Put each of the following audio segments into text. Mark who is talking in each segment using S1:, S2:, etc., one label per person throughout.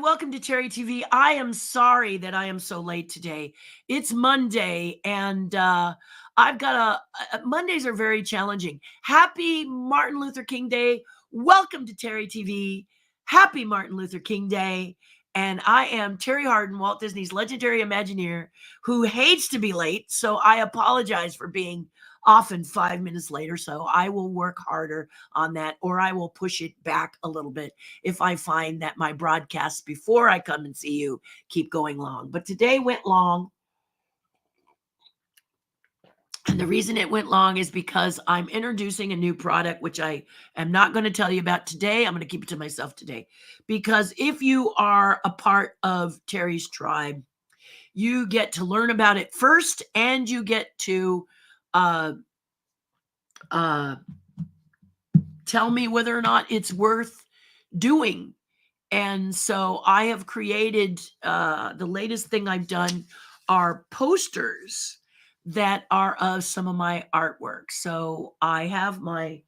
S1: welcome to Terri TV. I am sorry that I am so late today. It's Monday, and I've got Mondays are very challenging. Happy Martin Luther King Day. Welcome to Terri TV. Happy Martin Luther King Day. And I am Terri Hardin, Walt Disney's legendary Imagineer, who hates to be late. So I apologize for being often 5 minutes later. So I will work harder on that, or I will push it back a little bit if I find that my broadcasts before I come and see you keep going long. But today went long. And the reason it went long is because I'm introducing a new product, which I am not going to tell you about today. I'm going to keep it to myself today. Because if you are a part of Terri's tribe, you get to learn about it first, and you get to tell me whether or not it's worth doing. And so I have created, the latest thing I've done are posters that are of some of my artwork. So I have my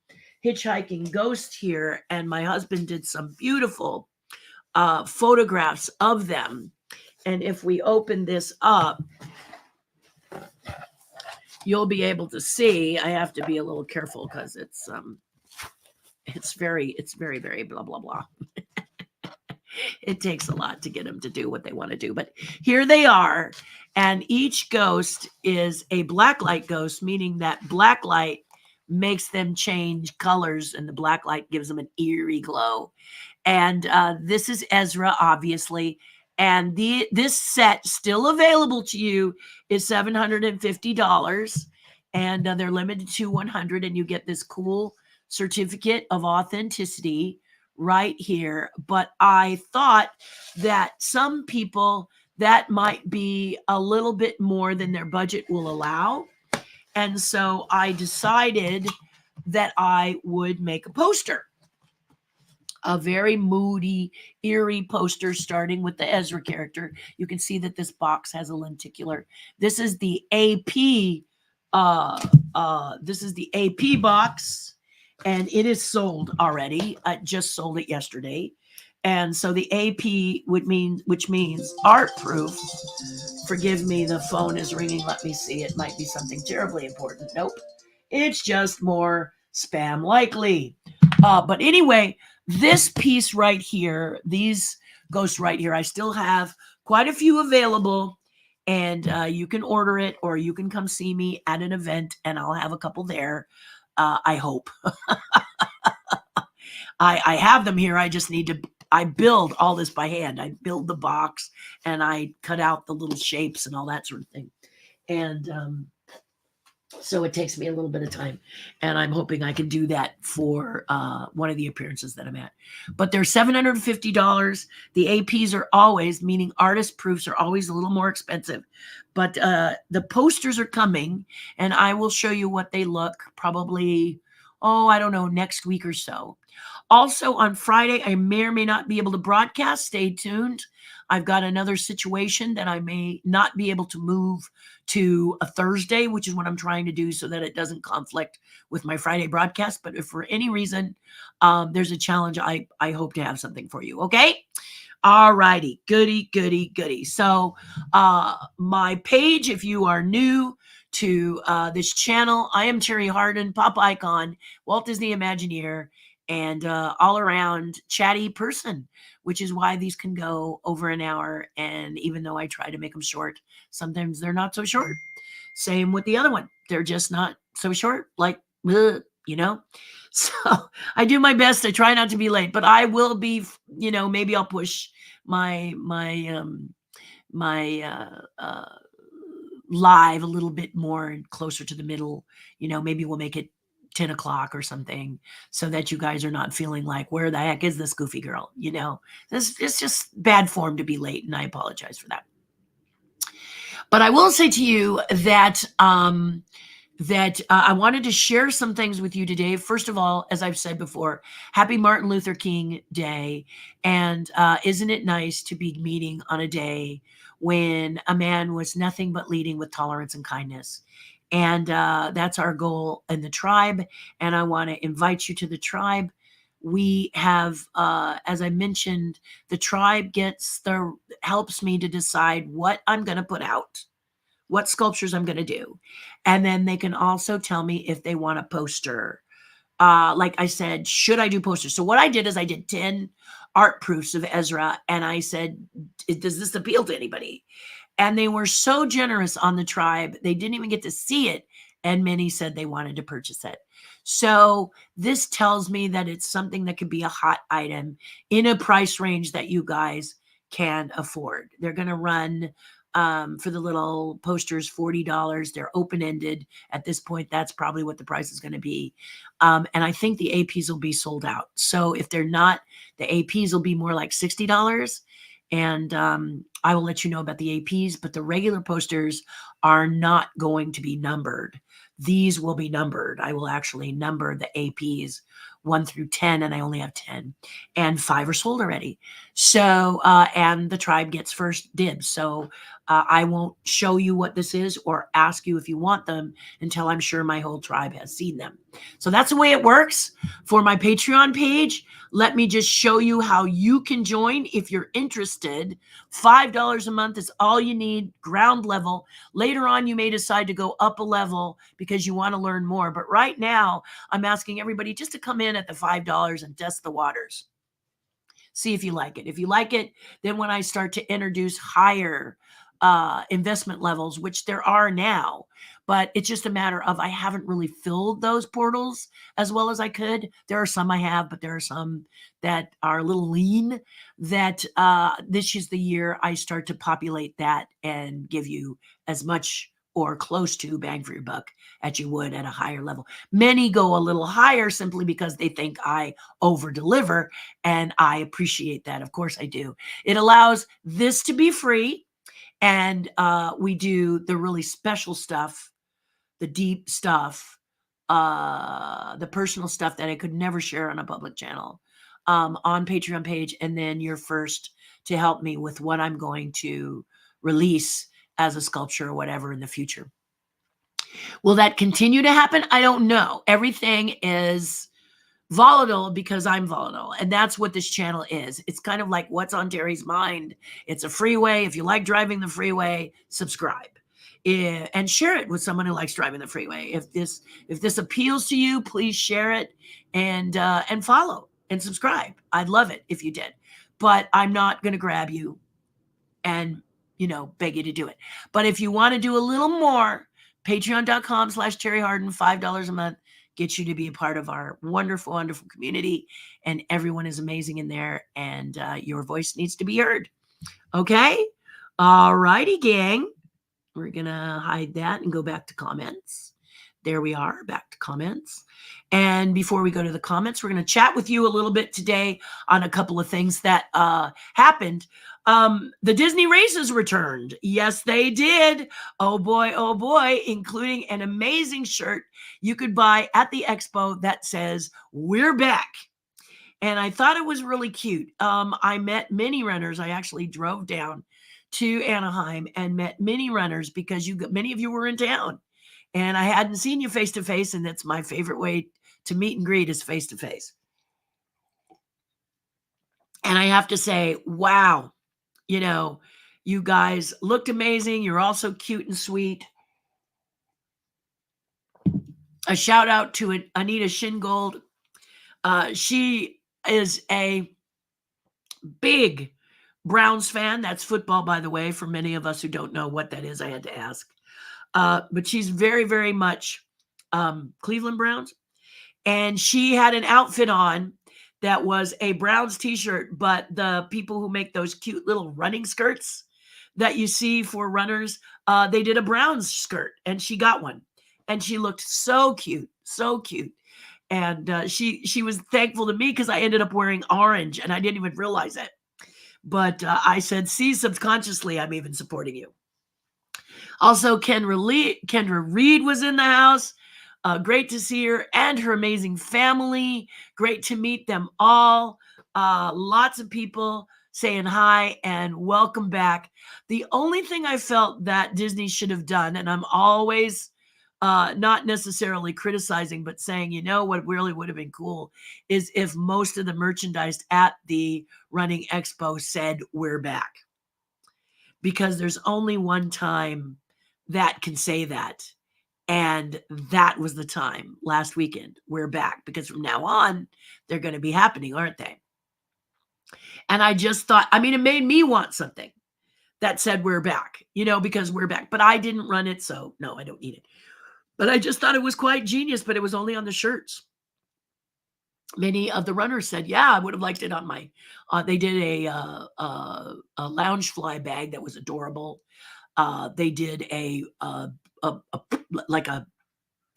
S1: hitchhiking ghost here, and my husband did some beautiful photographs of them. And if we open this up, you'll be able to see. I have to be a little careful because it's very, very blah, blah, blah. It takes a lot to get them to do what they want to do. But here they are. And each ghost is a black light ghost, meaning that black light makes them change colors, and the black light gives them an eerie glow. And this is Ezra, obviously. And this set, still available to you, is $750. And they're limited to 100. And you get this cool certificate of authenticity right here. But I thought that some people, that might be a little bit more than their budget will allow. And so I decided that I would make a poster, a very moody, eerie poster, starting with the Ezra character. You can see that this box has a lenticular. This is the AP. This is the AP box. And it is sold already. I just sold it yesterday. And so the AP which means art proof. Forgive me, the phone is ringing. Let me see. It might be something terribly important. Nope. It's just more spam likely. But anyway, this piece right here, these ghosts right here, I still have quite a few available. And you can order it, or you can come see me at an event, and I'll have a couple there. I hope. I have them here. I just need to, I build all this by hand. I build the box, and I cut out the little shapes and all that sort of thing. And so it takes me a little bit of time, and I'm hoping I can do that for one of the appearances that I'm at. But they're $750. The APs are always, meaning artist proofs, are always a little more expensive. But the posters are coming, and I will show you what they look probably, I don't know, next week or so. Also on Friday, I may or may not be able to broadcast. Stay tuned. I've got another situation that I may not be able to move to a Thursday, which is what I'm trying to do so that it doesn't conflict with my Friday broadcast. But if for any reason there's a challenge, I hope to have something for you. Okay. All righty. Goody. So my page, if you are new to this channel, I am Terri Hardin, pop icon, Walt Disney Imagineer, and all around chatty person, which is why these can go over an hour. And even though I try to make them short, sometimes they're not so short. Same with the other one. They're just not so short, like, you know. So I do my best. I try not to be late, but I will be, maybe I'll push my live a little bit more and closer to the middle. Maybe we'll make it 10 o'clock or something, so that you guys are not feeling like, where the heck is this goofy girl? It's just bad form to be late, and I apologize for that. But I will say to you that I wanted to share some things with you today. First of all, as I've said before, happy Martin Luther King Day. And isn't it nice to be meeting on a day when a man was nothing but leading with tolerance and kindness? And that's our goal in the tribe. And I want to invite you to the tribe. We have, as I mentioned, the tribe helps me to decide what I'm going to put out, what sculptures I'm going to do. And then they can also tell me if they want a poster. Like I said, should I do posters? So what I did is I did 10 art proofs of Ezra, and I said, does this appeal to anybody? And they were so generous on the tribe, they didn't even get to see it. And many said they wanted to purchase it. So this tells me that it's something that could be a hot item in a price range that you guys can afford. They're going to run for the little posters $40. They're open-ended. At this point, that's probably what the price is going to be. And I think the APs will be sold out. So if they're not, the APs will be more like $60. And I will let you know about the APs, but the regular posters are not going to be numbered. These will be numbered. I will actually number the APs 1 through 10, and I only have 10, and 5 are sold already. So, and the tribe gets first dibs. So I won't show you what this is or ask you if you want them until I'm sure my whole tribe has seen them. So that's the way it works. For my Patreon page, let me just show you how you can join if you're interested. $5 a month is all you need, ground level. Later on, you may decide to go up a level because you want to learn more. But right now, I'm asking everybody just to come in at the $5 and test the waters. See if you like it. If you like it, then when I start to introduce higher investment levels, which there are now, but it's just a matter of I haven't really filled those portals as well as I could. There are some I have, but there are some that are a little lean, that this is the year I start to populate that and give you as much or close to bang for your buck as you would at a higher level. Many go a little higher simply because they think I over deliver, and I appreciate that. Of course I do. It allows this to be free. And we do the really special stuff, the deep stuff, the personal stuff that I could never share on a public channel, on Patreon page. And then you're first to help me with what I'm going to release as a sculpture or whatever in the future. Will that continue to happen? I don't know. Everything is volatile because I'm volatile, and that's what this channel is. It's kind of like what's on Terry's mind. It's a freeway. If you like driving the freeway, subscribe and share it with someone who likes driving the freeway. If this appeals to you, please share it and follow and subscribe. I'd love it if you did, but I'm not going to grab you and beg you to do it. But if you want to do a little more, patreon.com/TerriHardin, $5 a month gets you to be a part of our wonderful, wonderful community. And everyone is amazing in there. And your voice needs to be heard. Okay? All righty, gang. We're going to hide that and go back to comments. There we are, back to comments. And before we go to the comments, we're going to chat with you a little bit today on a couple of things that happened. The Disney races returned. Yes, they did. Oh boy, including an amazing shirt you could buy at the expo that says, "We're back." And I thought it was really cute. I met many runners. I actually drove down to Anaheim and met many runners because many of you were in town. And I hadn't seen you face to face, and that's my favorite way to meet and greet is face to face. And I have to say, wow, you guys looked amazing. You're also cute and sweet. A shout out to Anita Shingold. She is a big Browns fan. That's football, by the way, for many of us who don't know what that is. I had to ask. But she's very, very much Cleveland Browns. And she had an outfit on that was a Browns t-shirt, but the people who make those cute little running skirts that you see for runners, they did a Browns skirt, and she got one. And she looked so cute, so cute. And she was thankful to me because I ended up wearing orange, and I didn't even realize it. But I said, see, subconsciously, I'm even supporting you. Also, Kendra Reed was in the house. Great to see her and her amazing family. Great to meet them all. Lots of people saying hi and welcome back. The only thing I felt that Disney should have done, and I'm always not necessarily criticizing, but saying, you know, what really would have been cool is if most of the merchandise at the running expo said, "We're back." Because there's only one time that can say that. And that was the time last weekend. We're back, because from now on, they're going to be happening, aren't they? And I just thought, I mean, it made me want something that said we're back, you know, because we're back. But I didn't run it, so no, I don't need it. But I just thought it was quite genius, but it was only on the shirts. Many of the runners said, yeah, I would have liked it on my, they did a lounge fly bag that was adorable. They did like a,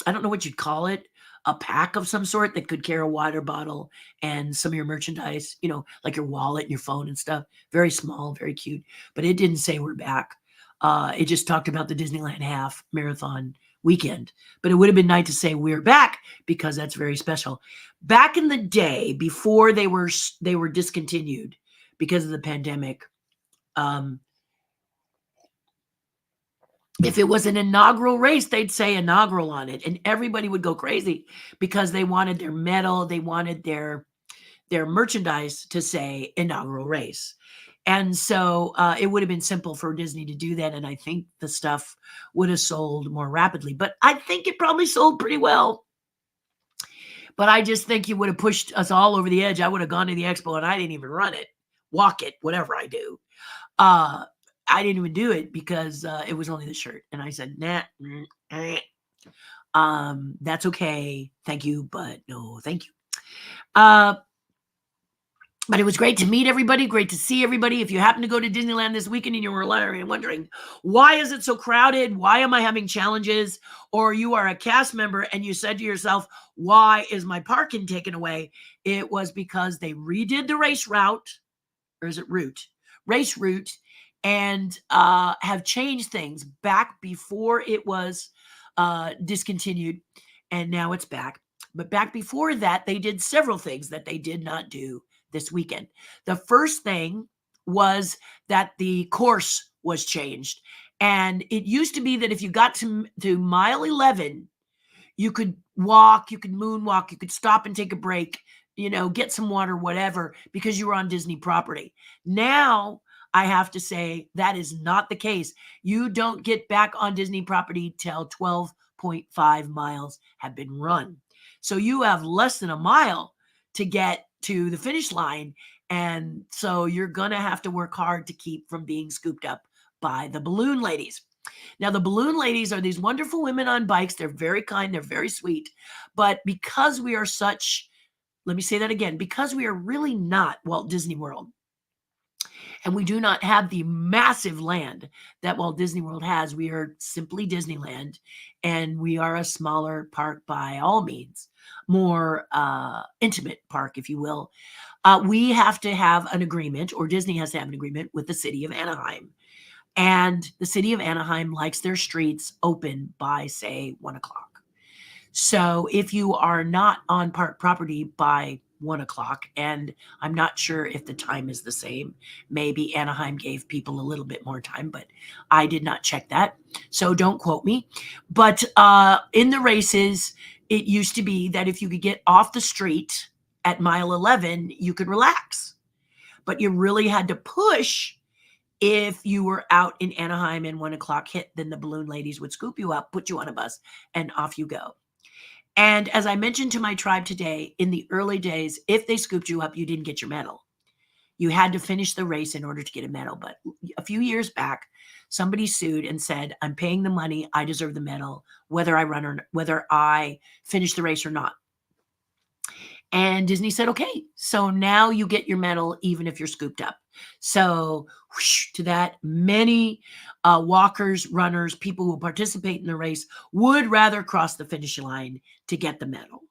S1: I don't know what you'd call it, a pack of some sort that could carry a water bottle and some of your merchandise, you know, like your wallet and your phone and stuff. Very small, very cute. But it didn't say we're back. It just talked about the Disneyland half marathon weekend. But it would have been nice to say we're back, because that's very special. Back in the day, before they were discontinued because of the pandemic, if it was an inaugural race, they'd say inaugural on it, and everybody would go crazy because they wanted their medal, they wanted their merchandise to say inaugural race. And so it would have been simple for Disney to do that, and I think the stuff would have sold more rapidly. But I think it probably sold pretty well. But I just think you would have pushed us all over the edge. I would have gone to the expo, and I didn't even run it, walk it, whatever I do. I didn't even do it because it was only the shirt. And I said, nah, that's okay. Thank you, but no, thank you. But it was great to meet everybody, great to see everybody. If you happen to go to Disneyland this weekend and you're wondering, why is it so crowded? Why am I having challenges? Or you are a cast member and you said to yourself, why is my parking taken away? It was because they redid the race route, or is it route? Race route, and have changed things back before it was discontinued, and now it's back. But back before that, they did several things that they did not do this weekend. The first thing was that the course was changed. And it used to be that if you got to mile 11, you could walk, you could moonwalk, you could stop and take a break, you know, get some water, whatever, because you were on Disney property. Now, I have to say that is not the case. You don't get back on Disney property till 12.5 miles have been run. So you have less than a mile to get to the finish line. And so you're going to have to work hard to keep from being scooped up by the balloon ladies. Now, the balloon ladies are these wonderful women on bikes. They're very kind. They're very sweet. But because we are such, let me say that again, because we are really not Walt Disney World, and we do not have the massive land that Walt Disney World has, we are simply Disneyland, and we are a smaller park by all means, more intimate park, if you will. We have to have an agreement, or Disney has to have an agreement with the city of Anaheim. And the city of Anaheim likes their streets open by, say, 1 o'clock. So if you are not on park property by 1 o'clock, and I'm not sure if the time is the same, maybe Anaheim gave people a little bit more time, but I did not check that. So don't quote me. But in the races, it used to be that if you could get off the street at mile 11, you could relax. But you really had to push. If you were out in Anaheim and 1 o'clock hit, then the balloon ladies would scoop you up, put you on a bus, and off you go. And as I mentioned to my tribe today, in the early days, if they scooped you up, you didn't get your medal. You had to finish the race in order to get a medal. But a few years back, somebody sued and said, I'm paying the money, I deserve the medal, whether I run or whether I finish the race or not. And Disney said, okay, so now you get your medal even if you're scooped up. So whoosh, to that, many walkers, runners, people who participate in the race would rather cross the finish line to get the medal.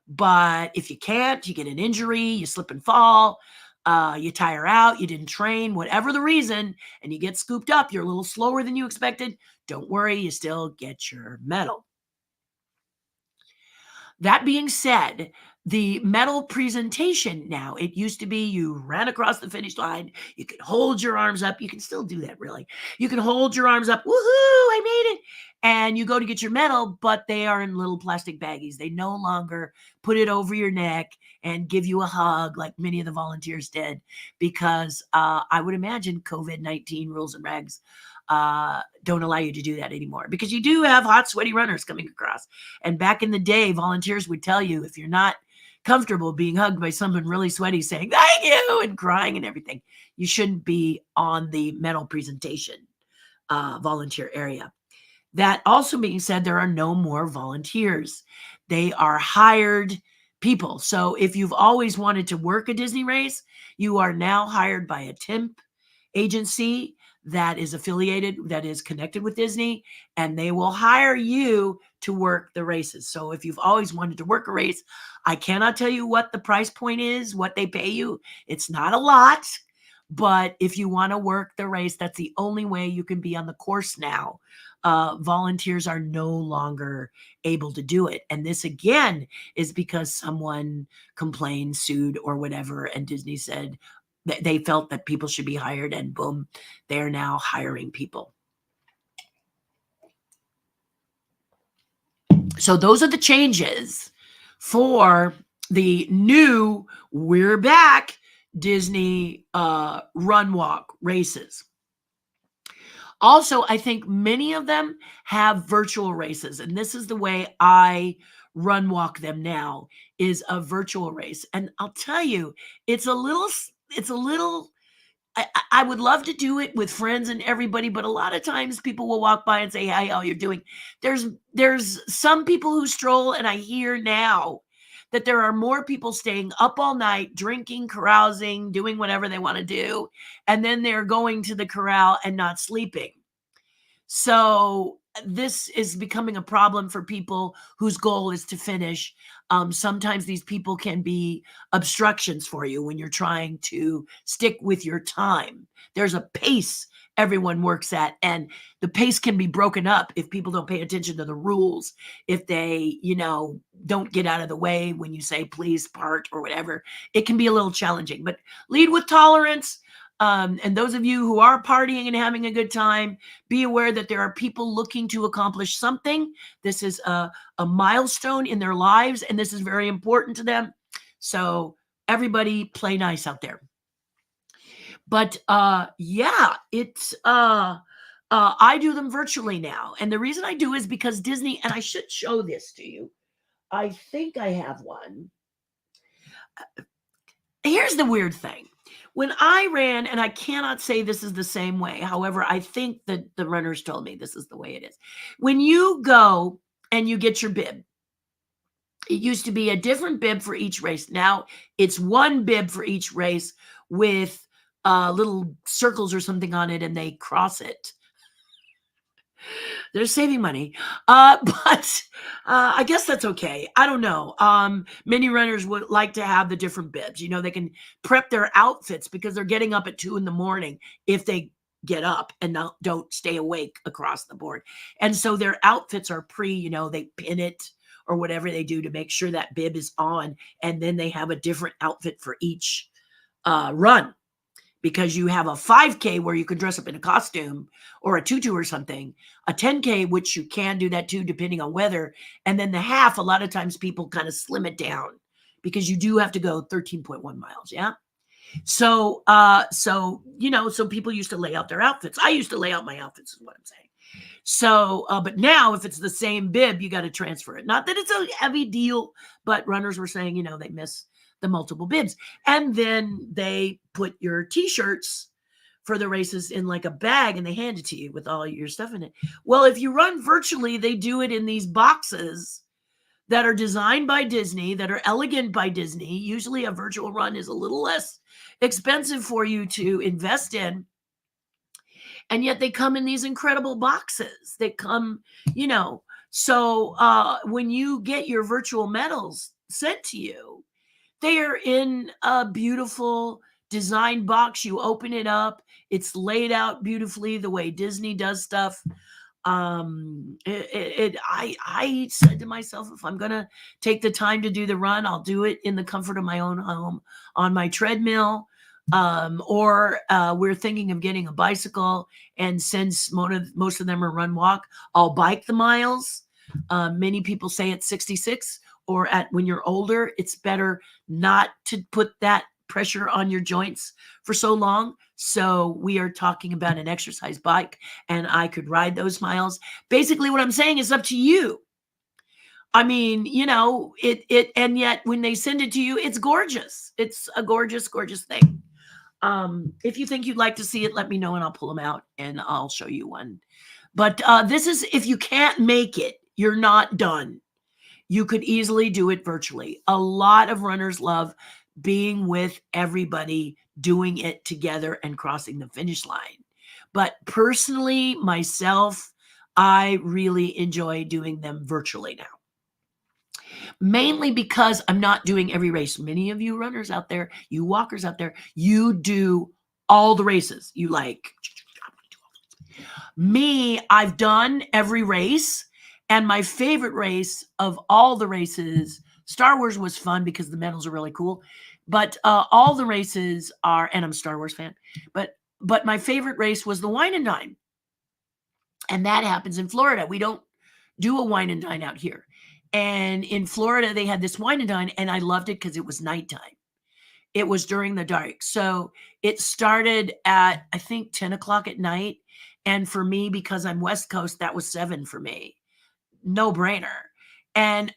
S1: But if you can't, you get an injury, you slip and fall, you tire out, you didn't train, whatever the reason, and you get scooped up, you're a little slower than you expected, don't worry, you still get your medal. That being said, the medal presentation now, it used to be you ran across the finish line, you could hold your arms up, you can still do that really. You can hold your arms up, woohoo, I made it. and you go to get your medal, but they are in little plastic baggies. They no longer put it over your neck and give you a hug like many of the volunteers did, because I would imagine COVID-19 rules and regs don't allow you to do that anymore, because you do have hot, sweaty runners coming across. And back in the day, volunteers would tell you, if you're not comfortable being hugged by someone really sweaty saying thank you and crying and everything, you shouldn't be on the medal presentation volunteer area. That also being said, there are no more volunteers. They are hired people. So if you've always wanted to work a Disney race, you are now hired by a temp agency that is affiliated, that is connected with Disney, and they will hire you to work the races. So if you've always wanted to work a race, I cannot tell you what the price point is, what they pay you. It's not a lot, but if you want to work the race, that's the only way you can be on the course now. Volunteers are no longer able to do it. And this again is because someone complained, sued, or whatever, and Disney said that they felt that people should be hired, and boom, they're now hiring people. So those are the changes for the new We're Back Disney run walk races. Also, I think many of them have virtual races, and this is the way I run walk them now, is a virtual race. And I'll tell you, it's a little I would love to do it with friends and everybody, but a lot of times people will walk by and say, "Hi, how you're doing?" There's some people who stroll, and I hear now that there are more people staying up all night, drinking, carousing, doing whatever they want to do, and then they're going to the corral and not sleeping. So this is becoming a problem for people whose goal is to finish. Sometimes these people can be obstructions for you when you're trying to stick with your time. There's a pace everyone works at, and the pace can be broken up if people don't pay attention to the rules. If they, don't get out of the way when you say please park or whatever, it can be a little challenging. But lead with tolerance. And those of you who are partying and having a good time, be aware that there are people looking to accomplish something. This is a milestone in their lives, and this is very important to them. So everybody play nice out there. But yeah, it's I do them virtually now. And the reason I do is because Disney, and I should show this to you. I think I have one. Here's the weird thing. When I ran, and I cannot say this is the same way, however, I think that the runners told me this is the way it is. When you go and you get your bib, it used to be a different bib for each race. Now it's one bib for each race with little circles or something on it, and they cross it. They're saving money. But I guess that's okay. I don't know. Many runners would like to have the different bibs. They can prep their outfits because they're getting up at 2 a.m. if they get up and don't stay awake across the board. And so their outfits are they pin it or whatever they do to make sure that bib is on. And then they have a different outfit for each run. Because you have a 5K where you can dress up in a costume or a tutu or something, a 10K, which you can do that too, depending on weather. And then the half, a lot of times people kind of slim it down because you do have to go 13.1 miles. Yeah. So people used to lay out their outfits. I used to lay out my outfits is what I'm saying. So, but now if it's the same bib, you got to transfer it. Not that it's a heavy deal, but runners were saying, they miss the multiple bibs. And then they put your t-shirts for the races in like a bag and they hand it to you with all your stuff in it. Well, if you run virtually, they do it in these boxes that are designed by Disney, that are elegant by Disney. Usually a virtual run is a little less expensive for you to invest in. And yet they come in these incredible boxes. They come, so when you get your virtual medals sent to you, they are in a beautiful design box. You open it up. It's laid out beautifully the way Disney does stuff. I said to myself, if I'm going to take the time to do the run, I'll do it in the comfort of my own home on my treadmill Or we're thinking of getting a bicycle. And since most of them are run walk, I'll bike the miles. Many people say at 66 or when you're older, it's better not to put that pressure on your joints for so long. So we are talking about an exercise bike, and I could ride those miles. Basically, what I'm saying is up to you. I mean, and yet when they send it to you, it's gorgeous. It's a gorgeous, gorgeous thing. If you think you'd like to see it, let me know and I'll pull them out and I'll show you one. But this is, if you can't make it, you're not done. You could easily do it virtually. A lot of runners love being with everybody, doing it together and crossing the finish line. But personally, myself, I really enjoy doing them virtually now. Mainly because I'm not doing every race. Many of you runners out there, you walkers out there, you do all the races. You like me, I've done every race. And my favorite race of all the races, Star Wars was fun because the medals are really cool. But all the races are, and I'm a Star Wars fan, but my favorite race was the Wine and Dine. And that happens in Florida. We don't do a wine and dine out here. And in Florida, they had this wine and dine, and I loved it because it was nighttime. It was during the dark. So it started at, I think, 10 o'clock at night. And for me, because I'm West Coast, that was 7 for me. No brainer. And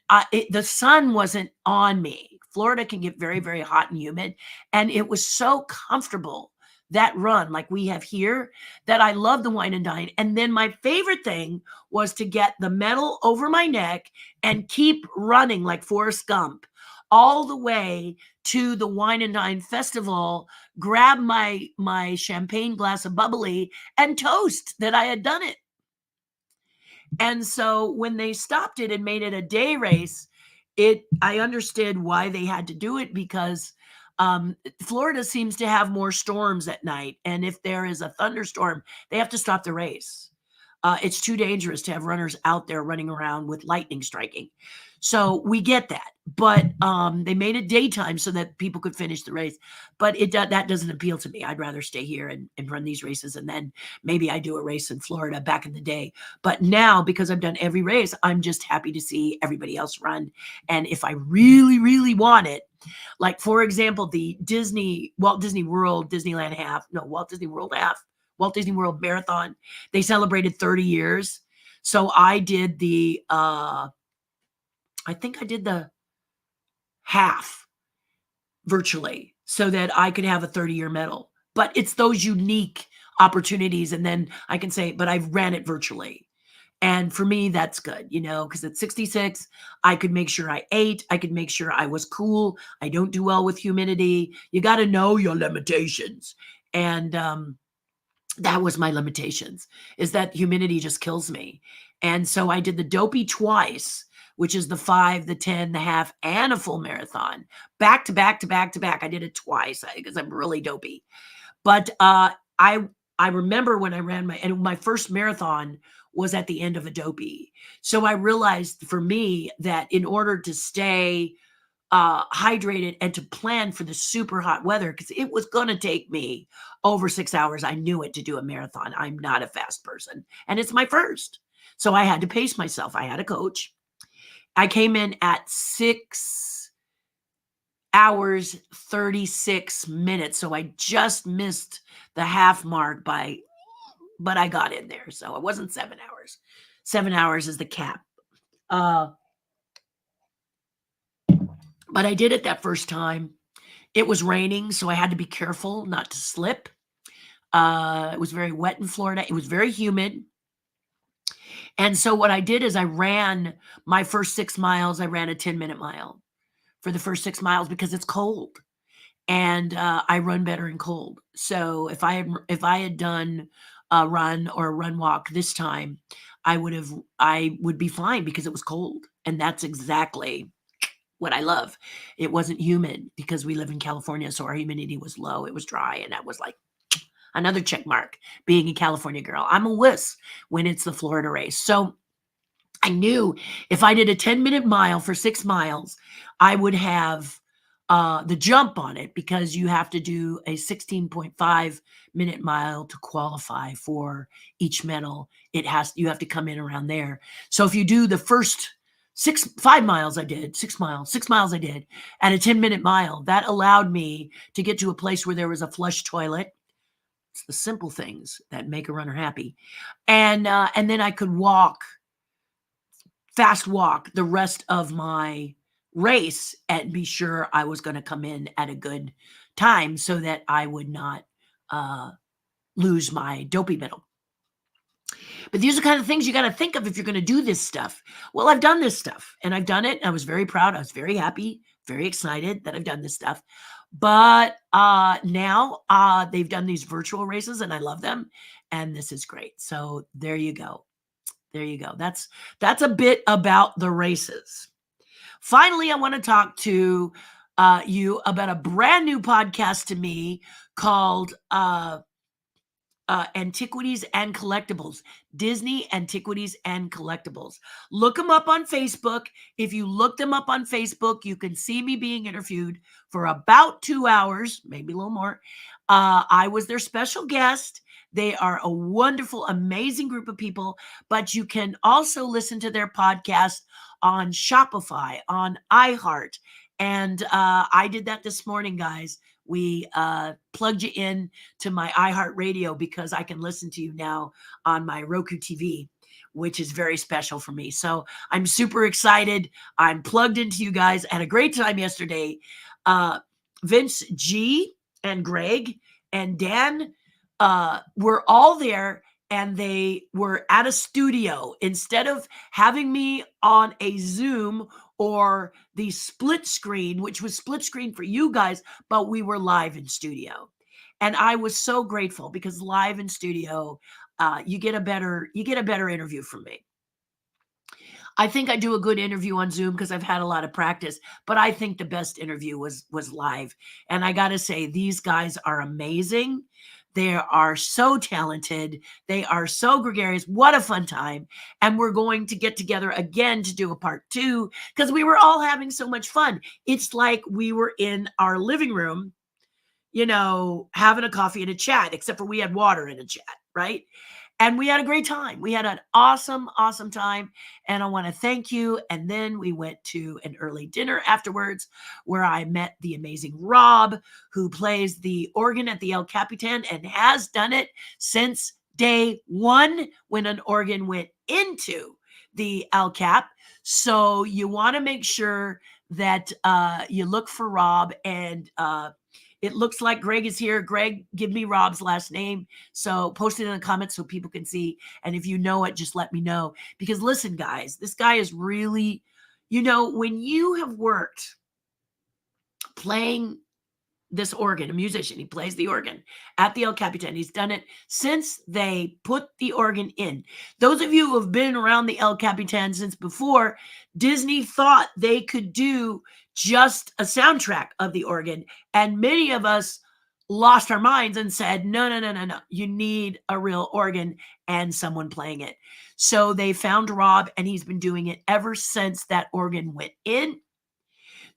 S1: the sun wasn't on me. Florida can get very, very hot and humid. And it was so comfortable, that run like we have here, that I love the wine and dine. And then my favorite thing was to get the medal over my neck and keep running like Forrest Gump all the way to the Wine and Dine Festival, grab my champagne glass of bubbly and toast that I had done it. And so when they stopped it and made it a day race, I understood why they had to do it, because Florida seems to have more storms at night. And if there is a thunderstorm, they have to stop the race. It's too dangerous to have runners out there running around with lightning striking. So we get that. But they made it daytime so that people could finish the race. But that doesn't appeal to me. I'd rather stay here and run these races. And then maybe I do a race in Florida back in the day. But now, because I've done every race, I'm just happy to see everybody else run. And if I really, really want it, like, for example, the Walt Disney World Marathon, they celebrated 30 years. So I did I think I did the half virtually so that I could have a 30-year medal. But it's those unique opportunities. And then I can say, but I've ran it virtually. And for me, that's good, because at 66, I could make sure I ate. I could make sure I was cool. I don't do well with humidity. You got to know your limitations. And that was my limitations, is that humidity just kills me. And so I did the Dopey twice, which is the 5, the 10, the half, and a full marathon, back to back to back to back. I did it twice because I'm really dopey. But I remember when I ran my first marathon was at the end of a dopey. So I realized for me that in order to stay hydrated and to plan for the super hot weather, because it was going to take me over 6 hours, I knew it, to do a marathon. I'm not a fast person, and it's my first. So I had to pace myself. I had a coach. I came in at 6 hours, 36 minutes. So I just missed the half mark but I got in there. So it wasn't 7 hours. 7 hours is the cap. But I did it that first time. It was raining, so I had to be careful not to slip. It was very wet in Florida. It was very humid. And so what I did is I ran my first 6 miles. I ran a 10-minute mile for the first 6 miles because it's cold. And I run better in cold. So if I had done a run or a run walk this time, I would be fine because it was cold. And that's exactly what I love. It wasn't humid because we live in California, so our humidity was low. It was dry, and that was like another check mark, being a California girl. I'm a wuss when it's the Florida race. So I knew if I did a 10-minute mile for 6 miles, I would have the jump on it, because you have to do a 16.5-minute mile to qualify for each medal. You have to come in around there. So if you do the first 5 miles, I did 6 miles I did at a 10-minute mile, that allowed me to get to a place where there was a flush toilet. It's the simple things that make a runner happy. And then I could fast walk the rest of my race and be sure I was going to come in at a good time so that I would not lose my doping medal. But these are kind of things you got to think of if you're going to do this stuff. Well, I've done this stuff and I've done it. And I was very proud. I was very happy, very excited that I've done this stuff. But now they've done these virtual races and I love them. And this is great. So there you go. There you go. That's a bit about the races. Finally, I want to talk to you about a brand new podcast to me called Antiquities and Collectibles. Disney Antiquities and Collectibles. Look them up on Facebook. If you look them up on Facebook, you can see me being interviewed for about 2 hours, maybe a little more. I was their special guest. They are a wonderful, amazing group of people, but you can also listen to their podcast on Shopify, on iHeart. And I did that this morning, guys. We plugged you in to my iHeart Radio because I can listen to you now on my Roku TV, which is very special for me. So I'm super excited. I'm plugged into you guys. I had a great time yesterday. Vince G and Greg and Dan were all there, and they were at a studio. Instead of having me on a Zoom or the split screen, which was split screen for you guys, but we were live in studio. And I was so grateful because live in studio, you get a better interview from me. I think I do a good interview on Zoom because I've had a lot of practice, but I think the best interview was live. And I got to say, these guys are amazing. They are so talented. They are so gregarious. What a fun time. And we're going to get together again to do a part 2 because we were all having so much fun. It's like we were in our living room, having a coffee and a chat, except for we had water in a chat, right? And we had a great time. We had an awesome, awesome time. And I want to thank you. And then we went to an early dinner afterwards where I met the amazing Rob, who plays the organ at the El Capitan and has done it since day one when an organ went into the El Cap. So you want to make sure that you look for Rob, and it looks like Greg is here. Greg, give me Rob's last name. So post it in the comments so people can see. And if you know it, just let me know. Because listen, guys, this guy is really, when you have worked playing this organ, a musician, he plays the organ at the El Capitan. He's done it since they put the organ in. Those of you who have been around the El Capitan since before, Disney thought they could do just a soundtrack of the organ. And many of us lost our minds and said, no. You need a real organ and someone playing it. So they found Rob, and he's been doing it ever since that organ went in.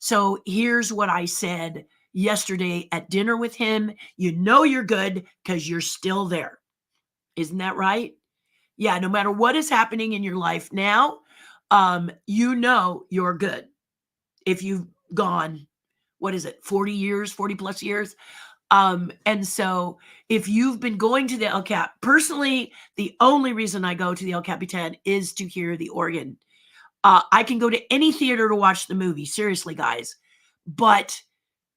S1: So here's what I said yesterday at dinner with him. You're good because you're still there. Isn't that right? Yeah, no matter what is happening in your life now, you're good. If you've gone, 40 plus years. And so if you've been going to the El Cap, personally, the only reason I go to the El Capitan is to hear the organ. I can go to any theater to watch the movie. Seriously, guys. But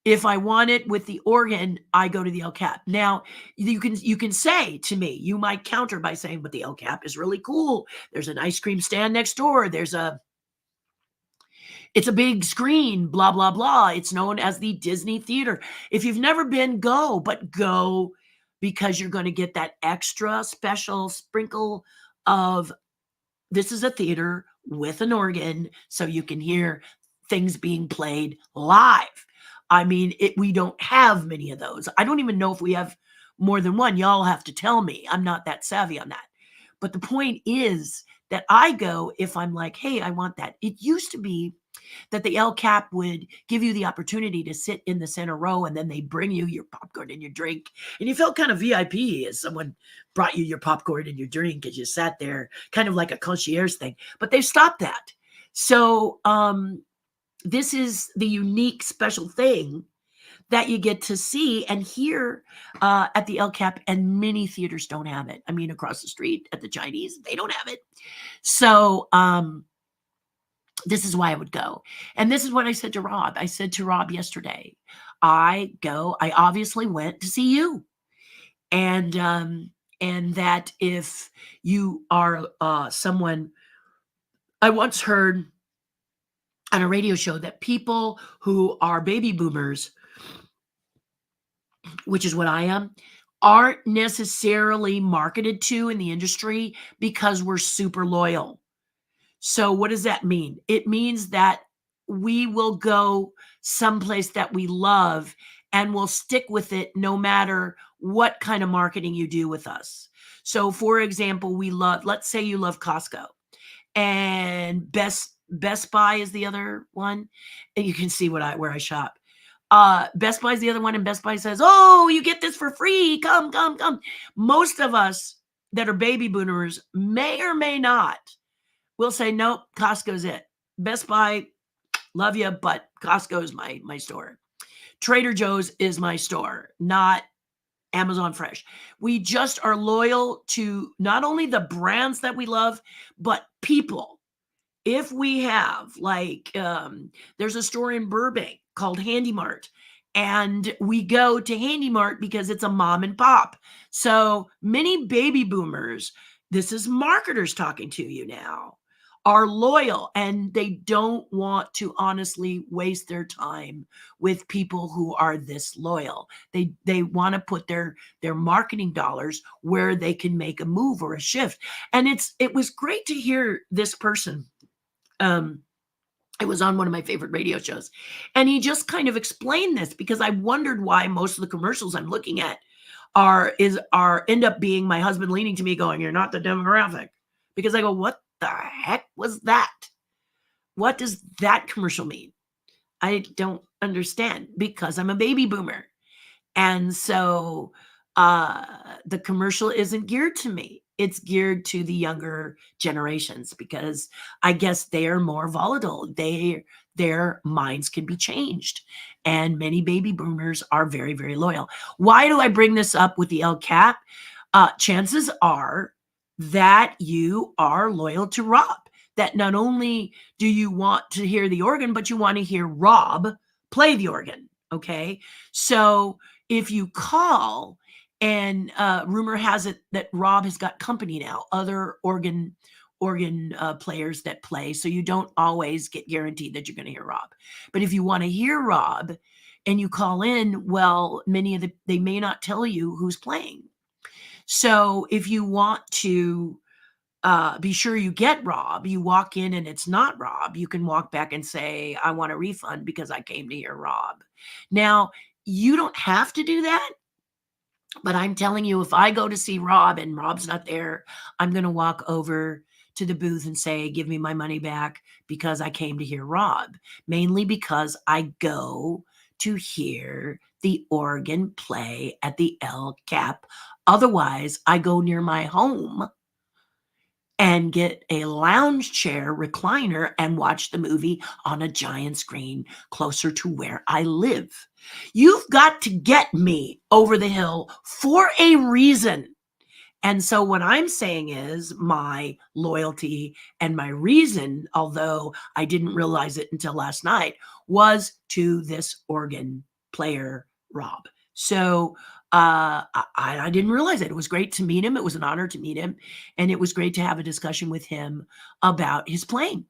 S1: if I want it with the organ, I go to the El Cap. Now, you can say to me, you might counter by saying, but the El Cap is really cool. There's an ice cream stand next door. It's a big screen, blah, blah, blah. It's known as the Disney Theater. If you've never been, go because you're going to get that extra special sprinkle of this is a theater with an organ, so you can hear things being played live. I mean, we don't have many of those. I don't even know if we have more than one. Y'all have to tell me. I'm not that savvy on that. But the point is that I go if I'm like, hey, I want that. It used to be that the El Cap would give you the opportunity to sit in the center row, and then they bring you your popcorn and your drink. And you felt kind of VIP as someone brought you your popcorn and your drink as you sat there, kind of like a concierge thing. But they've stopped that. So this is the unique, special thing that you get to see and hear at the El Cap, and many theaters don't have it. I mean, across the street at the Chinese, they don't have it. So this is why I would go. And this is what I said to Rob. I said to Rob yesterday, I obviously went to see you. And that if you are someone, I once heard on a radio show that people who are baby boomers, which is what I am, aren't necessarily marketed to in the industry because we're super loyal. So what does that mean? It means that we will go someplace that we love and we'll stick with it no matter what kind of marketing you do with us. So for example, let's say you love Costco, and Best Buy is the other one. And you can see where I shop. Best Buy is the other one, and Best Buy says, "Oh, you get this for free. Come, come, come." Most of us that are baby boomers may or may not will say, "Nope, Costco's it. Best Buy, love you, but Costco is my store. Trader Joe's is my store, not Amazon Fresh." We just are loyal to not only the brands that we love, but people. If we have, like, there's a store in Burbank called Handy Mart, and we go to Handy Mart because it's a mom and pop. So many baby boomers, this is marketers talking to you now, are loyal, and they don't want to honestly waste their time with people who are this loyal. They want to put their marketing dollars where they can make a move or a shift. And it was great to hear this person. It was on one of my favorite radio shows, and he just kind of explained this, because I wondered why most of the commercials I'm looking at end up being my husband leaning to me going, "You're not the demographic." Because I go, "What the heck was that? What does that commercial mean?" I don't understand, because I'm a baby boomer. And so the commercial isn't geared to me. It's geared to the younger generations, because I guess they are more volatile. Their minds can be changed. And many baby boomers are very, very loyal. Why do I bring this up with the El Cap? Chances are that you are loyal to Rob. That not only do you want to hear the organ, but you want to hear Rob play the organ. Okay. So if you call, and rumor has it that Rob has got company now, other organ players that play, so you don't always get guaranteed that you're going to hear Rob. But if you want to hear Rob and you call in, well, they may not tell you who's playing. So if you want to be sure you get Rob, you walk in and it's not Rob, you can walk back and say, "I want a refund because I came to hear Rob." Now, you don't have to do that, but I'm telling you, if I go to see Rob and Rob's not there, I'm going to walk over to the booth and say, "Give me my money back because I came to hear Rob." Mainly because I go to hear the organ play at the El Cap. Otherwise, I go near my home and get a lounge chair recliner and watch the movie on a giant screen closer to where I live. You've got to get me over the hill for a reason. And so what I'm saying is my loyalty and my reason, although I didn't realize it until last night, was to this organ player, Rob. So I didn't realize it. It was great to meet him. It was an honor to meet him. And it was great to have a discussion with him about his playing,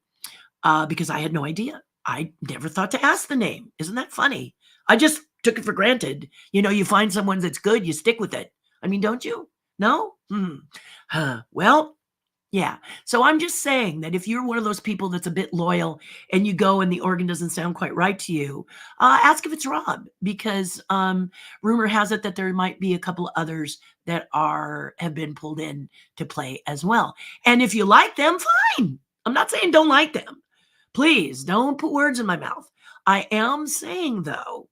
S1: because I had no idea. I never thought to ask the name. Isn't that funny? I just took it for granted. You find someone that's good, you stick with it. I mean, don't you? No? Well, yeah. So I'm just saying that if you're one of those people that's a bit loyal and you go and the organ doesn't sound quite right to you, ask if it's Rob, because rumor has it that there might be a couple of others that have been pulled in to play as well. And if you like them, fine. I'm not saying don't like them, Please don't put words in my mouth. I am saying, though,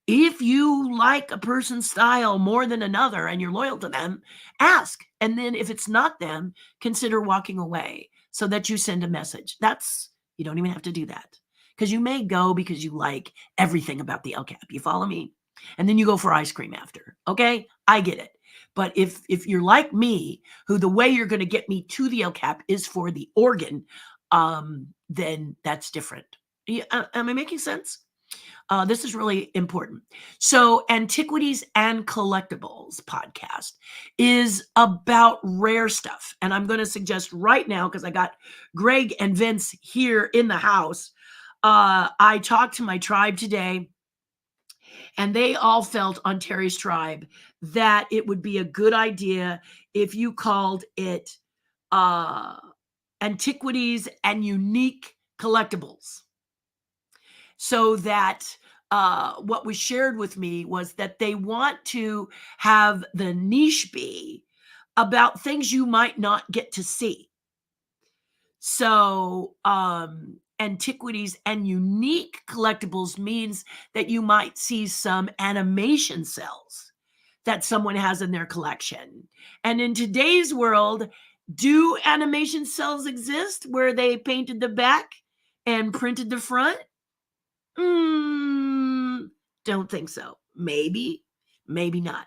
S1: if you like a person's style more than another and you're loyal to them, ask. And then if it's not them, consider walking away so that you send a message. You don't even have to do that because you may go because you like everything about the LCAP. You follow me? And then you go for ice cream after. Okay? I get it. But if you're like me, who the way you're going to get me to the LCAP is for the organ, then that's different. Am I making sense? This is really important. So, Antiquities and Collectibles podcast is about rare stuff. And I'm going to suggest right now, because I got Greg and Vince here in the house. I talked to my tribe today, and they all felt on Terri's tribe that it would be a good idea if you called it uh, Antiquities and Unique Collectibles. So that what was shared with me was that they want to have the niche be about things you might not get to see. So, antiquities and unique collectibles means that you might see some animation cells that someone has in their collection. And in today's world, do animation cells exist where they painted the back and printed the front? Don't think so. Maybe, maybe not.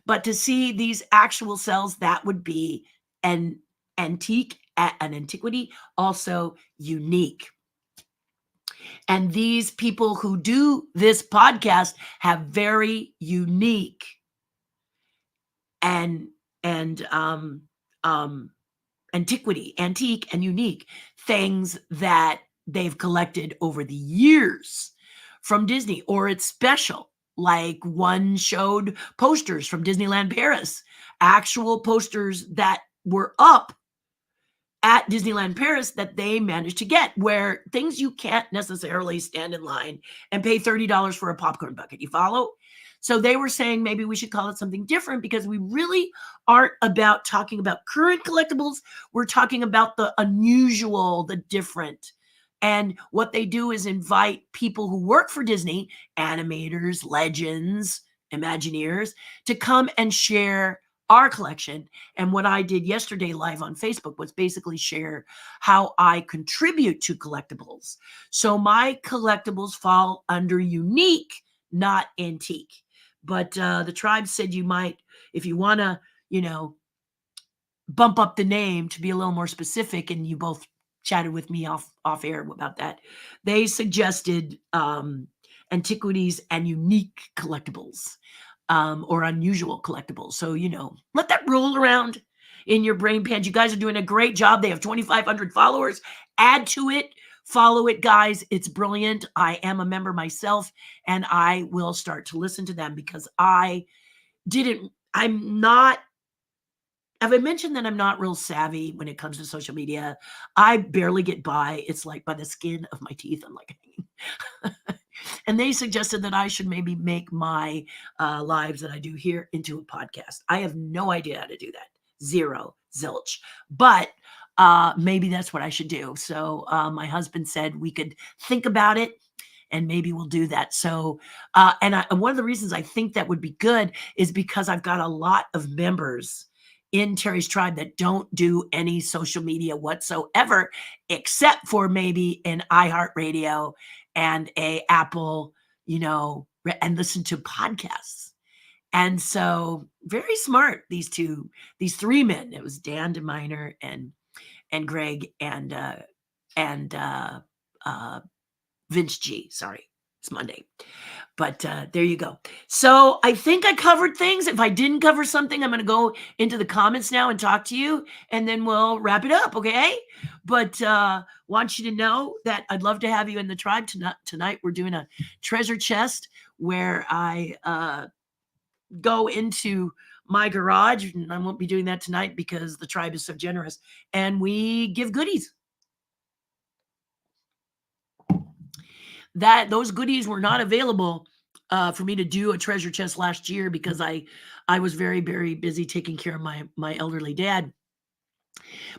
S1: But to see these actual cells, that would be an antiquity, also unique. And these people who do this podcast have very unique and antiquity, antique and unique things that they've collected over the years from Disney, or it's special. Like one showed posters from Disneyland Paris, actual posters that were up at Disneyland Paris that they managed to get, where things you can't necessarily stand in line and pay $30 for a popcorn bucket. You follow? So they were saying maybe we should call it something different because we really aren't about talking about current collectibles. We're talking about the unusual, the different. And what they do is invite people who work for Disney, animators, legends, Imagineers, to come and share our collection. And what I did yesterday live on Facebook was basically share how I contribute to collectibles. So my collectibles fall under unique, not antique. But the tribe said you might, if you want to, bump up the name to be a little more specific, and you both chatted with me off air about that. They suggested antiquities and unique collectibles. Or unusual collectibles. So, let that roll around in your brain pans. You guys are doing a great job. They have 2,500 followers. Add to it. Follow it, guys. It's brilliant. I am a member myself, and I will start to listen to them because have I mentioned that I'm not real savvy when it comes to social media? I barely get by. It's like by the skin of my teeth. I'm like, and they suggested that I should maybe make my lives that I do here into a podcast. I have no idea how to do that. Zero, zilch. But maybe that's what I should do. So my husband said we could think about it, and maybe we'll do that. So, and one of the reasons I think that would be good is because I've got a lot of members in Terri's tribe that don't do any social media whatsoever, except for maybe an iHeartRadio and a Apple, and listen to podcasts. And so very smart, these three men. It was Dan DeMiner and Greg and Vince G. Sorry, it's Monday. But there you go. So I think I covered things. If I didn't cover something, I'm going to go into the comments now and talk to you, and then we'll wrap it up, okay? But want you to know that I'd love to have you in the tribe tonight. We're doing a treasure chest where I go into my garage, and I won't be doing that tonight because the tribe is so generous, and we give goodies. Those goodies were not available for me to do a treasure chest last year because I was very, very busy taking care of my elderly dad.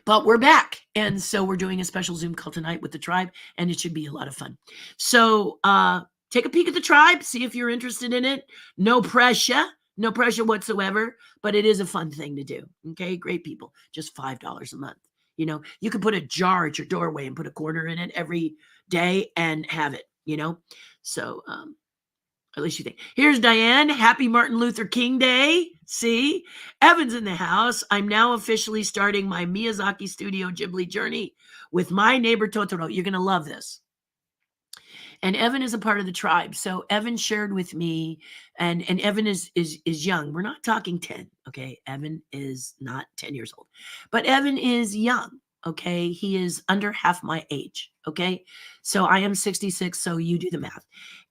S1: But we're back. And so we're doing a special Zoom call tonight with the tribe, and it should be a lot of fun. So take a peek at the tribe, see if you're interested in it. No pressure. No pressure whatsoever, but it is a fun thing to do. Okay, great people. Just $5 a month. You know, you can put a jar at your doorway and put a quarter in it every day and have it, you know. So at least you think. Here's Diane. Happy Martin Luther King Day. See? Evan's in the house. I'm now officially starting my Miyazaki Studio Ghibli journey with my neighbor Totoro. You're going to love this. And Evan is a part of the tribe. So Evan shared with me, and Evan is young. We're not talking 10, okay? Evan is not 10 years old. But Evan is young, okay? He is under half my age, okay? So I am 66, so you do the math.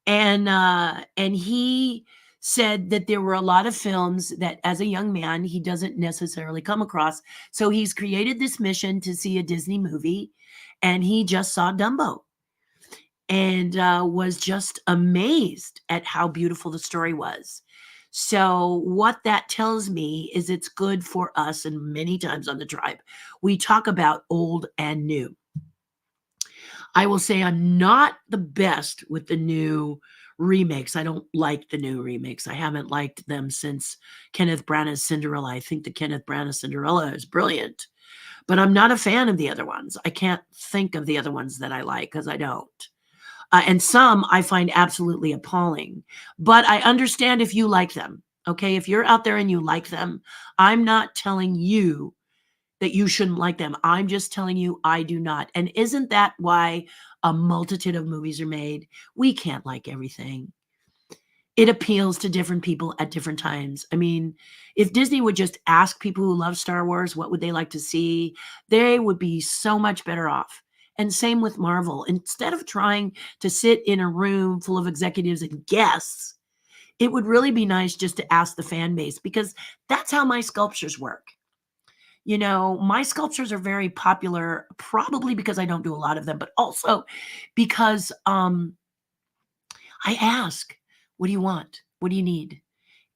S1: And he said that there were a lot of films that as a young man he doesn't necessarily come across. So he's created this mission to see a Disney movie, and he just saw Dumbo and was just amazed at how beautiful the story was. So what that tells me is it's good for us, and many times on the tribe, we talk about old and new. I will say I'm not the best with the new remakes. I don't like the new remakes. I haven't liked them since Kenneth Branagh's Cinderella. I think the Kenneth Branagh Cinderella is brilliant, but I'm not a fan of the other ones. I can't think of the other ones that I like because I don't. And some I find absolutely appalling, but I understand if you like them. Okay. If you're out there and you like them, I'm not telling you that you shouldn't like them. I'm just telling you I do not. And isn't that why a multitude of movies are made? We can't like everything. It appeals to different people at different times. I mean, if Disney would just ask people who love Star Wars what would they like to see, they would be so much better off. And same with Marvel. Instead of trying to sit in a room full of executives and guests, it would really be nice just to ask the fan base, because that's how my sculptures work. You know, my sculptures are very popular, probably because I don't do a lot of them, but also because I ask, what do you want? What do you need?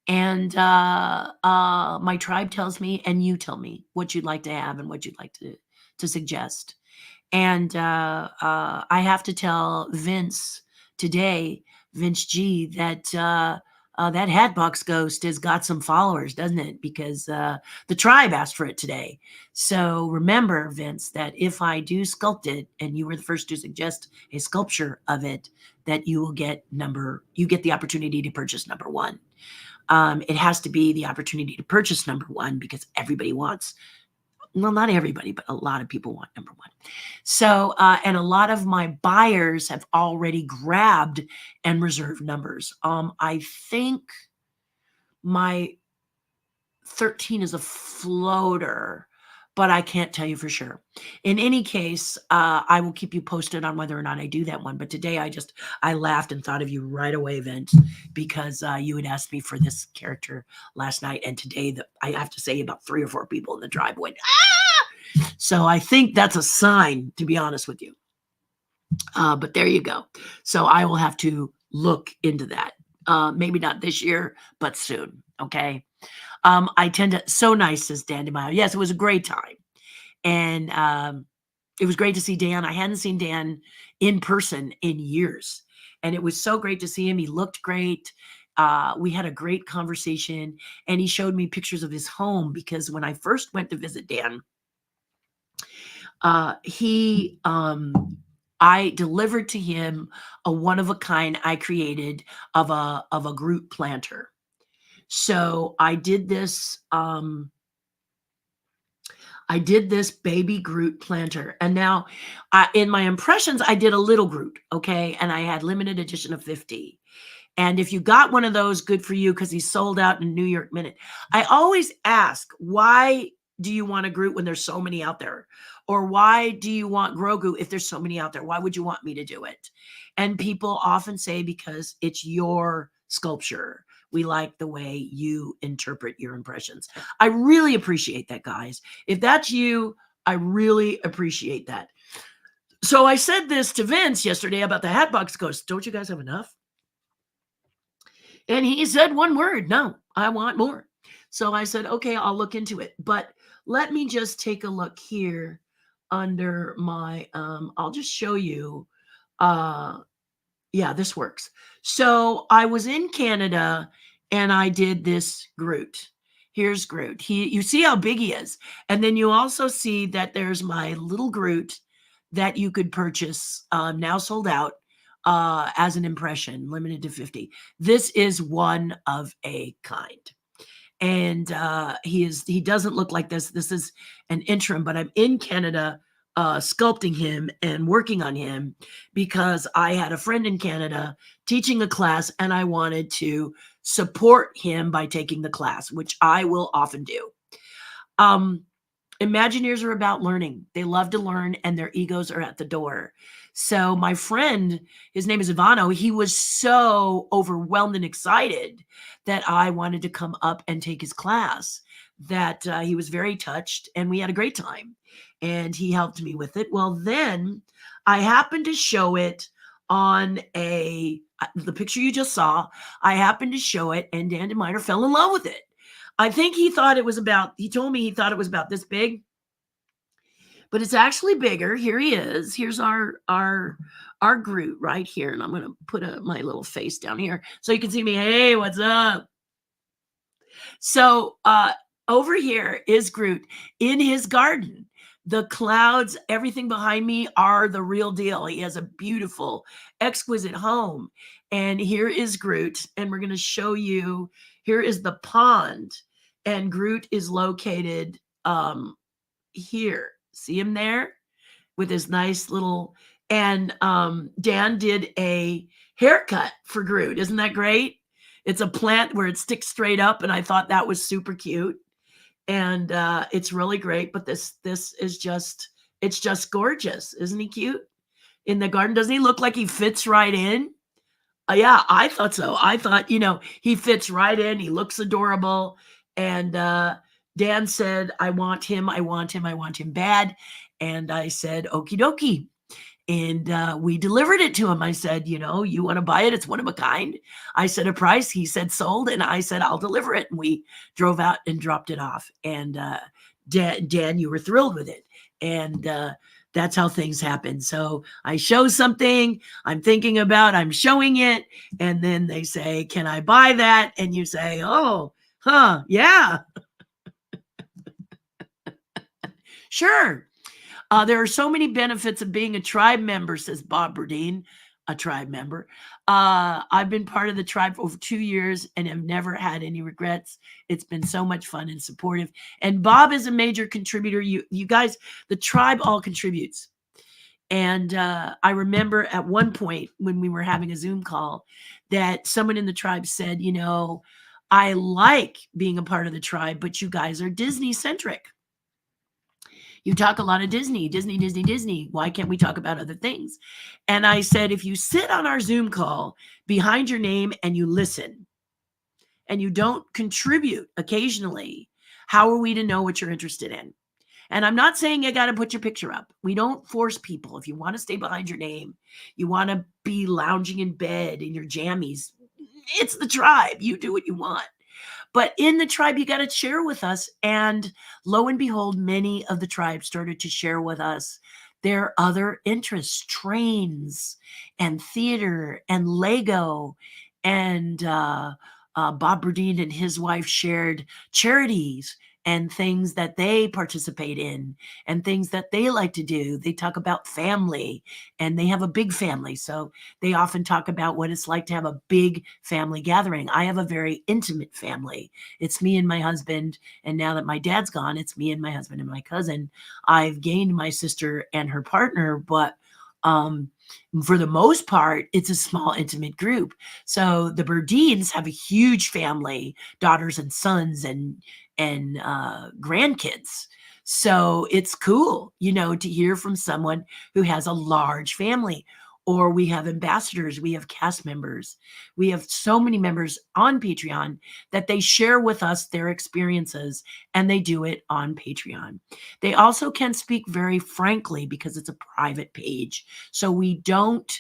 S1: And my tribe tells me, and you tell me what you'd like to have and what you'd like to suggest. And I have to tell Vince today, Vince G, that that Hatbox Ghost has got some followers, doesn't it? Because the tribe asked for it today. So remember, Vince, that if I do sculpt it, and you were the first to suggest a sculpture of it, that you will get the opportunity to purchase number one. It has to be the opportunity to purchase number one because everybody wants. Well, not everybody, but a lot of people want number one. So, and a lot of my buyers have already grabbed and reserved numbers. I think my 13 is a floater, but I can't tell you for sure. In any case, I will keep you posted on whether or not I do that one. But today I laughed and thought of you right away, Vince, because you had asked me for this character last night. And today I have to say about 3 or 4 people in the tribe went, ah! So I think that's a sign, to be honest with you. But there you go. So I will have to look into that. Maybe not this year, but soon. Okay. I tend to, so nice, says Dan DeMaio. Yes, it was a great time. And it was great to see Dan. I hadn't seen Dan in person in years. And it was so great to see him. He looked great. We had a great conversation. And he showed me pictures of his home, because when I first went to visit Dan, I delivered to him a one-of-a-kind I created of a Groot planter. So I did this baby Groot planter. And now in my impressions, I did a little Groot, okay? And I had limited edition of 50. And if you got one of those, good for you, because he sold out in a New York minute. I always ask, why do you want a Groot when there's so many out there? Or why do you want Grogu if there's so many out there? Why would you want me to do it? And people often say, because it's your sculpture. We like the way you interpret your impressions. I really appreciate that, guys. If that's you, I really appreciate that. So I said this to Vince yesterday about the Hatbox Ghost. Don't you guys have enough? And he said one word, no, I want more. So I said, okay, I'll look into it. But let me just take a look here under my, I'll just show you. Uh, yeah, this works. So I was in Canada and I did this Groot. Here's Groot. You see how big he is. And then you also see that there's my little Groot that you could purchase, now sold out, as an impression, limited to 50. This is one of a kind. And he doesn't look like this. This is an interim, but I'm in Canada sculpting him and working on him because I had a friend in Canada teaching a class and I wanted to support him by taking the class, which I will often do. Imagineers are about learning. They love to learn and their egos are at the door. So my friend, his name is Ivano, he was so overwhelmed and excited that I wanted to come up and take his class that he was very touched and we had a great time and he helped me with it. Well, then I happened to show it on the picture you just saw. I happened to show it and Dan DeMeyer fell in love with it. I think he told me he thought it was about this big, but it's actually bigger. Here he is. Here's our Groot right here. And I'm going to put my little face down here so you can see me. Hey, what's up? So over here is Groot in his garden. The clouds, everything behind me are the real deal. He has a beautiful, exquisite home. And here is Groot. And we're going to show you, here is the pond. And Groot is located here. See him there with his nice little, and Dan did a haircut for Groot. Isn't that great? It's a plant where it sticks straight up, and I thought that was super cute. And it's really great, but this is just, it's just gorgeous. Isn't he cute? In the garden, doesn't he look like he fits right in? Yeah, I thought so. I thought, he fits right in. He looks adorable. And Dan said, I want him bad. And I said, okie dokie. And we delivered it to him. I said, you want to buy it? It's one of a kind. I said a price. He said sold. And I said, I'll deliver it. And we drove out and dropped it off. And Dan, you were thrilled with it. And that's how things happen. So I show something I'm thinking about, I'm showing it. And then they say, can I buy that? And you say, oh, yeah. Sure. There are so many benefits of being a tribe member, says Bob Burdine, a tribe member. I've been part of the tribe for over 2 years and have never had any regrets. It's been so much fun and supportive. And Bob is a major contributor. You guys, the tribe all contributes. And I remember at one point when we were having a Zoom call that someone in the tribe said, I like being a part of the tribe, but you guys are Disney centric. You talk a lot of Disney. Why can't we talk about other things? And I said, if you sit on our Zoom call behind your name and you listen and you don't contribute occasionally, how are we to know what you're interested in? And I'm not saying you got to put your picture up. We don't force people. If you want to stay behind your name, you want to be lounging in bed in your jammies, it's the tribe. You do what you want. But in the tribe, you got to share with us. And lo and behold, many of the tribe started to share with us their other interests, trains and theater and Lego. And Bob Burdine and his wife shared charities and things that they participate in and things that they like to do. They talk about family, and they have a big family. So they often talk about what it's like to have a big family gathering. I have a very intimate family. It's me and my husband. And now that my dad's gone, it's me and my husband and my cousin. I've gained my sister and her partner, but for the most part, it's a small, intimate group. So the Burdines have a huge family, daughters and sons and grandkids. So it's cool, to hear from someone who has a large family. Or we have ambassadors, we have cast members, we have so many members on Patreon that they share with us their experiences, and they do it on Patreon. They also can speak very frankly because it's a private page. So we don't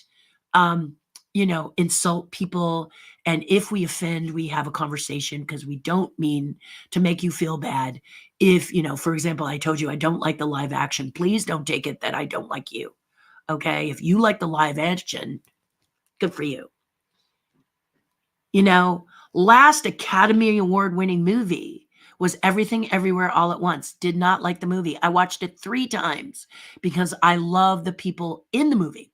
S1: insult people. And if we offend, we have a conversation because we don't mean to make you feel bad. If, for example, I told you I don't like the live action, please don't take it that I don't like you. Okay? If you like the live action, good for you. Last Academy Award winning movie was Everything Everywhere All at Once. Did not like the movie. I watched it 3 times because I love the people in the movie.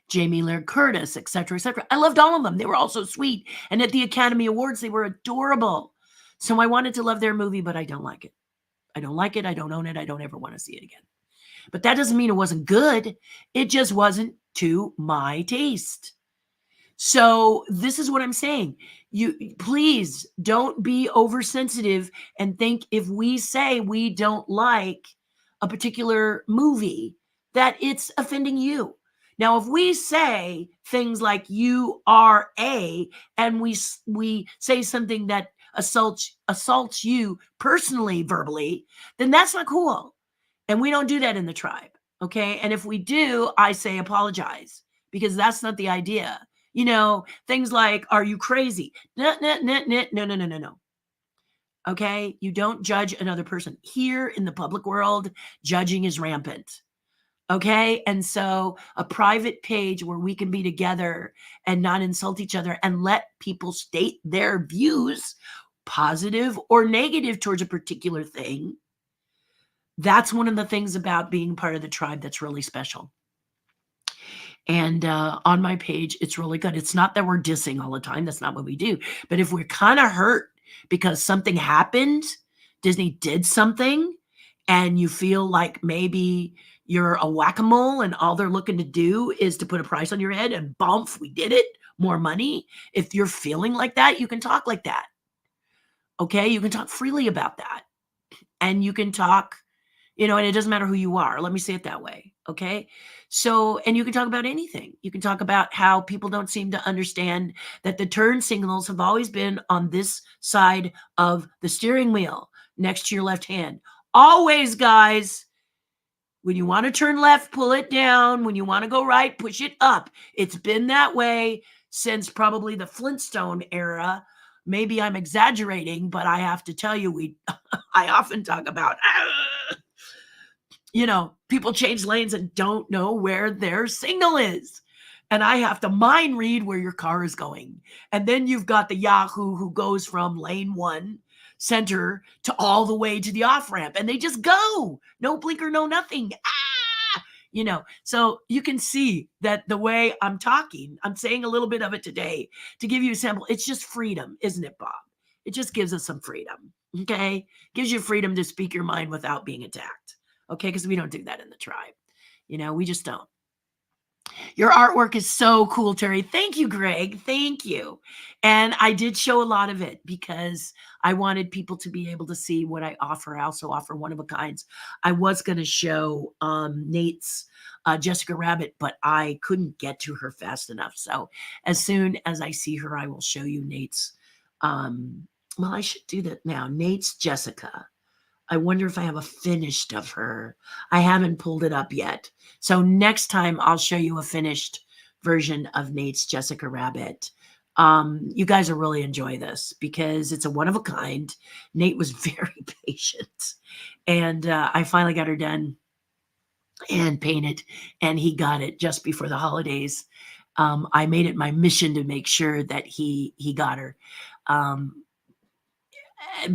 S1: Jamie Lee Curtis, et cetera, et cetera. I loved all of them. They were all so sweet. And at the Academy Awards, they were adorable. So I wanted to love their movie, but I don't like it. I don't like it. I don't own it. I don't ever want to see it again. But that doesn't mean it wasn't good. It just wasn't to my taste. So this is what I'm saying. You please don't be oversensitive and think if we say we don't like a particular movie that it's offending you. Now, if we say things like you are a, and we say something that assaults you personally, verbally, then that's not cool. And we don't do that in the tribe. Okay. And if we do, I say apologize because that's not the idea. Things like, are you crazy? No. Okay. You don't judge another person. Here in the public world, judging is rampant. Okay. And so a private page where we can be together and not insult each other and let people state their views, positive or negative towards a particular thing. That's one of the things about being part of the tribe that's really special. And on my page, it's really good. It's not that we're dissing all the time. That's not what we do. But if we're kind of hurt because something happened, Disney did something, and you feel like maybe you're a whack-a-mole and all they're looking to do is to put a price on your head and bump, we did it, more money. If you're feeling like that, you can talk like that. Okay? You can talk freely about that. And you can talk, and it doesn't matter who you are. Let me say it that way. Okay. So, and you can talk about anything. You can talk about how people don't seem to understand that the turn signals have always been on this side of the steering wheel, next to your left hand. Always, guys. When you want to turn left, pull it down. When you want to go right, push it up. It's been that way since probably the Flintstone era. Maybe I'm exaggerating, but I have to tell you, I often talk about, people change lanes and don't know where their signal is. And I have to mind read where your car is going. And then you've got the Yahoo who goes from lane 1 center to all the way to the off ramp, and they just go, no blinker, no nothing. So you can see that the way I'm talking, I'm saying a little bit of it today to give you a sample. It's just freedom, isn't it, Bob? It just gives us some freedom. Okay. Gives you freedom to speak your mind without being attacked. Okay. Because we don't do that in the tribe. We just don't. Your artwork is so cool, Terry. Thank you, Greg. Thank you. And I did show a lot of it because I wanted people to be able to see what I offer. I also offer one of a kinds. I was going to show Nate's Jessica Rabbit, but I couldn't get to her fast enough. So as soon as I see her, I will show you Nate's. Well, I should do that now. Nate's Jessica. I wonder if I have a finished of her. I haven't pulled it up yet. So next time I'll show you a finished version of Nate's Jessica Rabbit. You guys will really enjoy this because it's a one of a kind. Nate was very patient. And I finally got her done and painted, and he got it just before the holidays. I made it my mission to make sure that he got her.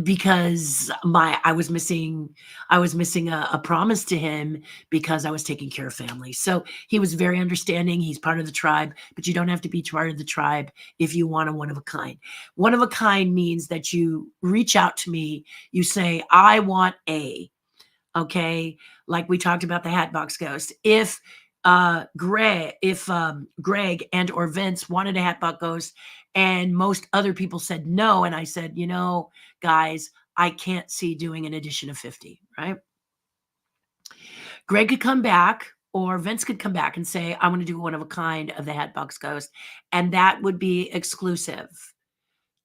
S1: Because I was missing a promise to him because I was taking care of family. So he was very understanding. He's part of the tribe, but you don't have to be part of the tribe if you want a one of a kind. One of a kind means that you reach out to me. You say, I want a, okay. Like we talked about the Hatbox Ghost. If Greg and or Vince wanted a Hatbox Ghost and most other people said no, and I said, guys, I can't see doing an edition of 50, right? Greg could come back or Vince could come back and say, I want to do one of a kind of the Hatbox Ghost. And that would be exclusive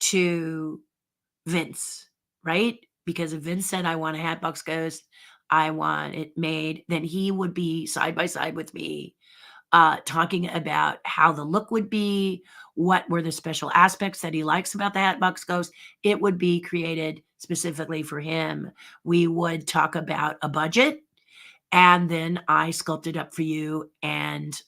S1: to Vince, right? Because if Vince said, I want a Hatbox Ghost, I want it made, then he would be side by side with me talking about how the look would be, what were the special aspects that he likes about the Hatbox Ghost. It would be created specifically for him. We would talk about a budget, and then I sculpt it up for you, and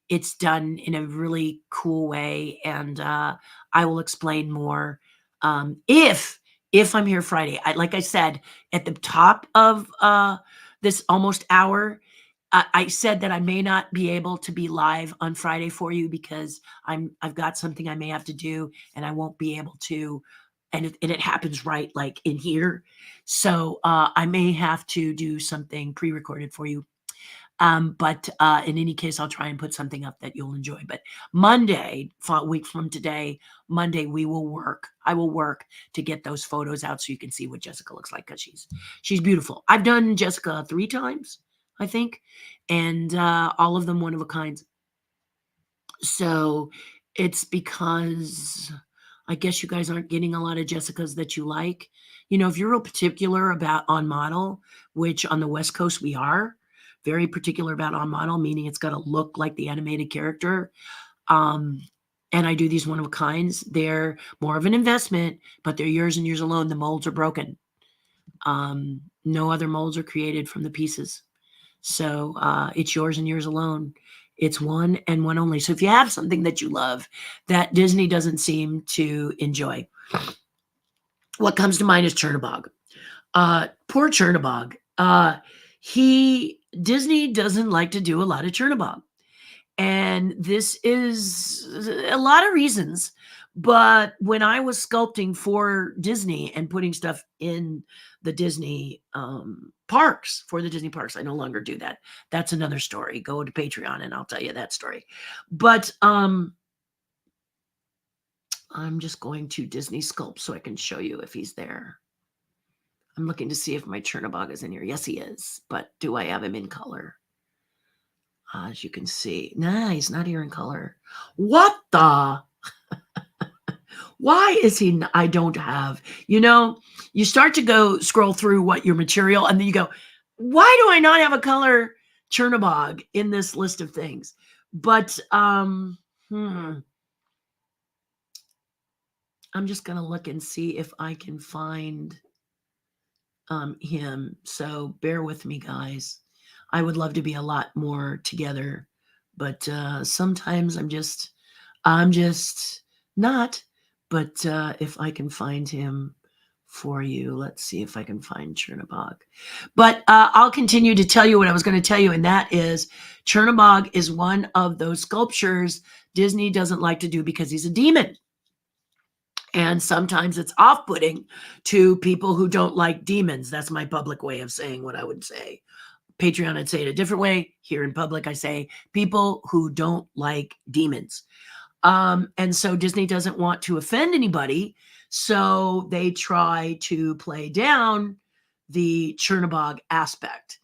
S1: it's done in a really cool way, and I will explain more if I'm here Friday. Like I said at the top of this almost hour, I said that I may not be able to be live on Friday for you because I've got something I may have to do, and I won't be able to. And it happens right like in here. So I may have to do something pre-recorded for you. But in any case, I'll try and put something up that you'll enjoy. But Monday, a week from today, Monday, I will work to get those photos out so you can see what Jessica looks like, because she's beautiful. I've done Jessica 3 times, I think, and all of them one of a kind. So it's because I guess you guys aren't getting a lot of Jessicas that you like. If you're real particular about on model, which on the West Coast we are very particular about on model, meaning it's got to look like the animated character. And I do these one of a kinds. They're more of an investment, but they're yours and yours alone. The molds are broken. No other molds are created from the pieces. So it's yours and yours alone. It's one and one only. So if you have something that you love that Disney doesn't seem to enjoy, what comes to mind is Chernabog. Poor Chernabog. Disney doesn't like to do a lot of Chernabog. And this is a lot of reasons. But when I was sculpting for Disney and putting stuff in the Disney parks, for the Disney parks, I no longer do that. That's another story. Go to Patreon and I'll tell you that story. But I'm just going to Disney Sculpt so I can show you if he's there. I'm looking to see if my Chernabog is in here. Yes, he is. But do I have him in color? As you can see. Nah, he's not here in color. What the? Why is he? I don't have. You start to scroll through what your material, and then you go, why do I not have a color Chernabog in this list of things? But I'm just going to look and see if I can find him. So bear with me, guys. I would love to be a lot more together, but sometimes I'm just not. But if I can find him for you, let's see if I can find Chernabog. But I'll continue to tell you what I was going to tell you, and that is Chernabog is one of those sculptures Disney doesn't like to do because he's a demon. And sometimes it's off-putting to people who don't like demons. That's my public way of saying what I would say. Patreon, I'd say it a different way. Here in public, I say people who don't like demons. And so Disney doesn't want to offend anybody. So they try to play down the Chernabog aspect.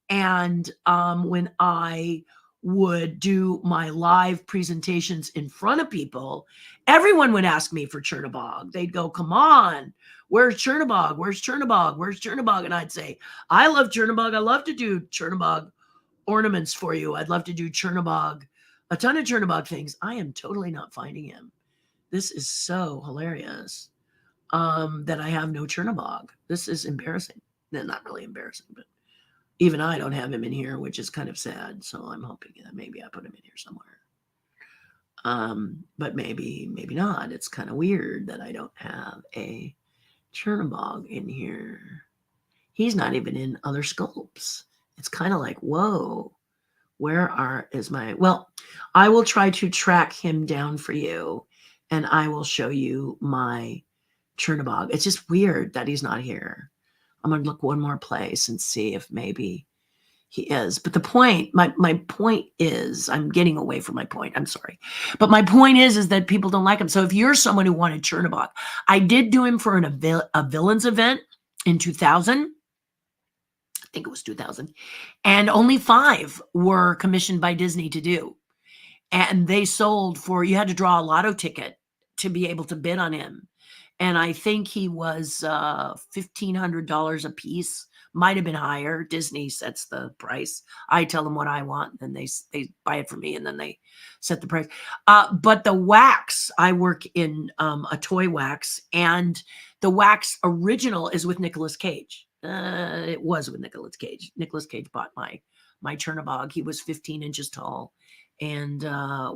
S1: And when I would do my live presentations in front of people, everyone would ask me for Chernabog. They'd go, come on, where's Chernabog? Where's Chernabog? Where's Chernabog? And I'd say, I love Chernabog. I love to do Chernabog ornaments for you. I'd love to do Chernabog, a ton of Chernabog things. I am totally not finding him. This is so hilarious that I have no Chernabog. This is embarrassing. Not really embarrassing, but even I don't have him in here, which is kind of sad. So I'm hoping that maybe I put him in here somewhere. But maybe not. It's kind of weird that I don't have a Chernabog in here. He's not even in other sculpts. It's kind of like, whoa, well, I will try to track him down for you, and I will show you my Chernabog. It's just weird that he's not here. I'm going to look one more place and see if maybe he is. But the point, my point is, I'm getting away from my point. I'm sorry. But my point is that people don't like him. So if you're someone who wanted Chernabog, I did do him for a villains event in 2000. I think it was 2000. And only 5 were commissioned by Disney to do. And they sold you had to draw a lotto ticket to be able to bid on him. and I think he was $1,500 a piece. Might have been higher. Disney sets the price. I tell them what I want, and they buy it for me, and then they set the price. But the wax, I work in a toy wax, and the wax original is with Nicolas Cage. It was with Nicolas Cage. Nicolas Cage bought my Chernabog. He was 15 inches tall, and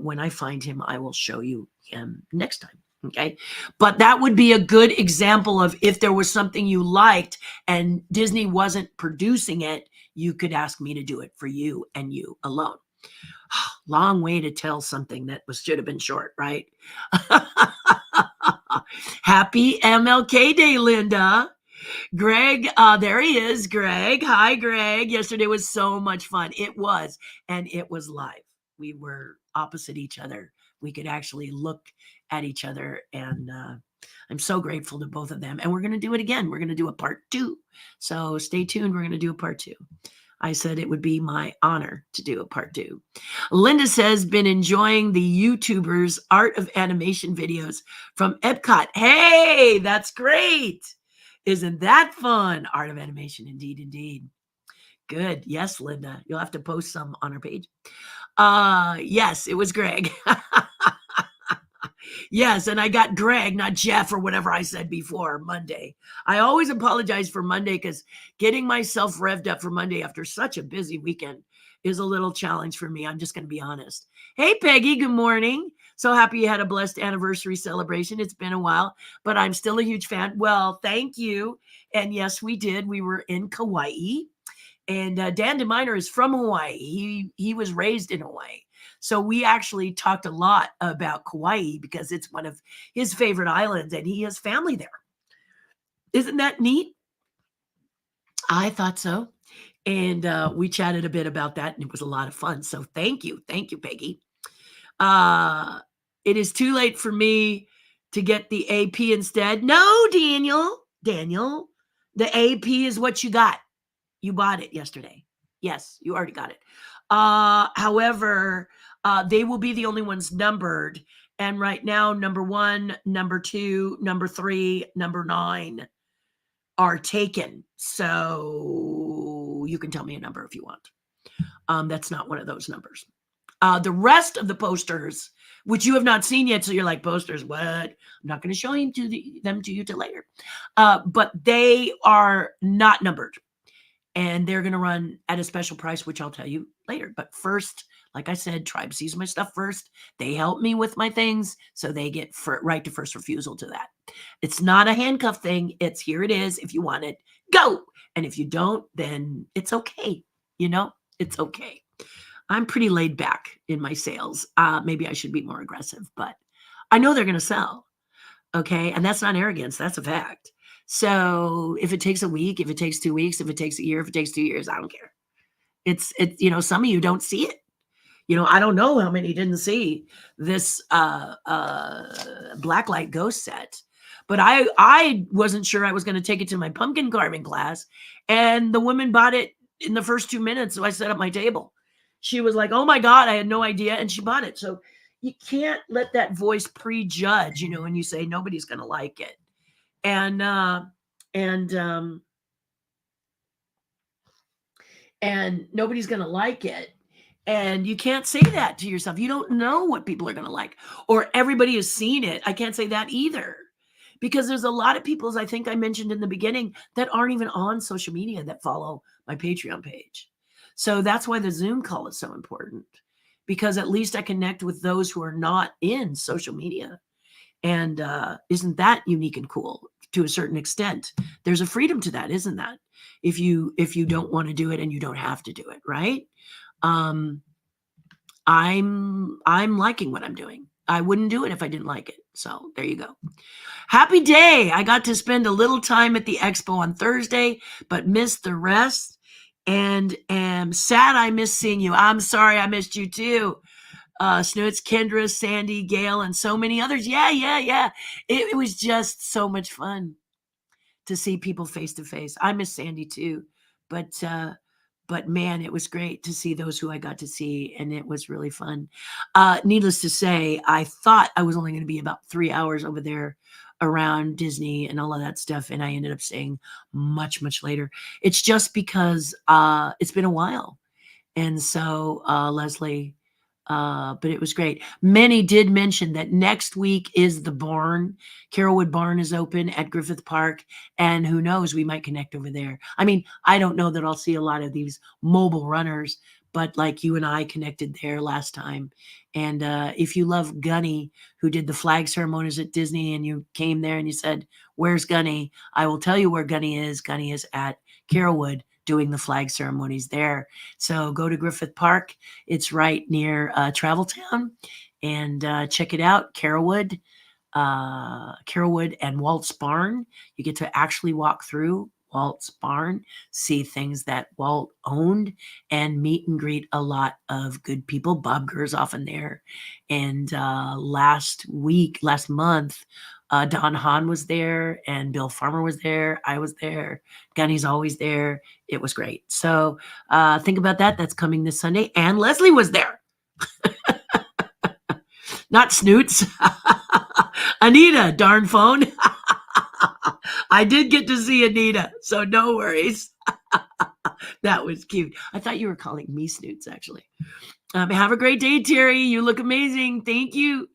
S1: when I find him, I will show you him next time. Okay. But that would be a good example of if there was something you liked and Disney wasn't producing it, you could ask me to do it for you and you alone. Long way to tell something that should have been short, right? Happy MLK Day, Linda. Greg, there he is, Greg. Hi, Greg. Yesterday was so much fun. It was, and it was live. We were opposite each other. We could actually look at each other, and I'm so grateful to both of them. And we're going to do it again. We're going to do a part 2. So stay tuned. We're going to do a part 2. I said it would be my honor to do a part 2. Linda says, been enjoying the YouTubers' art of animation videos from Epcot. Hey, that's great. Isn't that fun? Art of animation, indeed, indeed. Good. Yes, Linda. You'll have to post some on our page. Yes, it was Greg. Yes, and I got Greg, not Jeff or whatever I said before, Monday. I always apologize for Monday because getting myself revved up for Monday after such a busy weekend is a little challenge for me. I'm just going to be honest. Hey, Peggy, good morning. So happy you had a blessed anniversary celebration. It's been a while, but I'm still a huge fan. Well, thank you. And yes, we did. We were in Kauai. And Dan DeMiner is from Hawaii. He was raised in Hawaii. So we actually talked a lot about Kauai because it's one of his favorite islands and he has family there. Isn't that neat? I thought so. And we chatted a bit about that and it was a lot of fun. So thank you. Thank you, Peggy. It is too late for me to get the AP instead. No, Daniel, the AP is what you got. You bought it yesterday. Yes, you already got it. However, they will be the only ones numbered. And right now, number 1, number 2, number 3, number 9 are taken. So you can tell me a number if you want. That's not one of those numbers. The rest of the posters, which you have not seen yet, so you're like, posters, what? I'm not going to show them to you till later. But they are not numbered. And they're going to run at a special price, which I'll tell you later. But first, like I said, Tribe sees my stuff first. They help me with my things, so they get right to first refusal to that. It's not a handcuff thing. It's here it is. If you want it, go. And if you don't, then it's okay. It's okay. I'm pretty laid back in my sales. Maybe I should be more aggressive, but I know they're going to sell. Okay. And that's not arrogance. That's a fact. So if it takes a week, if it takes 2 weeks, if it takes a year, if it takes 2 years, I don't care. It's some of you don't see it. I don't know how many didn't see this Blacklight Ghost set, but I wasn't sure I was going to take it to my pumpkin carving class. And the woman bought it in the first 2 minutes. So I set up my table. She was like, oh my God, I had no idea. And she bought it. So you can't let that voice prejudge, when you say nobody's going to like it. And nobody's going to like it. And you can't say that to yourself. You don't know what people are going to like, or everybody has seen it. I can't say that either, because there's a lot of people, as I think I mentioned in the beginning, that aren't even on social media that follow my Patreon page. So that's why the Zoom call is so important, because at least I connect with those who are not in social media. And isn't that unique and cool to a certain extent? There's a freedom to that, isn't that? If you don't want to do it and you don't have to do it, right? I'm liking what I'm doing. I wouldn't do it if I didn't like it. So there you go. Happy day. I got to spend a little time at the expo on Thursday, but missed the rest and am sad I missed seeing you. I'm sorry I missed you too. Snoots, Kendra, Sandy, Gail, and so many others. Yeah. It was just so much fun to see people face to face. I miss Sandy too, but man, it was great to see those who I got to see, and it was really fun. Needless to say, I thought I was only going to be about 3 hours over there around Disney and all of that stuff, and I ended up staying much, much later. It's just because it's been a while. And so, Leslie, but it was great. Many did mention that next week is the barn. Carolwood Barn is open at Griffith Park, and who knows, we might connect over there. I mean, I don't know that I'll see a lot of these mobile runners, but like you and I connected there last time. And if you love Gunny, who did the flag ceremonies at Disney, and you came there and you said, "Where's Gunny?" I will tell you where Gunny is. Gunny is at Carolwood doing the flag ceremonies there. So go to Griffith Park. It's right near Travel Town, and check it out. Carolwood and Walt's Barn. You get to actually walk through Walt's Barn, see things that Walt owned, and meet and greet a lot of good people. Bob Gurr's often there. And last month, Don Hahn was there, and Bill Farmer was there. I was there. Gunny's always there. It was great. So think about that. That's coming this Sunday. And Leslie was there. Not Snoots. Anita, darn phone. I did get to see Anita, so no worries. That was cute. I thought you were calling me Snoots, actually. Have a great day, Terry. You look amazing. Thank you.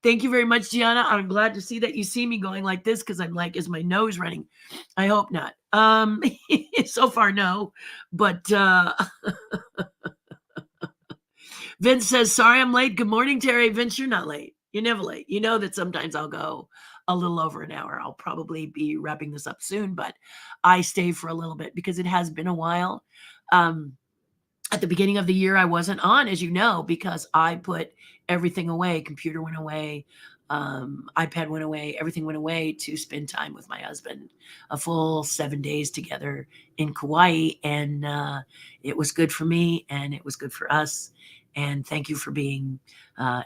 S1: Thank you very much, Gianna. I'm glad to see that you see me going like this, because I'm like, is my nose running? I hope not. So far, no. But Vince says, sorry I'm late. Good morning, Terry. Vince, you're not late. You're never late. You know that sometimes I'll go a little over an hour. I'll probably be wrapping this up soon, but I stay for a little bit because it has been a while. At the beginning of the year, I wasn't on, as you know, because I put everything away. Computer went away. iPad went away. Everything went away to spend time with my husband, a full 7 days together in Kauai. And it was good for me, and it was good for us. And thank you for being,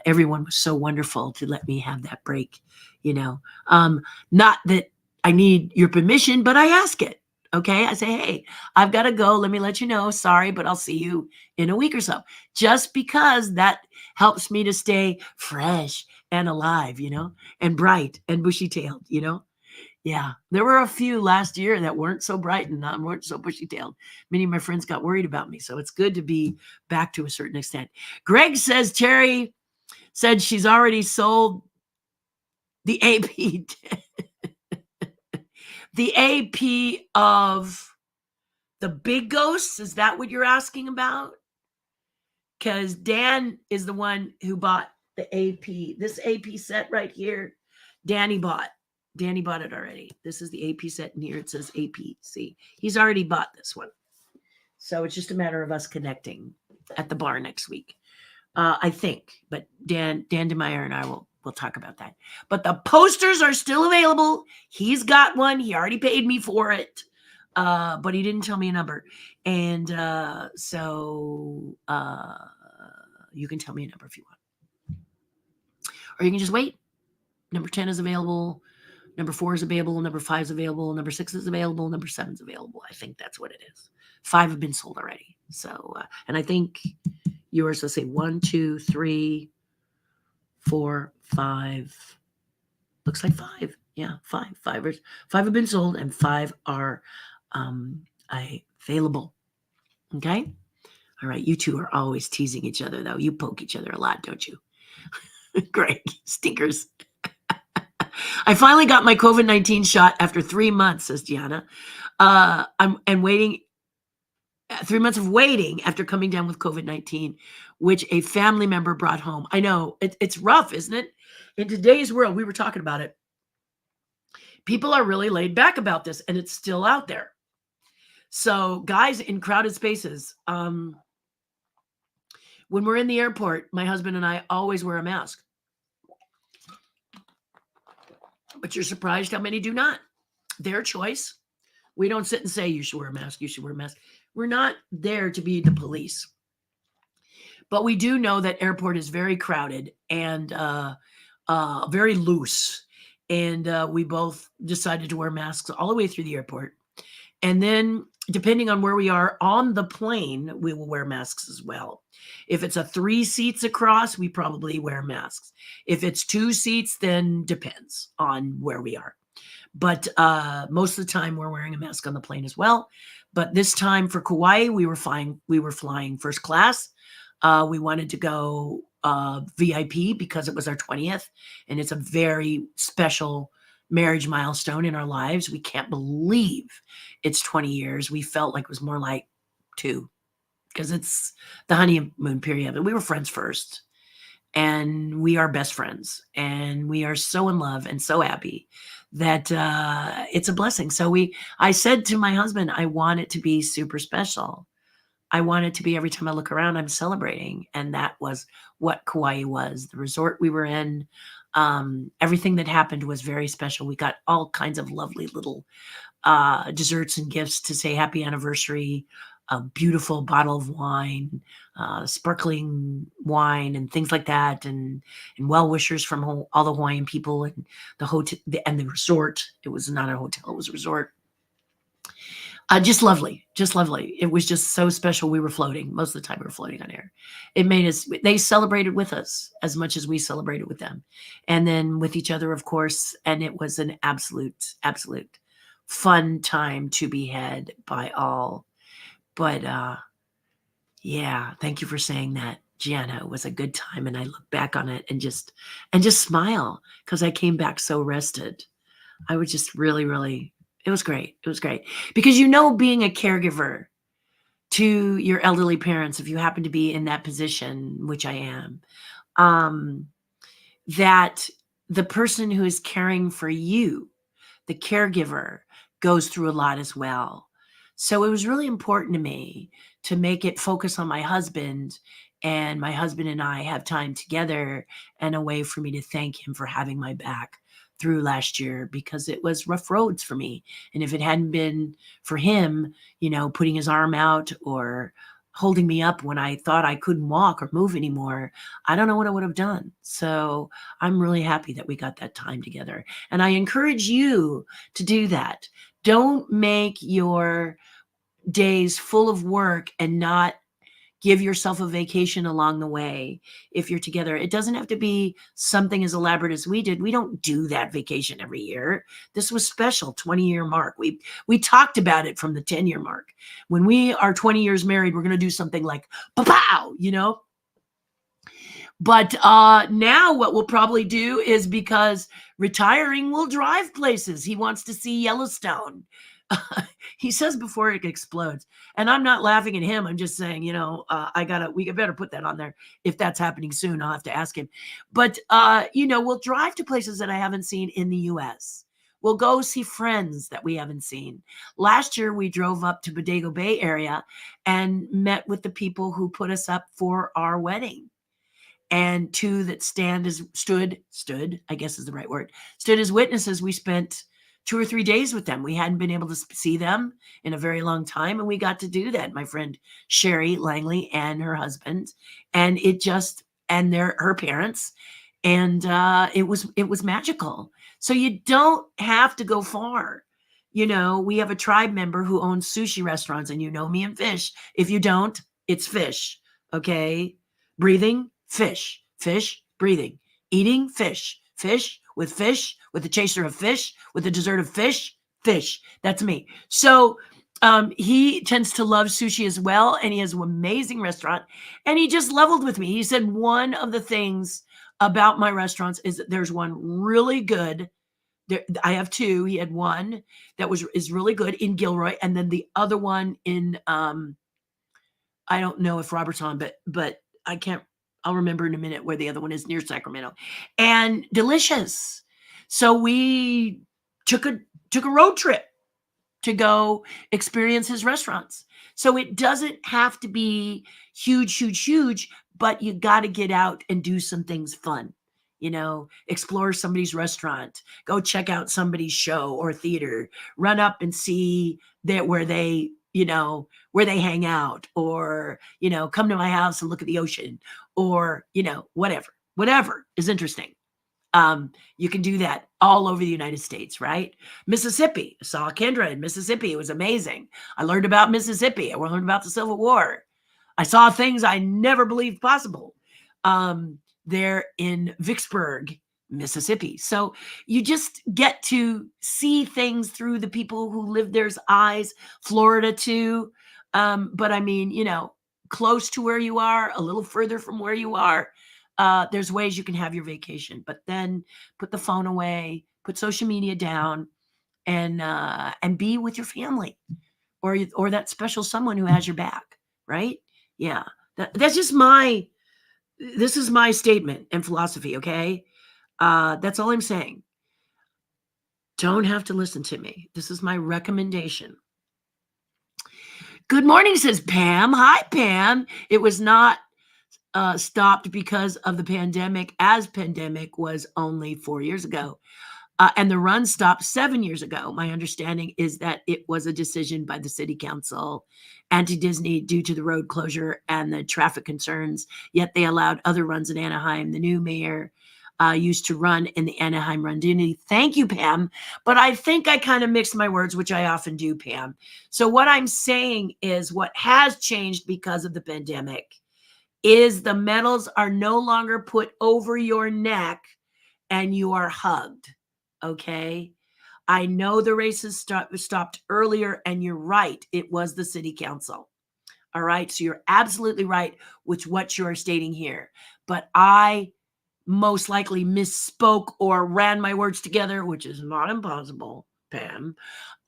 S1: everyone was so wonderful to let me have that break, not that I need your permission, but I ask it. Okay. I say, hey, I've got to go. Let me let you know. Sorry, but I'll see you in a week or so, just because that helps me to stay fresh and alive, and bright and bushy tailed, Yeah. There were a few last year that weren't so bright and weren't so bushy tailed. Many of my friends got worried about me. So it's good to be back to a certain extent. Greg says, Terry said she's already sold the AP. The AP of the big ghosts. Is that what you're asking about? Because Dan is the one who bought the AP. This AP set right here, Danny bought. Danny bought it already. This is the AP set, and here it says AP. See, he's already bought this one. So it's just a matter of us connecting at the bar next week, I think. But Dan DeMeyer and I will talk about that. But the posters are still available. He's got one. He already paid me for it, but he didn't tell me a number. And so you can tell me a number if you want. Or you can just wait. Number 10 is available. Number 4 is available. Number 5 is available. Number 6 is available. Number 7 is available. I think that's what it is. 5 have been sold already. So, and I think yours will say 1, 2, 3, 4, 5. Looks like 5. Yeah, 5. 5 have been sold, and 5 are available. Okay. All right. You two are always teasing each other, though. You poke each other a lot, don't you? Greg, stinkers. I finally got my COVID-19 shot after 3 months, says Gianna. I'm waiting. 3 months of waiting after coming down with COVID-19, which a family member brought home. I know it's rough, isn't it? In today's world, we were talking about it. People are really laid back about this, and it's still out there. So guys in crowded spaces, when we're in the airport, my husband and I always wear a mask. But you're surprised how many do not. Their choice. We don't sit and say, you should wear a mask, you should wear a mask. We're not there to be the police. But we do know that airport is very crowded and very loose. And we both decided to wear masks all the way through the airport. And then depending on where we are on the plane, we will wear masks as well. If it's a 3 seats across, we probably wear masks. If it's 2 seats, then depends on where we are. But most of the time, we're wearing a mask on the plane as well. But this time for Kauai, we were flying first class. We wanted to go VIP because it was our 20th, and it's a very special marriage milestone in our lives. We can't believe it's 20 years. We felt like it was more like 2 because it's the honeymoon period. But we were friends first, and we are best friends, and we are so in love and so happy that it's a blessing. So I said to my husband, I want it to be super special. I want it to be every time I look around, I'm celebrating. And that was what Kauai was. The resort we were in, everything that happened was very special. We got all kinds of lovely little desserts and gifts to say happy anniversary, a beautiful bottle of wine, sparkling wine and things like that, and well wishers from all the Hawaiian people and the hotel and the resort. It was not a hotel, it was a resort. Just lovely, just lovely. It was just so special. We were floating. Most of the time we were floating on air. It made us, they celebrated with us as much as we celebrated with them. And then with each other, of course. And it was an absolute fun time to be had by all. But yeah, thank you for saying that, Gianna. It was a good time. And I look back on it and just smile because I came back so rested. I was just really, it was great. It was great. Because being a caregiver to your elderly parents, if you happen to be in that position, which I am, that the person who is caring for you, the caregiver, goes through a lot as well. So it was really important to me to make it focus on my husband, and my husband and I have time together, and a way for me to thank him for having my back through last year, because it was rough roads for me. And if it hadn't been for him, putting his arm out or holding me up when I thought I couldn't walk or move anymore, I don't know what I would have done. So I'm really happy that we got that time together. And I encourage you to do that. Don't make your days full of work and not give yourself a vacation along the way if you're together. It doesn't have to be something as elaborate as we did. We don't do that vacation every year. This was special, 20-year mark. We talked about it from the 10-year mark. When we are 20 years married, we're going to do something like pow, But now what we'll probably do is, because retiring will drive places. He wants to see Yellowstone. He says before it explodes. And I'm not laughing at him. I'm just saying, we better put that on there. If that's happening soon, I'll have to ask him. But, we'll drive to places that I haven't seen in the U.S. We'll go see friends that we haven't seen. Last year, we drove up to Bodego Bay area and met with the people who put us up for our wedding. And 2 that stood, I guess is the right word, stood as witnesses. We spent 2 or 3 days with them. We hadn't been able to see them in a very long time, and we got to do that. My friend Sherry Langley and her husband, and her parents, and it was magical. So you don't have to go far. We have a tribe member who owns sushi restaurants, and me and fish. If you don't, it's fish. Okay, breathing, fish, breathing, eating, fish with the chaser of fish, with the dessert of fish. That's me. So he tends to love sushi as well, and he has an amazing restaurant, and he just leveled with me. He said one of the things about my restaurants is that there's one really good. I have 2. He had one that is really good in Gilroy, and then the other one in I don't know if Robert's on, but I can't. I'll remember in a minute where the other one is, near Sacramento, and delicious. So we took a road trip to go experience his restaurants. So it doesn't have to be huge, but you got to get out and do some things fun. Explore somebody's restaurant, go check out somebody's show or theater, run up and see where they hang out, or, come to my house and look at the ocean, or, whatever is interesting. You can do that all over the United States, right? Mississippi. I saw Kendra in Mississippi. It was amazing. I learned about Mississippi. I learned about the Civil War. I saw things I never believed possible. There in Vicksburg, Mississippi. So you just get to see things through the people who live there's eyes. Florida too. But I mean, close to where you are, a little further from where you are, there's ways you can have your vacation. But then put the phone away, put social media down, and be with your family or that special someone who has your back, right? Yeah, that's just this is my statement and philosophy, okay? That's all I'm saying. Don't have to listen to me. This is my recommendation. Good morning, says Pam. Hi, Pam. It was not stopped because of the pandemic, as pandemic was only 4 years ago. And the run stopped 7 years ago. My understanding is that it was a decision by the city council anti-Disney due to the road closure and the traffic concerns, yet they allowed other runs in Anaheim. The new mayor used to run in the Anaheim Run Disney. Thank you, Pam. But I think I kind of mixed my words, which I often do, Pam. So what I'm saying is what has changed because of the pandemic is the medals are no longer put over your neck and you are hugged. Okay. I know the races stopped earlier, and you're right. It was the city council. All right. So you're absolutely right with what you're stating here. But I most likely misspoke or ran my words together, which is not impossible, Pam.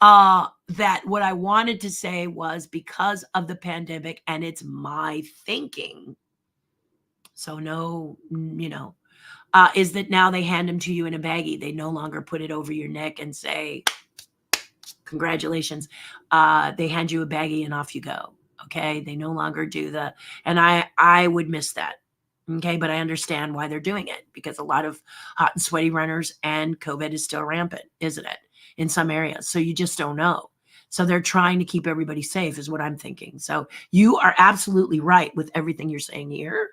S1: That what I wanted to say was because of the pandemic, and it's my thinking. So no, is that now they hand them to you in a baggie. They no longer put it over your neck and say, congratulations. They hand you a baggie and off you go. Okay. They no longer do and I would miss that. Okay. But I understand why they're doing it, because a lot of hot and sweaty runners and COVID is still rampant, isn't it? In some areas. So you just don't know. So they're trying to keep everybody safe is what I'm thinking. So you are absolutely right with everything you're saying here.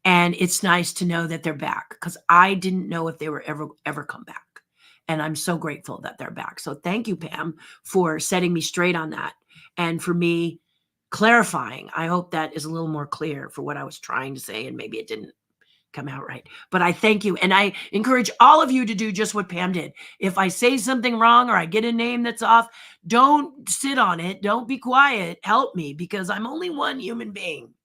S1: And it's nice to know that they're back, because I didn't know if they were ever come back. And I'm so grateful that they're back. So thank you, Pam, for setting me straight on that. And for me clarifying. I hope that is a little more clear for what I was trying to say, and maybe it didn't come out right. But I thank you. And I encourage all of you to do just what Pam did. If I say something wrong or I get a name that's off, don't sit on it. Don't be quiet. Help me, because I'm only one human being.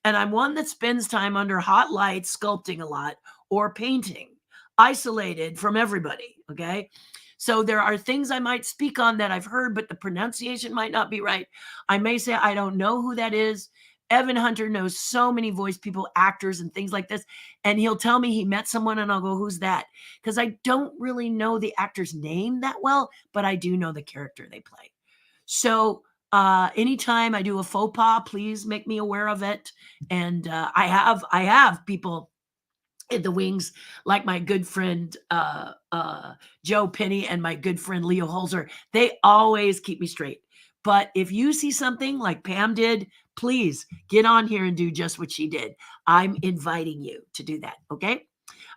S1: And I'm one that spends time under hot lights, sculpting a lot, or painting, isolated from everybody. Okay. So there are things I might speak on that I've heard, but the pronunciation might not be right. I may say, I don't know who that is. Evan Hunter knows so many voice people, actors, and things like this. And he'll tell me he met someone, and I'll go, who's that? Because I don't really know the actor's name that well, but I do know the character they play. So anytime I do a faux pas, please make me aware of it. And I have people in the wings, like my good friend Joe Penny and my good friend Leo Holzer. They always keep me straight. But if you see something like Pam did, please get on here and do just what she did. I'm inviting you to do that. Okay.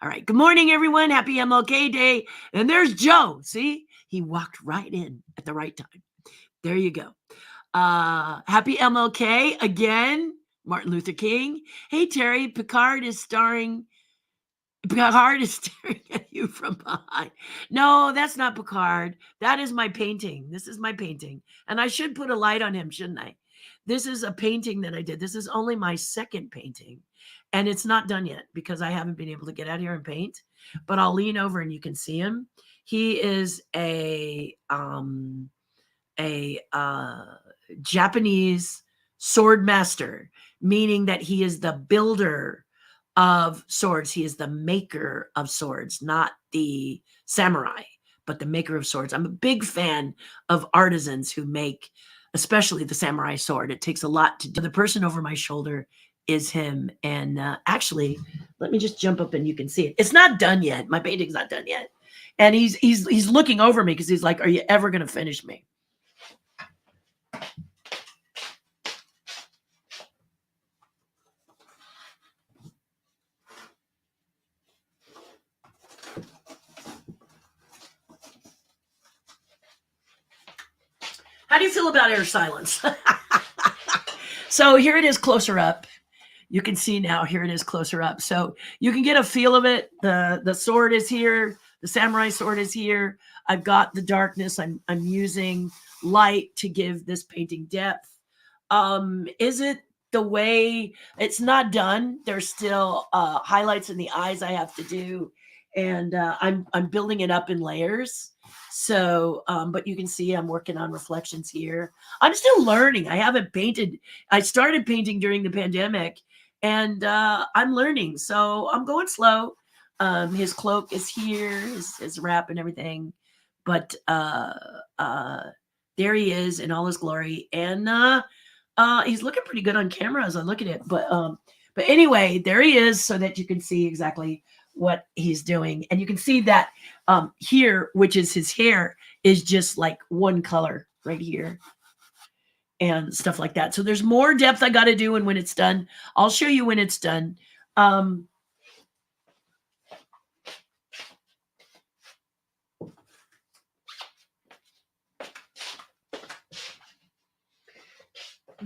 S1: All right. Good morning, everyone. Happy MLK Day. And there's Joe. See, he walked right in at the right time. There you go. Happy MLK again. Martin Luther King. Hey, Terry, Picard is staring at you from behind. No, that's not Picard. That is my painting. This is my painting. And I should put a light on him, shouldn't I? This is a painting that I did. This is only my second painting. And it's not done yet because I haven't been able to get out here and paint. But I'll lean over and you can see him. He is a Japanese sword master, meaning that he is the builder of swords. He is the maker of swords, not the samurai, but the maker of swords. I'm a big fan of artisans who make, especially the samurai sword. It takes a lot to do. The person over my shoulder is him. And actually, let me just jump up and you can see it. It's not done yet. My painting's not done yet. And he's looking over me because he's like, are you ever going to finish me? How do you feel about air silence? So here it is closer up. You can see now, here it is closer up. So you can get a feel of it. The sword is here. The samurai sword is here. I've got the darkness. I'm using light to give this painting depth. Is it the way it's not done? There's still highlights in the eyes I have to do, and I'm building it up in layers. So, but you can see I'm working on reflections here. I'm still learning. I haven't painted. I started painting during the pandemic, and I'm learning. So I'm going slow. His cloak is here, his wrap and everything, but there he is in all his glory, and he's looking pretty good on camera as I look at it. But anyway, there he is, so that you can see exactly what he's doing, and you can see that here, which is his hair, is just like one color right here, and stuff like that. So there's more depth I got to do, and when it's done, I'll show you when it's done. The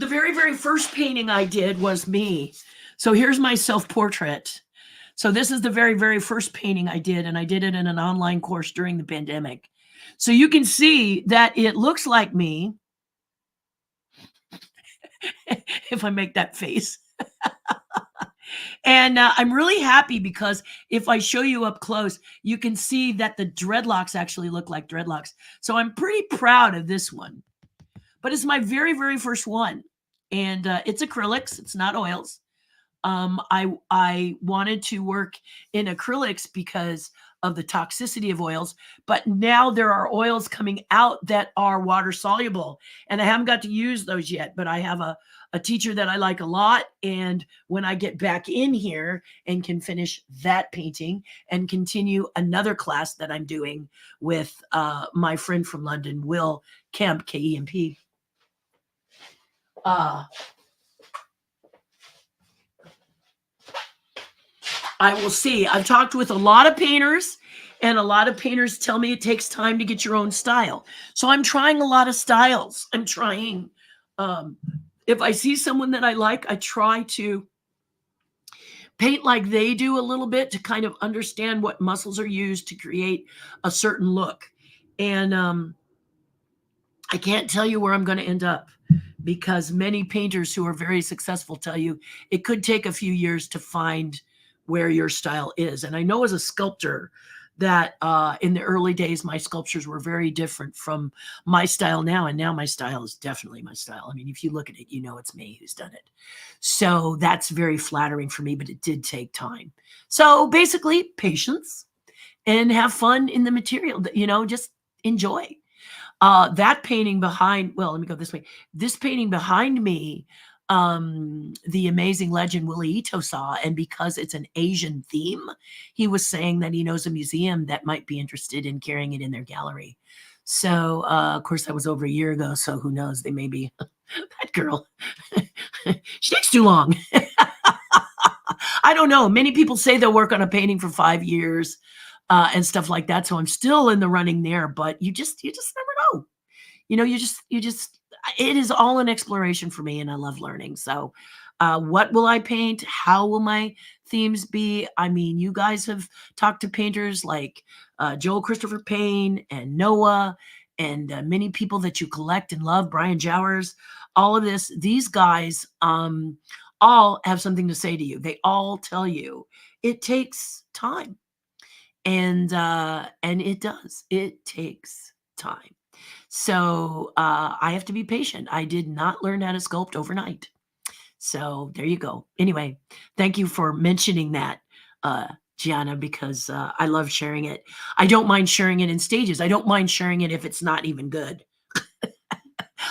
S1: very, very first painting I did was me. So here's my self-portrait. So this is the very, very first painting I did, and I did it in an online course during the pandemic. So you can see that it looks like me. If I make that face. And I'm really happy because if I show you up close, you can see that the dreadlocks actually look like dreadlocks. So I'm pretty proud of this one. But it's my very, very first one. And it's acrylics. It's not oils. I wanted to work in acrylics because of the toxicity of oils, but now there are oils coming out that are water soluble, and I haven't got to use those yet, but I have a teacher that I like a lot, and when I get back in here and can finish that painting and continue another class that I'm doing with my friend from London, Will Kemp, K-E-M-P. I will see. I've talked with a lot of painters, and a lot of painters tell me it takes time to get your own style. So I'm trying a lot of styles. I'm trying. If I see someone that I like, I try to paint like they do a little bit to kind of understand what muscles are used to create a certain look. And I can't tell you where I'm going to end up, because many painters who are very successful tell you it could take a few years to find where your style is. And I know as a sculptor that in the early days, my sculptures were very different from my style now. And now my style is definitely my style. I mean, if you look at it, you know it's me who's done it. So that's very flattering for me, but it did take time. So basically, patience and have fun in the material, just enjoy. That painting behind, well, let me go this way. This painting behind me, the amazing legend Willie Ito saw, and because it's an Asian theme, he was saying that he knows a museum that might be interested in carrying it in their gallery. So, of course, that was over a year ago, so who knows? They may be, that girl, she takes too long. I don't know. Many people say they'll work on a painting for 5 years and stuff like that. So I'm still in the running there, but you just never know. It is all an exploration for me, and I love learning. So what will I paint? How will my themes be? I mean, you guys have talked to painters like Joel Christopher Payne and Noah, and many people that you collect and love, Brian Jowers, all of this. These guys all have something to say to you. They all tell you it takes time. And it does. It takes time. So I have to be patient. I did not learn how to sculpt overnight. So there you go. Anyway, thank you for mentioning that, Gianna, because I love sharing it. I don't mind sharing it in stages. I don't mind sharing it if it's not even good.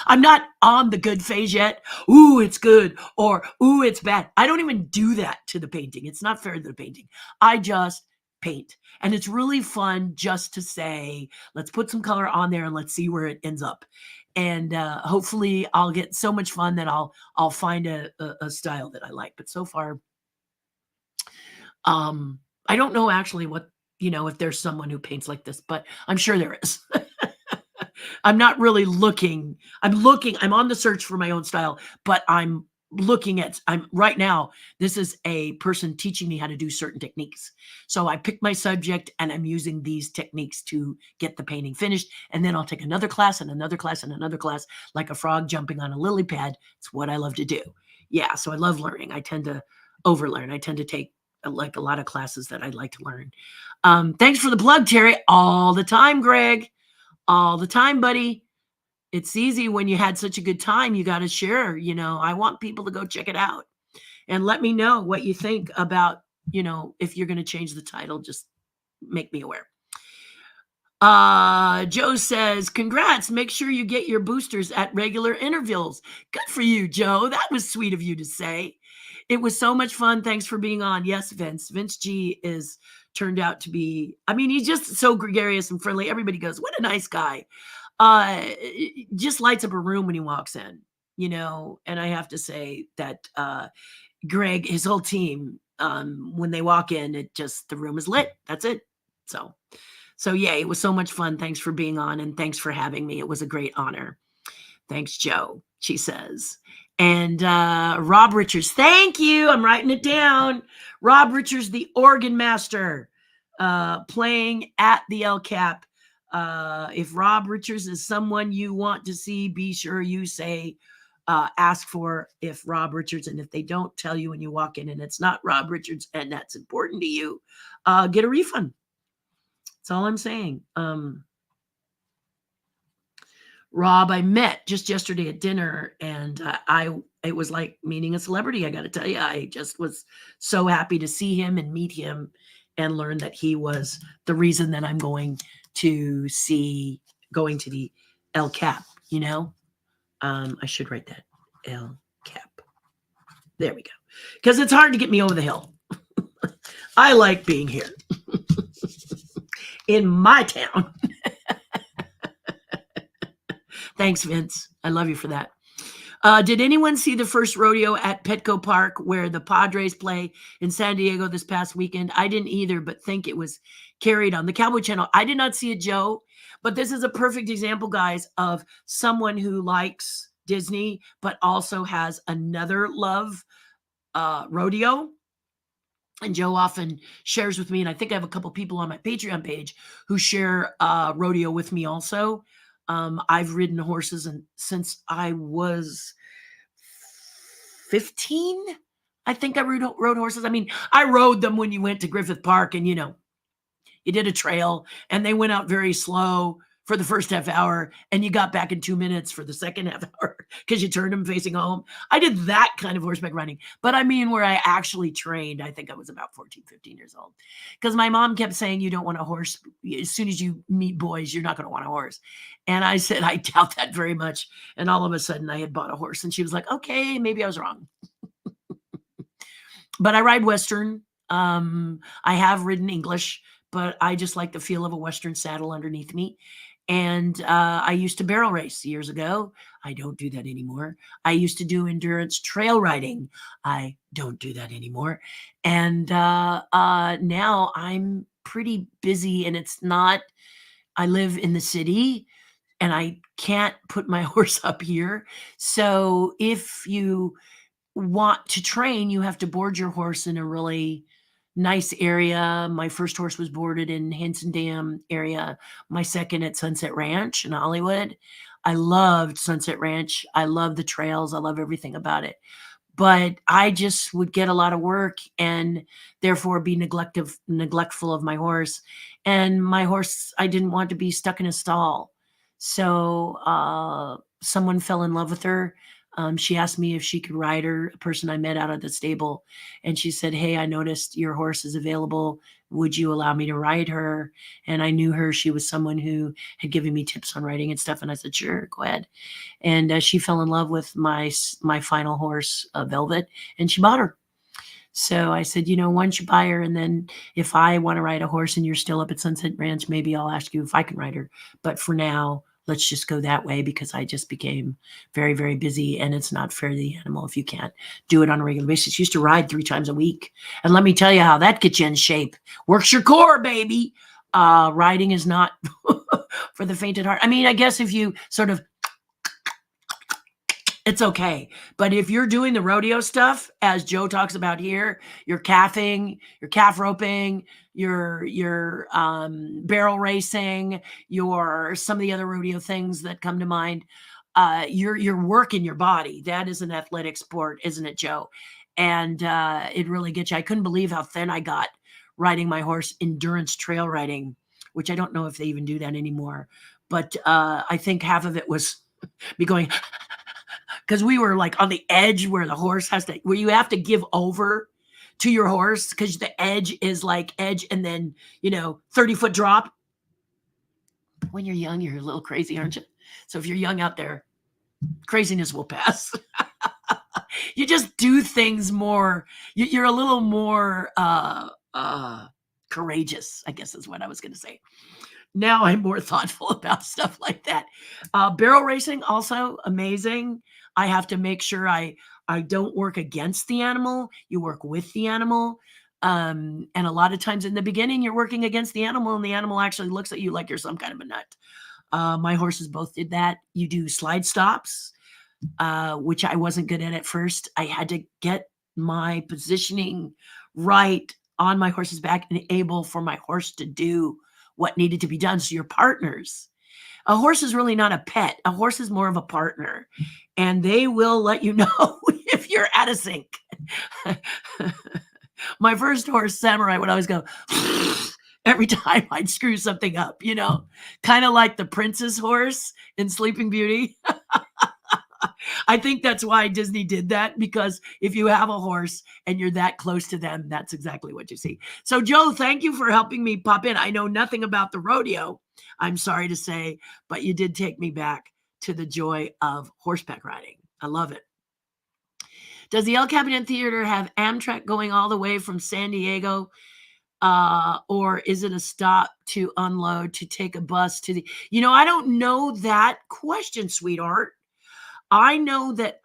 S1: I'm not on the good phase yet. Ooh, it's good, or ooh, it's bad. I don't even do that to the painting. It's not fair to the painting. I just paint. And it's really fun just to say, let's put some color on there and let's see where it ends up. And hopefully I'll get so much fun that I'll find a style that I like. But so far, I don't know actually what, if there's someone who paints like this, but I'm sure there is. I'm not really looking. I'm on the search for my own style, but I'm right now, this is a person teaching me how to do certain techniques. So I picked my subject and I'm using these techniques to get the painting finished. And then I'll take another class and another class and another class, like a frog jumping on a lily pad. It's what I love to do. Yeah. So I love learning. I tend to overlearn. I tend to take like a lot of classes that I'd like to learn. Thanks for the plug, Terry. All the time, Greg. All the time, buddy. It's easy when you had such a good time. You got to share. I want people to go check it out and let me know what you think about, if you're going to change the title, just make me aware. Joe says, congrats. Make sure you get your boosters at regular intervals. Good for you, Joe. That was sweet of you to say. It was so much fun. Thanks for being on. Yes, Vince. Vince G is turned out to be, he's just so gregarious and friendly. Everybody goes, what a nice guy. Just lights up a room when he walks in, and I have to say that Greg, his whole team, when they walk in, the room is lit. That's it. So yeah, it was so much fun. Thanks for being on and thanks for having me. It was a great honor. Thanks, Joe, she says. And Rob Richards, thank you. I'm writing it down. Rob Richards, the organ master, playing at the LCAP. If Rob Richards is someone you want to see, be sure you ask for if Rob Richards, and if they don't tell you when you walk in and it's not Rob Richards and that's important to you, get a refund. That's all I'm saying. Rob, I met just yesterday at dinner, and it was like meeting a celebrity. I got to tell you, I just was so happy to see him and meet him and learn that he was the reason that I'm going to the LCAP, I should write that, LCAP. There we go. Because it's hard to get me over the hill. I like being here in my town. Thanks, Vince. I love you for that. Did anyone see the first rodeo at Petco Park where the Padres play in San Diego this past weekend? I didn't either, but think it was carried on the Cowboy Channel. I did not see it, Joe, but this is a perfect example, guys, of someone who likes Disney, but also has another love, rodeo. And Joe often shares with me, and I think I have a couple people on my Patreon page who share rodeo with me also. I've ridden horses since I was 15. I think I rode horses. I rode them when you went to Griffith Park and, you did a trail and they went out very slow for the first half hour and you got back in 2 minutes for the second half hour because you turned them facing home. I did that kind of horseback riding, but where I actually trained, I think I was about 14, 15 years old, because my mom kept saying, you don't want a horse. As soon as you meet boys, you're not going to want a horse. And I said, I doubt that very much. And all of a sudden I had bought a horse and she was like, okay, maybe I was wrong. But I ride Western. I have ridden English, but I just like the feel of a Western saddle underneath me. And I used to barrel race years ago. I don't do that anymore. I used to do endurance trail riding. I don't do that anymore. And now I'm pretty busy, and I live in the city and I can't put my horse up here. So if you want to train, you have to board your horse in a really nice area. My first horse was boarded in Henson Dam area. My second at Sunset Ranch in Hollywood. I loved Sunset Ranch. I love the trails. I love everything about it. But I just would get a lot of work and therefore be neglectful of my horse. And my horse, I didn't want to be stuck in a stall. So someone fell in love with her. She asked me if she could ride her, a person I met out at the stable. And she said, hey, I noticed your horse is available. Would you allow me to ride her? And I knew her. She was someone who had given me tips on riding and stuff. And I said, sure, go ahead. And she fell in love with my final horse, Velvet, and she bought her. So I said, why don't you buy her? And then if I want to ride a horse and you're still up at Sunset Ranch, maybe I'll ask you if I can ride her. But for now, let's just go that way, because I just became very, very busy, and it's not fair to the animal if you can't do it on a regular basis. Used to ride 3 times a week. And let me tell you how that gets you in shape. Works your core, baby. Riding is not for the faint at heart. I mean, I guess if you sort of, it's okay. But if you're doing the rodeo stuff, as Joe talks about here, your calfing, your calf roping, your barrel racing, your some of the other rodeo things that come to mind, you're working your body. That is an athletic sport, isn't it, Joe? And it really gets you. I couldn't believe how thin I got riding my horse endurance trail riding, which I don't know if they even do that anymore. But I think half of it was me going, because we were like on the edge where the horse has to, where you have to give over to your horse because the edge is like edge and then, 30-foot drop. When you're young, you're a little crazy, aren't you? So if you're young out there, craziness will pass. You just do things more, you're a little more courageous, I guess is what I was going to say. Now I'm more thoughtful about stuff like that. Barrel racing, also amazing. I have to make sure I don't work against the animal. You work with the animal. And a lot of times in the beginning, you're working against the animal and the animal actually looks at you like you're some kind of a nut. My horses both did that. You do slide stops, which I wasn't good at first. I had to get my positioning right on my horse's back and able for my horse to do what needed to be done. So your partners, a horse is really not a pet. A horse is more of a partner, and they will let you know if you're out of sync. My first horse, Samurai, would always go every time I'd screw something up, kind of like the prince's horse in Sleeping Beauty. I think that's why Disney did that, because if you have a horse and you're that close to them, that's exactly what you see. So, Joe, thank you for helping me pop in. I know nothing about the rodeo, I'm sorry to say, but you did take me back to the joy of horseback riding. I love it. Does the El Capitan Theater have Amtrak going all the way from San Diego? Or is it a stop to unload to take a bus to the, I don't know that question, sweetheart. I know that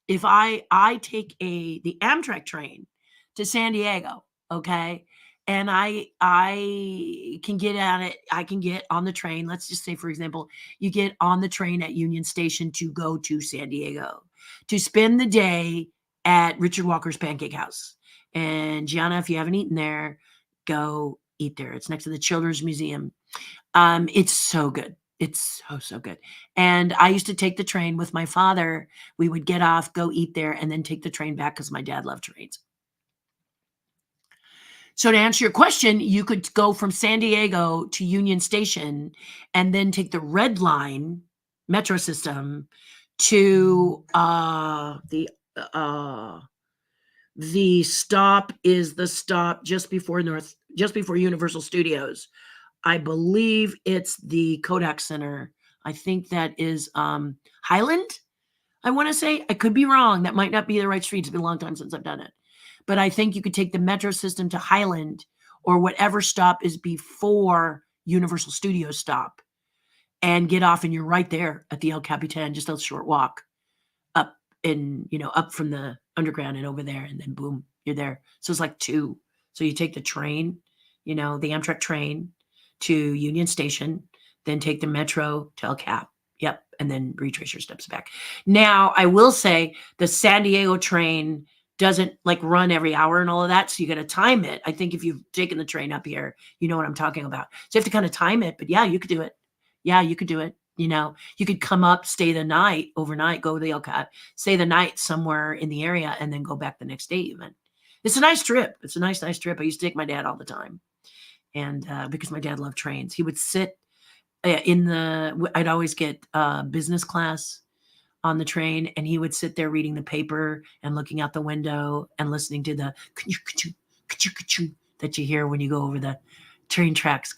S1: if I take the Amtrak train to San Diego, okay, and I can get at it, I can get on the train. Let's just say, for example, you get on the train at Union Station to go to San Diego to spend the day at Richard Walker's Pancake House. And Gianna, if you haven't eaten there, go eat there. It's next to the Children's Museum. It's so good. It's so good. And I used to take the train with my father. We would get off, go eat there, and then take the train back because my dad loved trains. So to answer your question, you could go from San Diego to Union Station and then take the Red Line metro system to the stop is the stop just before Universal Studios. I believe it's the Kodak Center. I think that is Highland, I want to say. I could be wrong. That might not be the right street. It's been a long time since I've done it. But I think you could take the metro system to Highland or whatever stop is before Universal Studios stop and get off, and you're right there at the El Capitan, just a short walk up up from the underground and over there, and then boom, you're there. So it's like two. So you take the train, the Amtrak train to Union Station, then take the metro to El Cap. Yep. And then retrace your steps back. Now, I will say the San Diego train doesn't run every hour and all of that. So you got to time it. I think if you've taken the train up here, you know what I'm talking about. So you have to kind of time it, but yeah, you could do it. Yeah, you could do it. You could come up, stay the night, overnight, go to the El Cap, stay the night somewhere in the area, and then go back the next day even. It's a nice trip. It's a nice trip. I used to take my dad all the time. And because my dad loved trains, he would sit I'd always get business class on the train, and he would sit there reading the paper and looking out the window and listening to the that you hear when you go over the train tracks.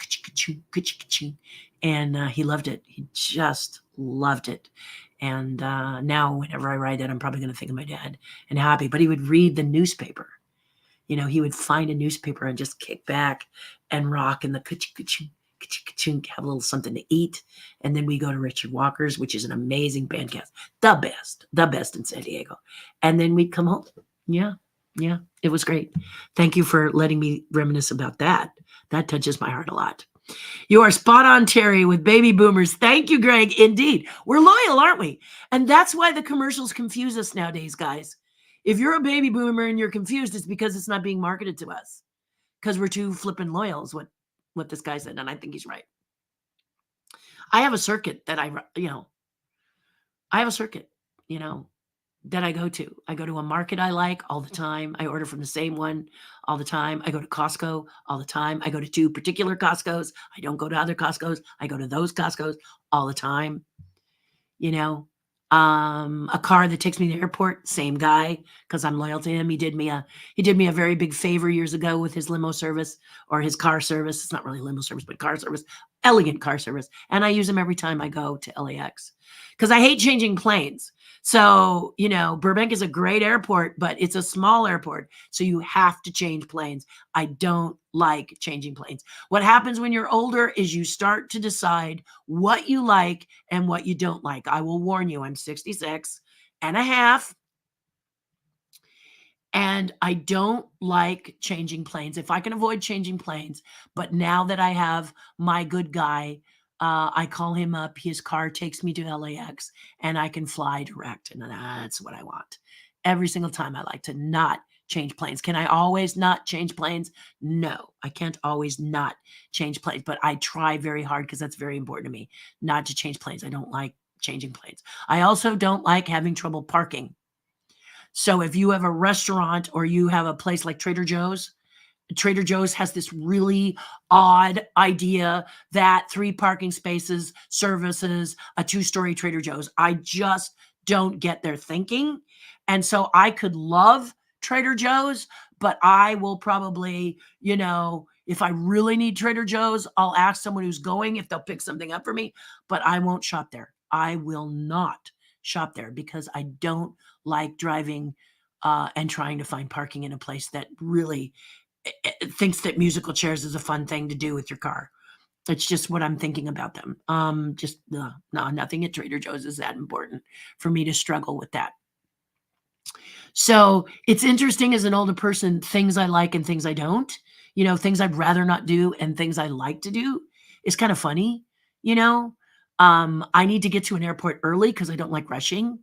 S1: And he loved it. He just loved it. And now whenever I ride that, I'm probably going to think of my dad and happy. But he would read the newspaper. He would find a newspaper and just kick back and rock in the have a little something to eat. And then we go to Richard Walker's, which is an amazing bandcast. The best in San Diego. And then we'd come home. Yeah. It was great. Thank you for letting me reminisce about that. That touches my heart a lot. You are spot on, Terry, with baby boomers. Thank you, Greg. Indeed. We're loyal, aren't we? And that's why the commercials confuse us nowadays, guys. If you're a baby boomer and you're confused, it's because it's not being marketed to us. Because we're too flippin' loyal is what this guy said, and I think he's right. I have a circuit that I have a circuit, that I go to. I go to a market I like all the time. I order from the same one all the time. I go to Costco all the time. I go to 2 particular Costcos. I don't go to other Costcos. I go to those Costcos all the time. A car that takes me to the airport, same guy, because I'm loyal to him. He did me a very big favor years ago with his limo service or his car service. It's not really limo service, but car service, elegant car service. And I use him every time I go to LAX because I hate changing planes. So, Burbank is a great airport, but it's a small airport. So you have to change planes. I don't like changing planes. What happens when you're older is you start to decide what you like and what you don't like. I will warn you, I'm 66 and a half. And I don't like changing planes. If I can avoid changing planes, but now that I have my good guy, I call him up. His car takes me to LAX and I can fly direct. And that's what I want. Every single time I like to not change planes. Can I always not change planes? No, I can't always not change planes, but I try very hard because that's very important to me, not to change planes. I don't like changing planes. I also don't like having trouble parking. So if you have a restaurant or you have a place like Trader Joe's has this really odd idea that 3 parking spaces services a 2-story Trader Joe's. I just don't get their thinking. And so I could love Trader Joe's, but I will probably, if I really need Trader Joe's, I'll ask someone who's going if they'll pick something up for me, but I won't shop there. I will not shop there because I don't like driving and trying to find parking in a place that really thinks that musical chairs is a fun thing to do with your car. It's just what I'm thinking about them. Nothing at Trader Joe's is that important for me to struggle with that. So it's interesting as an older person, things I like and things I don't, things I'd rather not do and things I like to do is kind of funny. I need to get to an airport early because I don't like rushing.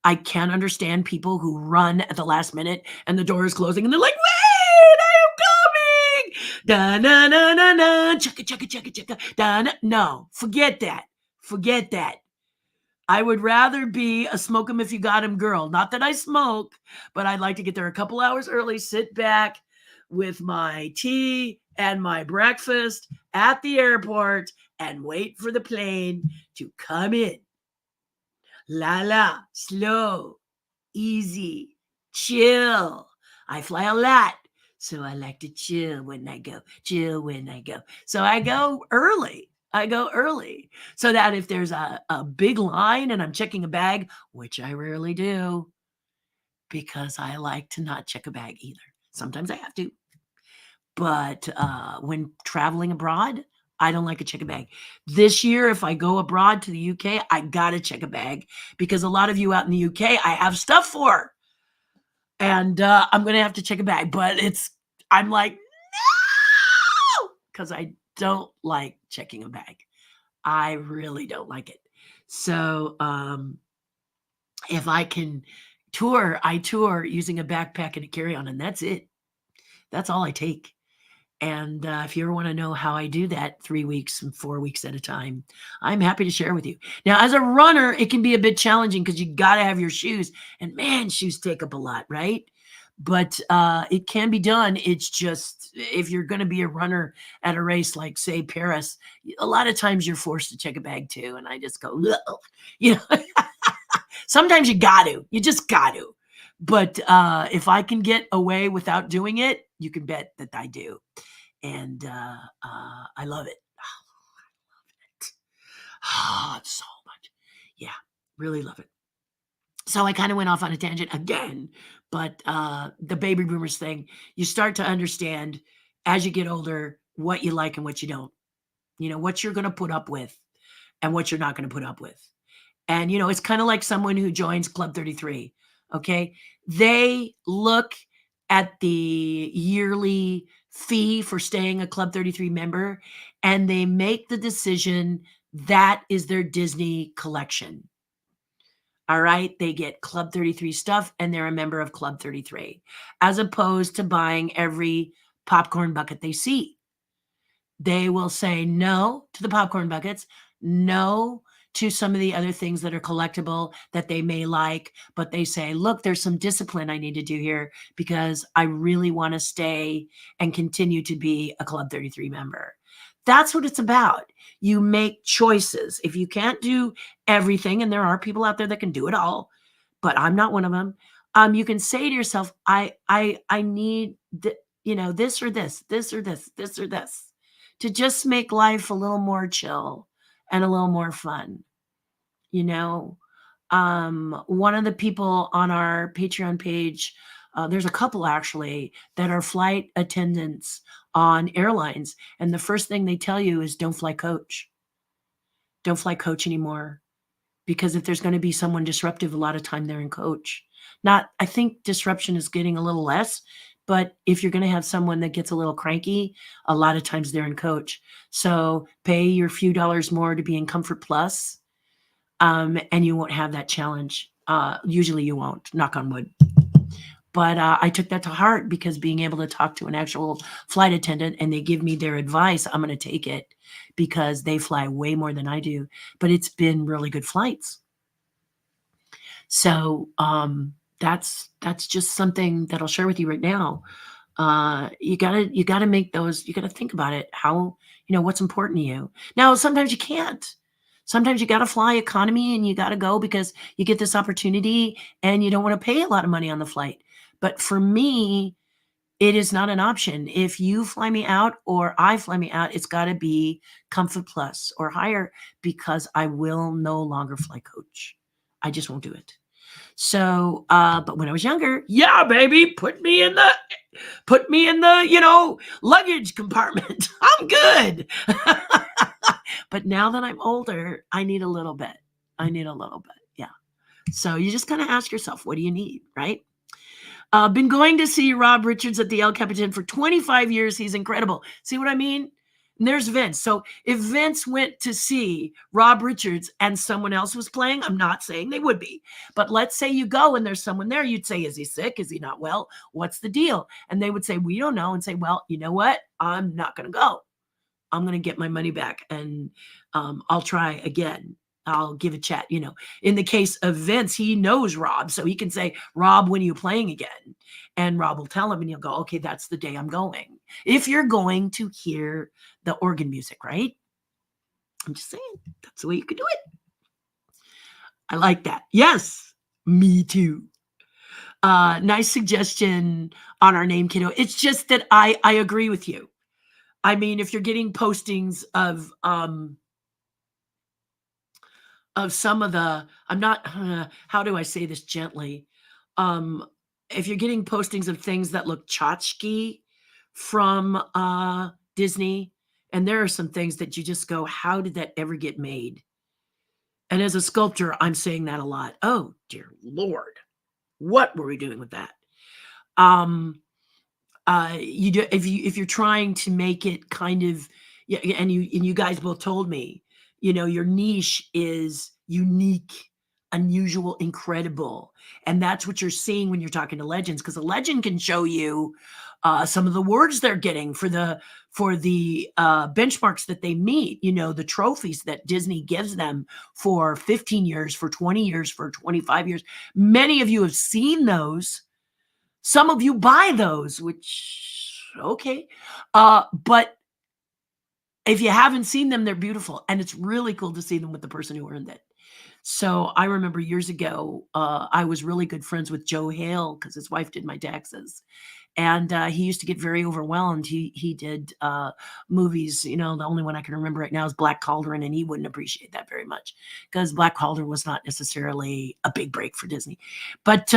S1: I can't understand people who run at the last minute and the door is closing and they're like, wait, I am coming. Da na na na na, chugga chugga chugga chugga. Da na. No, forget that. Forget that. I would rather be a smoke 'em if you got 'em girl. Not that I smoke, but I'd like to get there a couple hours early, sit back with my tea and my breakfast at the airport and wait for the plane to come in. La, slow, easy, chill. I fly a lot, so I like to chill when I go. So I go early. So that if there's a big line and I'm checking a bag, which I rarely do, because I like to not check a bag either. Sometimes I have to. But when traveling abroad, I don't like to check a bag. This year, if I go abroad to the UK, I got to check a bag because a lot of you out in the UK, I have stuff for. And I'm going to have to check a bag. But I'm like, no! Because I don't like checking a bag. I really don't like it. So if I can tour, I tour using a backpack and a carry-on, and that's it. That's all I take. And if you ever want to know how I do that 3 weeks and 4 weeks at a time, I'm happy to share with you. Now, as a runner, it can be a bit challenging because you got to have your shoes. And man, shoes take up a lot, right? But it can be done. It's just if you're going to be a runner at a race like, say, Paris, a lot of times you're forced to check a bag too. And I just go, sometimes you got to. You just got to. But if I can get away without doing it, you can bet that I do. And I love it. So much. Yeah, really love it. So I kind of went off on a tangent again, but the baby boomers thing, you start to understand as you get older what you like and what you don't. What you're going to put up with and what you're not going to put up with. And, it's kind of like someone who joins Club 33. Okay. They look at the yearly fee for staying a Club 33 member, and they make the decision that is their Disney collection. All right. They get Club 33 stuff and they're a member of Club 33, as opposed to buying every popcorn bucket they see. They will say no to the popcorn buckets, no to some of the other things that are collectible that they may like, but they say, look, there's some discipline I need to do here because I really want to stay and continue to be a Club 33 member. That's what it's about. You make choices. If you can't do everything, and there are people out there that can do it all, but I'm not one of them. You can say to yourself, I need this or this, this or this, this or this, to just make life a little more chill and a little more fun. One of the people on our Patreon page, there's a couple actually that are flight attendants on airlines. And the first thing they tell you is don't fly coach. Don't fly coach anymore. Because if there's going to be someone disruptive, a lot of time they're in coach. I think disruption is getting a little less, but if you're going to have someone that gets a little cranky, a lot of times they're in coach. So pay your few dollars more to be in Comfort Plus, and you won't have that challenge. Usually you won't, knock on wood. But I took that to heart because being able to talk to an actual flight attendant and they give me their advice, I'm going to take it because they fly way more than I do. But it's been really good flights. So that's just something that I'll share with you right now. You gotta make those. You gotta think about it. How what's important to you. Now, sometimes you can't. Sometimes you got to fly economy and you got to go because you get this opportunity and you don't want to pay a lot of money on the flight. But for me, it is not an option. If you fly me out or I fly me out, it's got to be Comfort Plus or higher because I will no longer fly coach. I just won't do it. So, but when I was younger, yeah, baby, put me in the luggage compartment. I'm good. But now that I'm older, I need a little bit. Yeah. So you just kind of ask yourself, what do you need, right? Been going to see Rob Richards at the El Capitan for 25 years. He's incredible. See what I mean? And there's Vince. So if Vince went to see Rob Richards and someone else was playing, I'm not saying they would be, but let's say you go and there's someone there, you'd say, is he sick? Is he not well? What's the deal? And they would say, we don't know. And say, well, you know what? I'm not going to go. I'm going to get my money back and I'll try again. I'll give a chat. In the case of Vince, he knows Rob. So he can say, Rob, when are you playing again? And Rob will tell him and he'll go, okay, that's the day I'm going. If you're going to hear the organ music, right? I'm just saying, that's the way you could do it. I like that. Yes, me too. Nice suggestion on our name, kiddo. It's just that I agree with you. I mean, if you're getting postings of some of the, I'm not, how do I say this gently? If you're getting postings of things that look tchotchke from Disney, and there are some things that you just go, how did that ever get made? And as a sculptor, I'm saying that a lot. Oh, dear Lord, what were we doing with that? If you're trying to make it kind of, and you guys both told me, your niche is unique, unusual, incredible, and that's what you're seeing when you're talking to legends, because a legend can show you some of the words they're getting for the benchmarks that they meet, the trophies that Disney gives them for 15 years, for 20 years, for 25 years. Many of you have seen those. Some of you buy those, which, okay. But if you haven't seen them, they're beautiful. And it's really cool to see them with the person who earned it. So I remember years ago, I was really good friends with Joe Hale because his wife did my taxes. And he used to get very overwhelmed. He did movies, the only one I can remember right now is Black Cauldron, and he wouldn't appreciate that very much because Black Cauldron was not necessarily a big break for Disney. But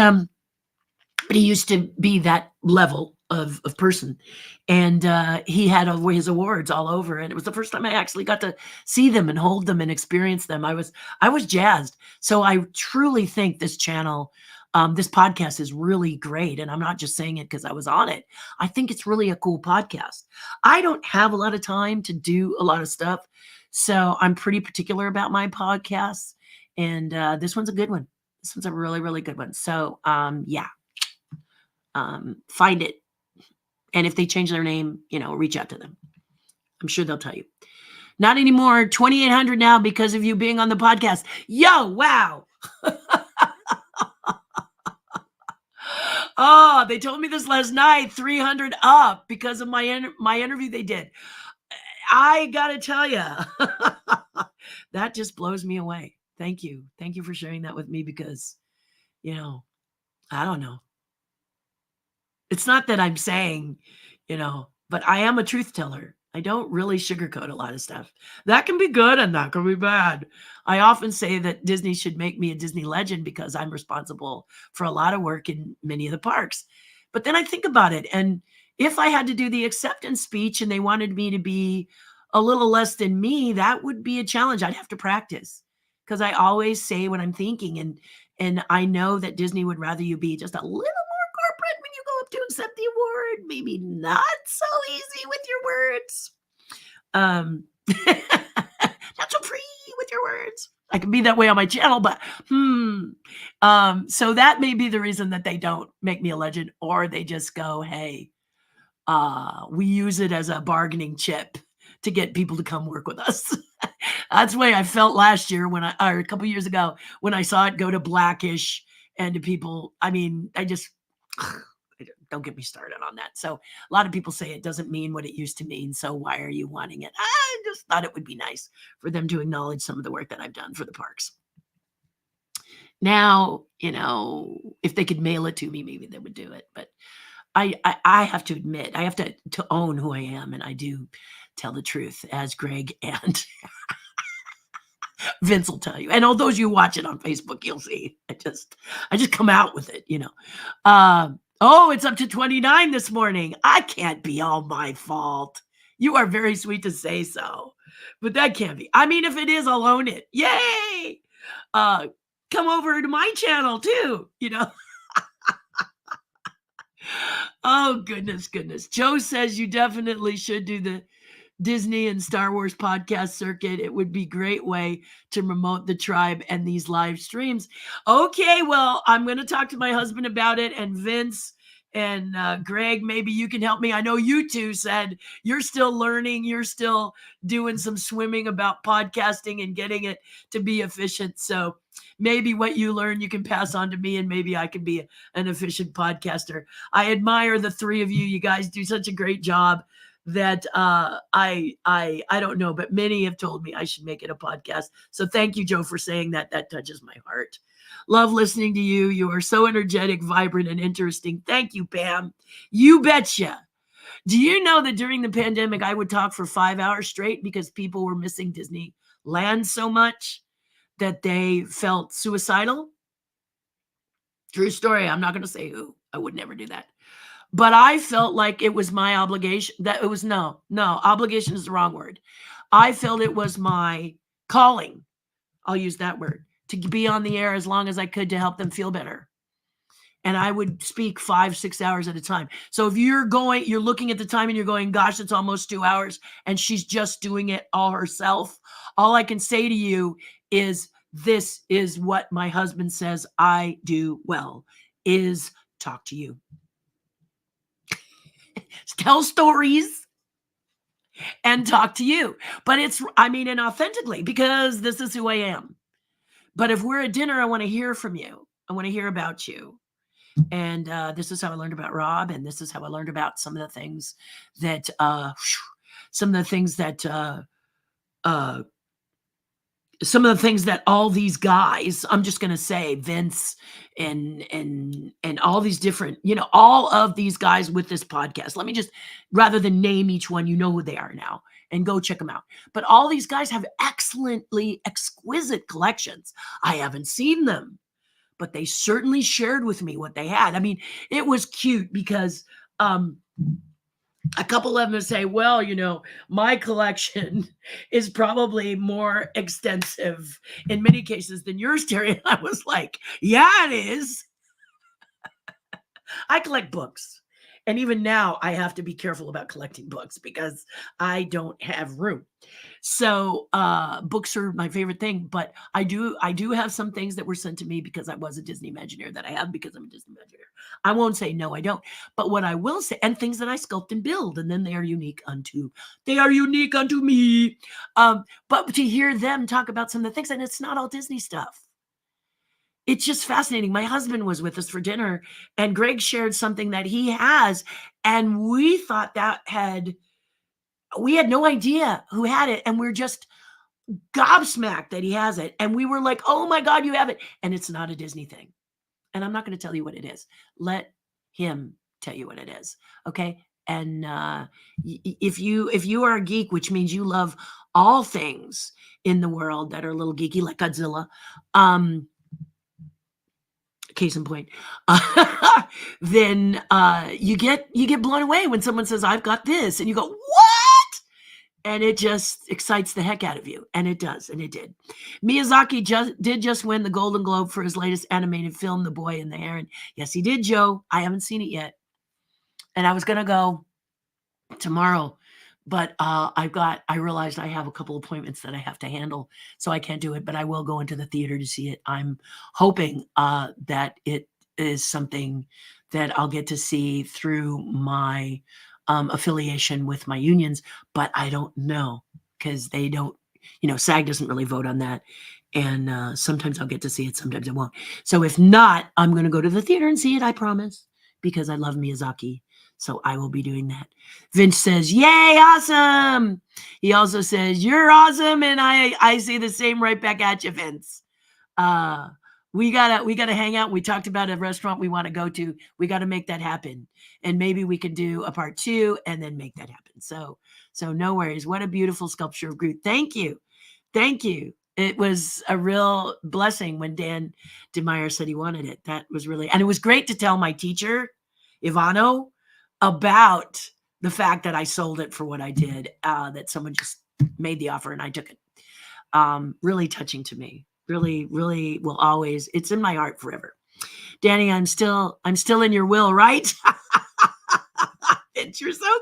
S1: he used to be that level of person, and he had his awards all over, and it was the first time I actually got to see them and hold them and experience them. I was jazzed. So I truly think this channel This podcast is really great. And I'm not just saying it because I was on it. I think it's really a cool podcast. I don't have a lot of time to do a lot of stuff. So I'm pretty particular about my podcasts. And this one's a good one. This one's a really, really good one. So yeah, find it. And if they change their name, reach out to them. I'm sure they'll tell you. Not anymore. 2,800 now because of you being on the podcast. Yo, wow. Oh, they told me this last night. 300 up because of my interview they did. I gotta tell you, that just blows me away. Thank you for sharing that with me because, I don't know. It's not that I'm saying, but I am a truth teller. I don't really sugarcoat a lot of stuff. That can be good and that can be bad. I often say that Disney should make me a Disney legend because I'm responsible for a lot of work in many of the parks. But then I think about it. And if I had to do the acceptance speech and they wanted me to be a little less than me, that would be a challenge. I'd have to practice because I always say what I'm thinking. And I know that Disney would rather you be just a little more corporate when you go up to accept the award. Maybe not so easy with your words. Not so free with your words. I can be that way on my channel, but so that may be the reason that they don't make me a legend, or they just go, hey, we use it as a bargaining chip to get people to come work with us. That's the way I felt last year or a couple years ago when I saw it go to Blackish and to people. I mean, don't get me started on that. So a lot of people say it doesn't mean what it used to mean. So why are you wanting it? I just thought it would be nice for them to acknowledge some of the work that I've done for the parks. Now, if they could mail it to me, maybe they would do it. But I have to admit, I have to own who I am. And I do tell the truth, as Greg and Vince will tell you. And all those you watch it on Facebook, you'll see. I just come out with it, Oh, it's up to 29 this morning. I can't be all my fault. You are very sweet to say so, but that can't be. I mean, if it is, I'll own it. Yay! Come over to my channel too, Oh, goodness. Joe says you definitely should do the Disney and Star Wars podcast circuit. It would be a great way to promote the tribe and these live streams. Okay, well, I'm going to talk to my husband about it, and Vince and Greg, maybe you can help me. I know you two said you're still learning. You're still doing some swimming about podcasting and getting it to be efficient. So maybe what you learn, you can pass on to me, and maybe I can be an efficient podcaster. I admire the three of you. You guys do such a great job that I don't know, but many have told me I should make it a podcast. So thank you, Joe, for saying that. That touches my heart. Love listening to you. You are so energetic, vibrant, and interesting. Thank you, Pam. You betcha. Do you know that during the pandemic, I would talk for 5 hours straight because people were missing Disneyland so much that they felt suicidal? True story. I'm not going to say who. I would never do that. But I felt like it was my obligation. That it was no, obligation is the wrong word. I felt it was my calling. I'll use that word, to be on the air as long as I could to help them feel better. And I would speak 5-6 hours at a time. So if you're looking at the time and you're going, gosh, it's almost 2 hours, and she's just doing it all herself. All I can say to you is, this is what my husband says I do well, is talk to you. Tell stories and talk to you. But and authentically, because this is who I am. But if we're at dinner, I want to hear from you. I want to hear about you. And this is how I learned about Rob. And this is how I learned about some of the things that, all these guys, I'm just going to say Vince and all these different, all of these guys with this podcast. Let me just, rather than name each one, you know who they are now, and go check them out. But all these guys have exquisite collections. I haven't seen them, but they certainly shared with me what they had. I mean, it was cute because, a couple of them say, well, my collection is probably more extensive in many cases than yours, Terry. And I was like, yeah, it is. I collect books. And even now I have to be careful about collecting books because I don't have room. So books are my favorite thing, but I do have some things that were sent to me because I was a Disney Imagineer that I have because I'm a Disney Imagineer. I won't say no, I don't. But what I will say, and things that I sculpt and build, and then they are unique unto me. But to hear them talk about some of the things, and it's not all Disney stuff. It's just fascinating. My husband was with us for dinner, and Greg shared something that he has, and we thought we had no idea who had it, and we're just gobsmacked that he has it. And we were like, oh my God, you have it. And it's not a Disney thing. And I'm not going to tell you what it is. Let him tell you what it is. Okay. And if you are a geek, which means you love all things in the world that are a little geeky, like Godzilla, case in point, then you get blown away when someone says, I've got this, and you go, what? And it just excites the heck out of you. And it does. And it did. Miyazaki did just win the Golden Globe for his latest animated film, The Boy and the Heron. Yes, he did, Joe. I haven't seen it yet. And I was going to go tomorrow, but I realized I have a couple appointments that I have to handle, so I can't do it, but I will go into the theater to see it. I'm hoping that it is something that I'll get to see through my affiliation with my unions, but I don't know because they don't, SAG doesn't really vote on that. And sometimes I'll get to see it, sometimes I won't. So if not, I'm going to go to the theater and see it, I promise, because I love Miyazaki. So I will be doing that. Vince says, yay, awesome. He also says, you're awesome. And I say the same right back at you, Vince. We gotta hang out. We talked about a restaurant we want to go to. We got to make that happen. And maybe we can do a part 2 and then make that happen. So no worries. What a beautiful sculpture of Groot. Thank you. Thank you. It was a real blessing when Dan DeMeyer said he wanted it. That was really, and it was great to tell my teacher, Ivano, about the fact that I sold it for what I did, that someone just made the offer and I took it. Really touching to me. Really, really will always, it's in my heart forever. Danny, I'm still in your will, right? You're so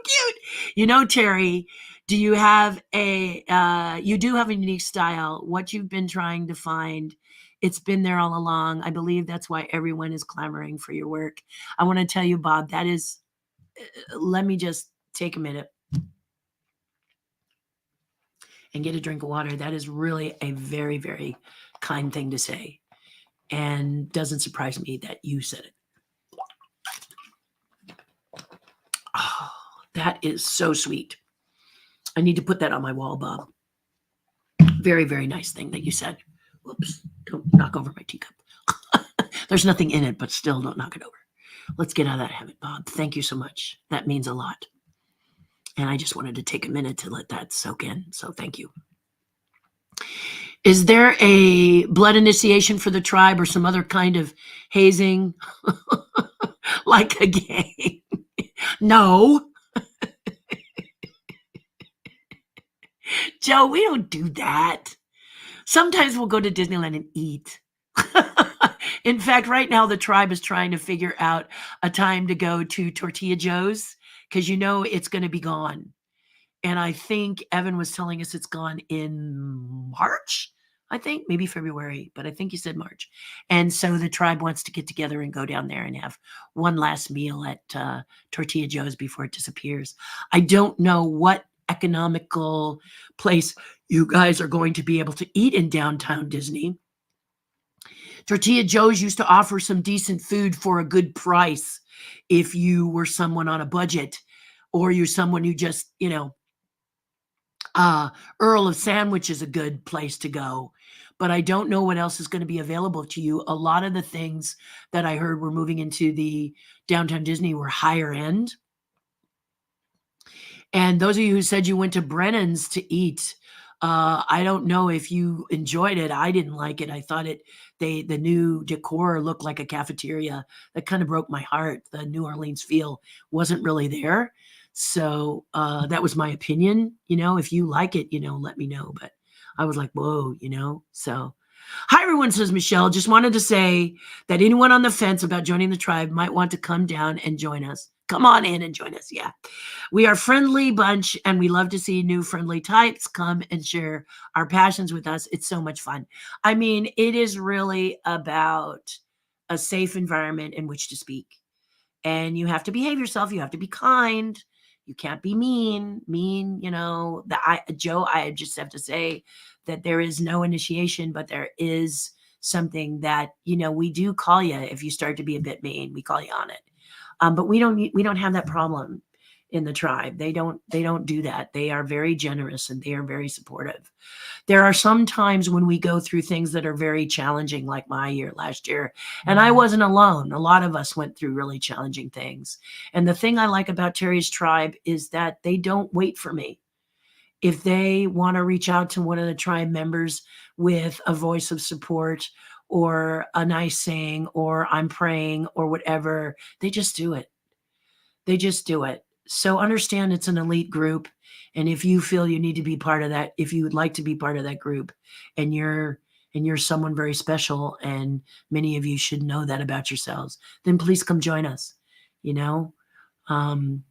S1: cute. Terry, do you have you do have a unique style, what you've been trying to find. It's been there all along. I believe that's why everyone is clamoring for your work. I want to tell you, Bob, that is, let me just take a minute and get a drink of water. That is really a very, very kind thing to say, and doesn't surprise me that you said it. Oh, that is so sweet. I need to put that on my wall, Bob. Very, very nice thing that you said. Whoops, don't knock over my teacup. There's nothing in it, but still don't knock it over. Let's get out of that habit, Bob. Thank you so much. That means a lot. And I just wanted to take a minute to let that soak in. So thank you. Is there a blood initiation for the tribe or some other kind of hazing? Like a game? No. Joe, we don't do that. Sometimes we'll go to Disneyland and eat. In fact, right now the tribe is trying to figure out a time to go to Tortilla Joe's because it's going to be gone. And I think Evan was telling us it's gone in March. I think maybe February, but I think he said March. And so the tribe wants to get together and go down there and have one last meal at Tortilla Joe's before it disappears. I don't know what economical place you guys are going to be able to eat in downtown Disney. Tortilla Joe's used to offer some decent food for a good price if you were someone on a budget, or you're someone who just, Earl of Sandwich is a good place to go. But I don't know what else is going to be available to you. A lot of the things that I heard were moving into the downtown Disney were higher end. And those of you who said you went to Brennan's to eat, I don't know if you enjoyed it. I didn't like it. I thought the new decor looked like a cafeteria. That kind of broke my heart. The New Orleans feel wasn't really there. So that was my opinion. If you like it, let me know. But I was like, whoa, so Hi, everyone, says Michelle. Just wanted to say that anyone on the fence about joining the tribe might want to come down and join us. Come on in and join us. Yeah. We are a friendly bunch and we love to see new friendly types come and share our passions with us. It's so much fun. I mean, it is really about a safe environment in which to speak. And you have to behave yourself. You have to be kind. You can't be mean. Mean, Joe, I just have to say that there is no initiation, but there is something that, we do call you if you start to be a bit mean. We call you on it. But we don't have that problem in the tribe. They don't do that. They are very generous and they are very supportive. There are some times when we go through things that are very challenging, like my year last year, and I wasn't alone. A lot of us went through really challenging things. And the thing I like about Terri's tribe is that they don't wait for me. If they want to reach out to one of the tribe members with a voice of support or a nice saying or I'm praying or whatever, they just do it. They just do it. So understand it's an elite group. And if you feel you need to be part of that, if you would like to be part of that group and you're someone very special and many of you should know that about yourselves, then please come join us. Um,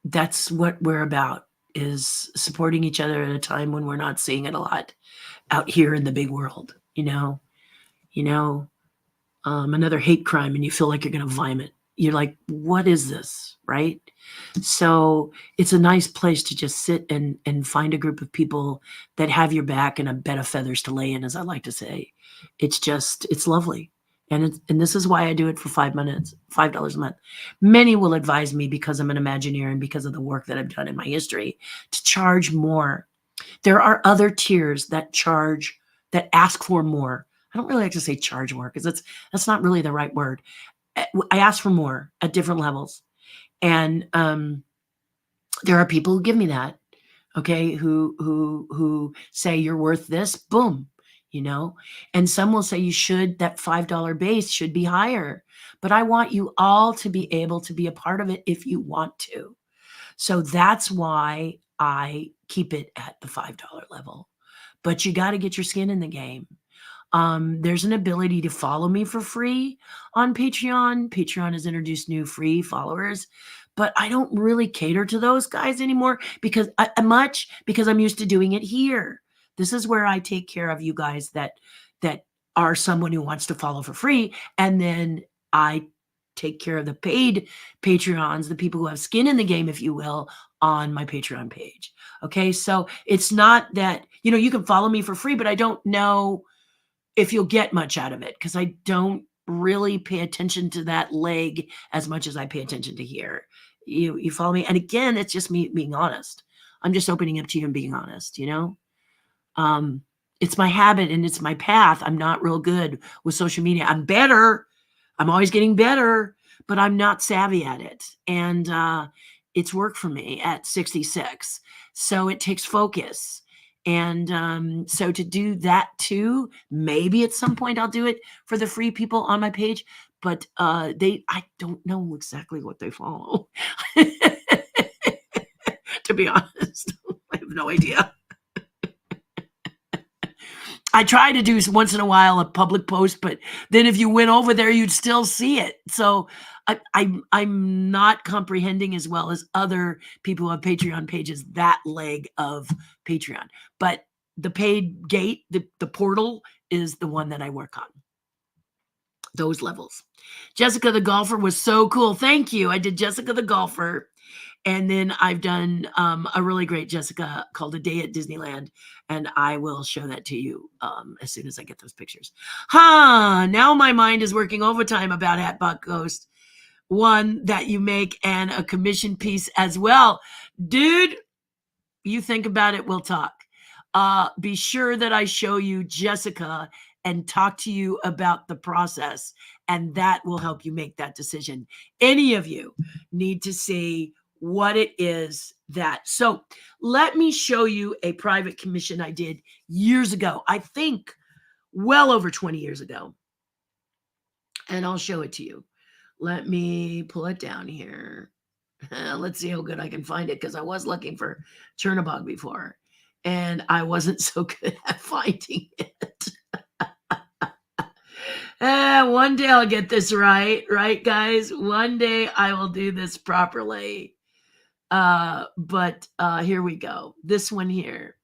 S1: that's what we're about, is supporting each other at a time when we're not seeing it a lot out here in the big world. Another hate crime and you feel like you're going to vomit. You're like, what is this? Right? So it's a nice place to just sit and find a group of people that have your back and a bed of feathers to lay in, as I like to say. It's lovely. And this is why I do it for $5 a month. Many will advise me, because I'm an Imagineer and because of the work that I've done in my history, to charge more. There are other tiers that ask for more. I don't really like to say charge more because that's not really the right word. I ask for more at different levels. And there are people who give me that, okay, who say you're worth this, boom, and some will say that $5 base should be higher. But I want you all to be able to be a part of it if you want to. So that's why I keep it at the $5 level. But you got to get your skin in the game. There's an ability to follow me for free on Patreon. Patreon has introduced new free followers, but I don't really cater to those guys anymore because I'm used to doing it here. This is where I take care of you guys that are someone who wants to follow for free, and then I take care of the paid Patreons, the people who have skin in the game, if you will, on my Patreon page. Okay, so it's not that you can follow me for free, but I don't know if you'll get much out of it because I don't really pay attention to that leg as much as I pay attention to here. You follow me? And again, it's just me being honest. I'm just opening up to you and being honest, It's my habit and it's my path. I'm not real good with social media. I'm better. I'm always getting better, but I'm not savvy at it. And it's worked for me at 66. So it takes focus. And so to do that too, maybe at some point I'll do it for the free people on my page, but I don't know exactly what they follow. To be honest, I have no idea. I try to do once in a while a public post, but then if you went over there, you'd still see it. So I'm not comprehending as well as other people who have Patreon pages that leg of Patreon. But the paid gate, the portal is the one that I work on. Those levels. Jessica the golfer was so cool. Thank you. I did Jessica the golfer. And then I've done a really great Jessica called A Day at Disneyland. And I will show that to you as soon as I get those pictures. Now my mind is working overtime about Hatbot Ghost. One that you make and a commission piece as well. Dude, you think about it, we'll talk. Be sure that I show you Jessica and talk to you about the process. And that will help you make that decision. Any of you need to see what it is that. So let me show you a private commission I did years ago. I think well over 20 years ago. And I'll show it to you. Let me pull it down here. Let's see how good I can find it because I was looking for Chernobog before and I wasn't so good at finding it. One day I'll get this right, guys? One day I will do this properly. But here we go. This one here.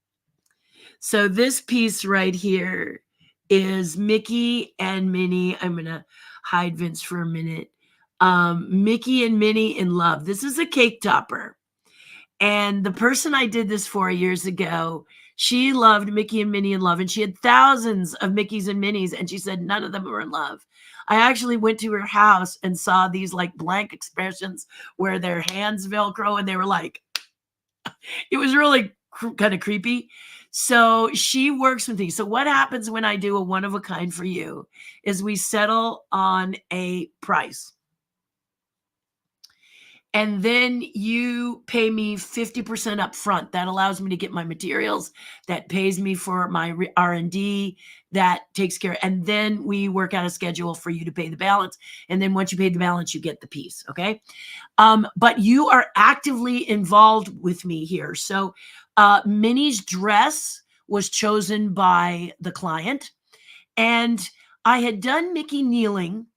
S1: So this piece right here is Mickey and Minnie. I'm gonna hide Vince for a minute. Mickey and Minnie in love. This is a cake topper. And the person I did this for years ago, she loved Mickey and Minnie in love, and she had thousands of Mickeys and Minnies, and she said none of them were in love. I actually went to her house and saw these like blank expressions where their hands Velcro, and they were like, it was really kind of creepy. So she works with me. So what happens when I do a one of a kind for you is we settle on a price. And then you pay me 50% up front. That allows me to get my materials, that pays me for my R&D, that takes care. And then we work out a schedule for you to pay the balance. And then once you pay the balance, you get the piece. Okay. But you are actively involved with me here. So Minnie's dress was chosen by the client. And I had done Mickey kneeling.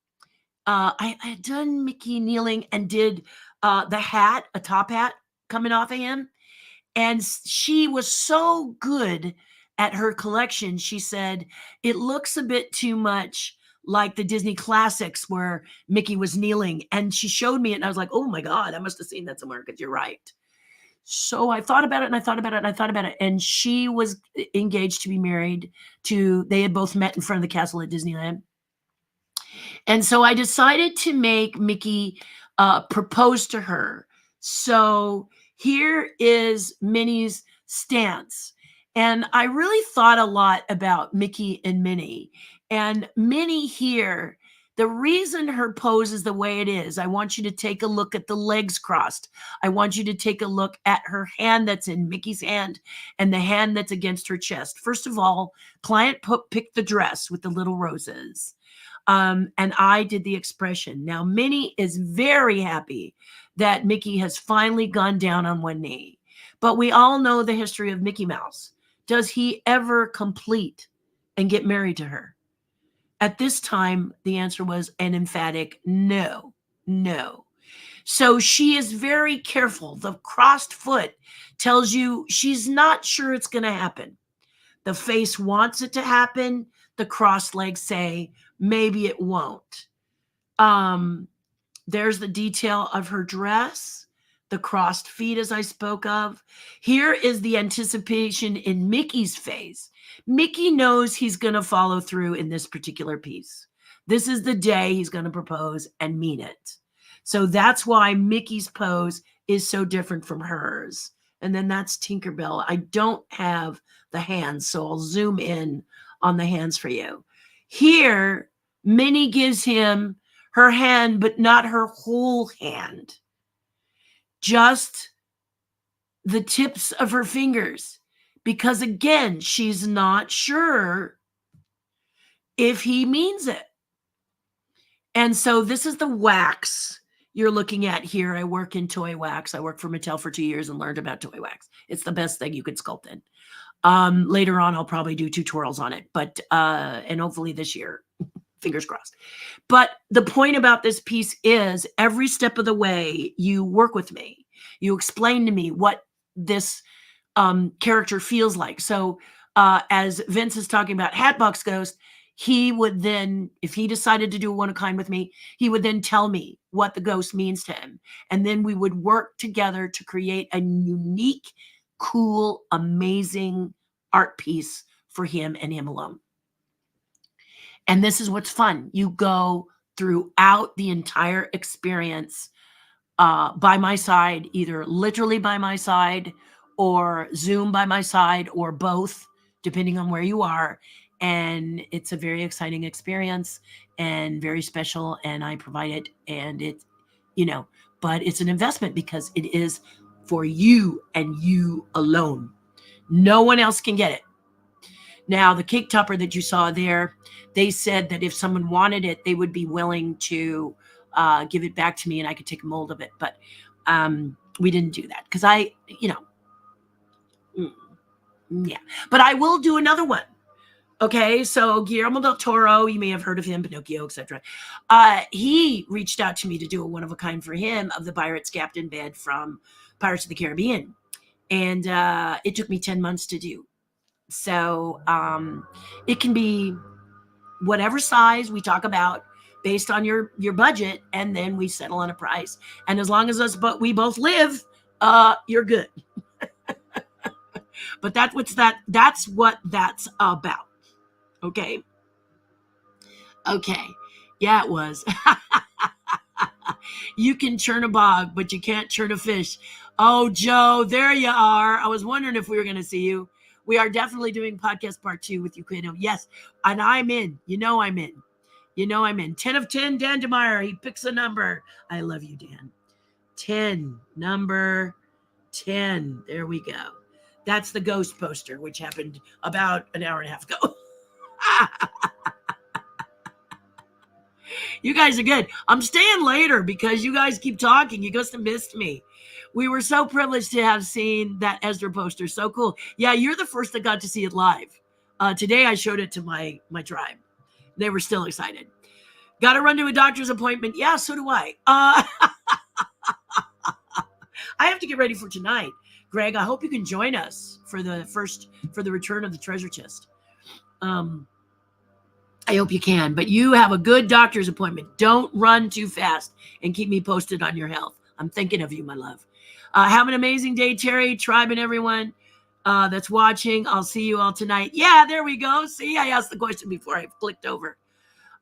S1: I had done Mickey kneeling and did the hat, a top hat coming off of him. And she was so good at her collection. She said, it looks a bit too much like the Disney classics where Mickey was kneeling. And she showed me it. And I was like, oh my God, I must have seen that somewhere because you're right. So I thought about it and I thought about it and I thought about it. And she was engaged to be married to, they had both met in front of the castle at Disneyland. And so I decided to make Mickey propose to her. So here is Minnie's stance. And I really thought a lot about Mickey and Minnie. And Minnie here, the reason her pose is the way it is, I want you to take a look at the legs crossed. I want you to take a look at her hand that's in Mickey's hand and the hand that's against her chest. First of all, client picked the dress with the little roses. And I did the expression. Now, Minnie is very happy that Mickey has finally gone down on one knee. But we all know the history of Mickey Mouse. Does he ever complete and get married to her? At this time, the answer was an emphatic no, no. So she is very careful. The crossed foot tells you she's not sure it's going to happen. The face wants it to happen. The crossed legs say, maybe it won't. There's the detail of her dress, the crossed feet, as I spoke of. Here is the anticipation in Mickey's face. Mickey knows he's going to follow through in this particular piece. This is the day he's going to propose and mean it. So that's why Mickey's pose is so different from hers. And then that's Tinkerbell. I don't have the hands, so I'll zoom in on the hands for you. Here, Minnie gives him her hand, but not her whole hand. Just the tips of her fingers. Because again, she's not sure if he means it. And so this is the wax you're looking at here. I work in toy wax. I worked for Mattel for 2 years and learned about toy wax. It's the best thing you could sculpt in. Later on, I'll probably do tutorials on it, but and hopefully this year, fingers crossed. But the point about this piece is every step of the way you work with me, you explain to me what this character feels like. So as Vince is talking about Hatbox Ghost, he would then, if he decided to do a one of a kind with me, he would then tell me what the ghost means to him. And then we would work together to create a unique, cool, amazing art piece for him and him alone. And this is what's fun. You go throughout the entire experience by my side, either literally by my side or Zoom by my side or both, depending on where you are. And it's a very exciting experience and very special. And I provide it, and it, but it's an investment because it is for you and you alone. No one else can get it. Now, the cake topper that you saw there, they said that if someone wanted it, they would be willing to give it back to me and I could take a mold of it. But we didn't do that because yeah. But I will do another one. Okay, so Guillermo del Toro, you may have heard of him, Pinocchio, etc. He reached out to me to do a one of a kind for him of the Pirates Captain bed from Pirates of the Caribbean, and it took me 10 months to do. So it can be whatever size we talk about based on your budget, and then we settle on a price. And as long as we both live, you're good. But that's what that's about. Okay. Okay. Yeah, it was. You can churn a bog, but you can't churn a fish. Oh, Joe, there you are. I was wondering if we were going to see you. We are definitely doing podcast part 2 with you, Quino. Yes, and I'm in. You know I'm in. You know I'm in. 10 of 10, Dan DeMeyer. He picks a number. I love you, Dan. 10, number 10. There we go. That's the ghost poster, which happened about an hour and a half ago. You guys are good. I'm staying later because you guys keep talking. You must have missed me. We were so privileged to have seen that Ezra poster. So cool. Yeah, you're the first that got to see it live. Today I showed it to my tribe. They were still excited. Got to run to a doctor's appointment. Yeah, so do I. I have to get ready for tonight. Greg, I hope you can join us for the return of the treasure chest. I hope you can, but you have a good doctor's appointment. Don't run too fast, and keep me posted on your health. I'm thinking of you, my love. Have an amazing day, Terry, tribe, and everyone that's watching. I'll see you all tonight. Yeah, there we go. See, I asked the question before I clicked over.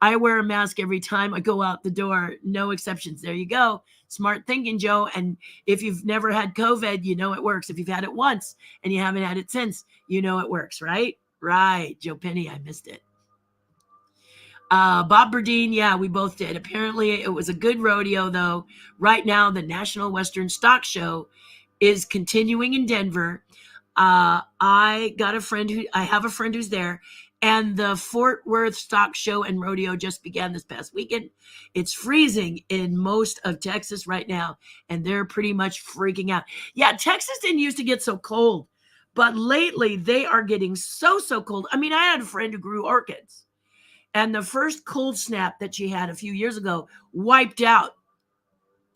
S1: I wear a mask every time I go out the door. No exceptions. There you go. Smart thinking, Joe. And if you've never had COVID, you know it works. If you've had it once and you haven't had it since, you know it works, right? Right. Joe Penny, I missed it. Bob Burdine, yeah, we both did. Apparently, it was a good rodeo, though. Right now, the National Western Stock Show is continuing in Denver. I have a friend who's there, and the Fort Worth Stock Show and Rodeo just began this past weekend. It's freezing in most of Texas right now, and they're pretty much freaking out. Yeah, Texas didn't used to get so cold, but lately they are getting so cold. I mean, I had a friend who grew orchids. And the first cold snap that she had a few years ago wiped out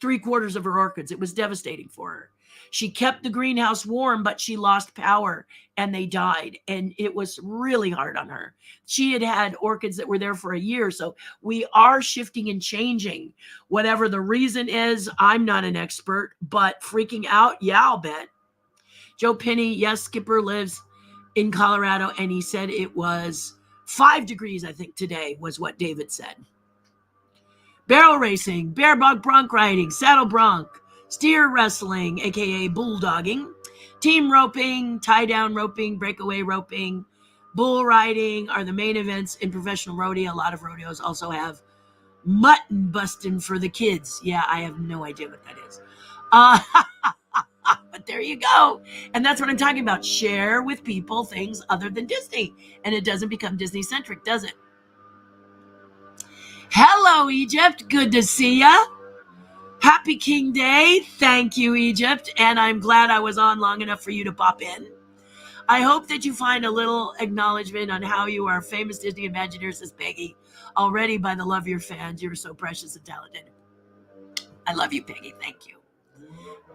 S1: 3/4 of her orchids. It was devastating for her. She kept the greenhouse warm, but she lost power and they died. And it was really hard on her. She had had orchids that were there for a year. So we are shifting and changing. Whatever the reason is, I'm not an expert, but freaking out, yeah, I'll bet. Joe Penny, yes, Skipper lives in Colorado, and he said it was 5 degrees, I think, today was what David said. Barrel racing, bareback bronc riding, saddle bronc, steer wrestling, aka bulldogging, team roping, tie-down roping, breakaway roping, bull riding are the main events in professional rodeo. A lot of rodeos also have mutton busting for the kids. Yeah, I have no idea what that is. But there you go. And that's what I'm talking about. Share with people things other than Disney. And it doesn't become Disney centric, does it? Hello, Egypt. Good to see ya. Happy King Day. Thank you, Egypt. And I'm glad I was on long enough for you to pop in. I hope that you find a little acknowledgement on how you are famous Disney Imagineer, says Peggy, already by the love of your fans. You're so precious and talented. I love you, Peggy. Thank you.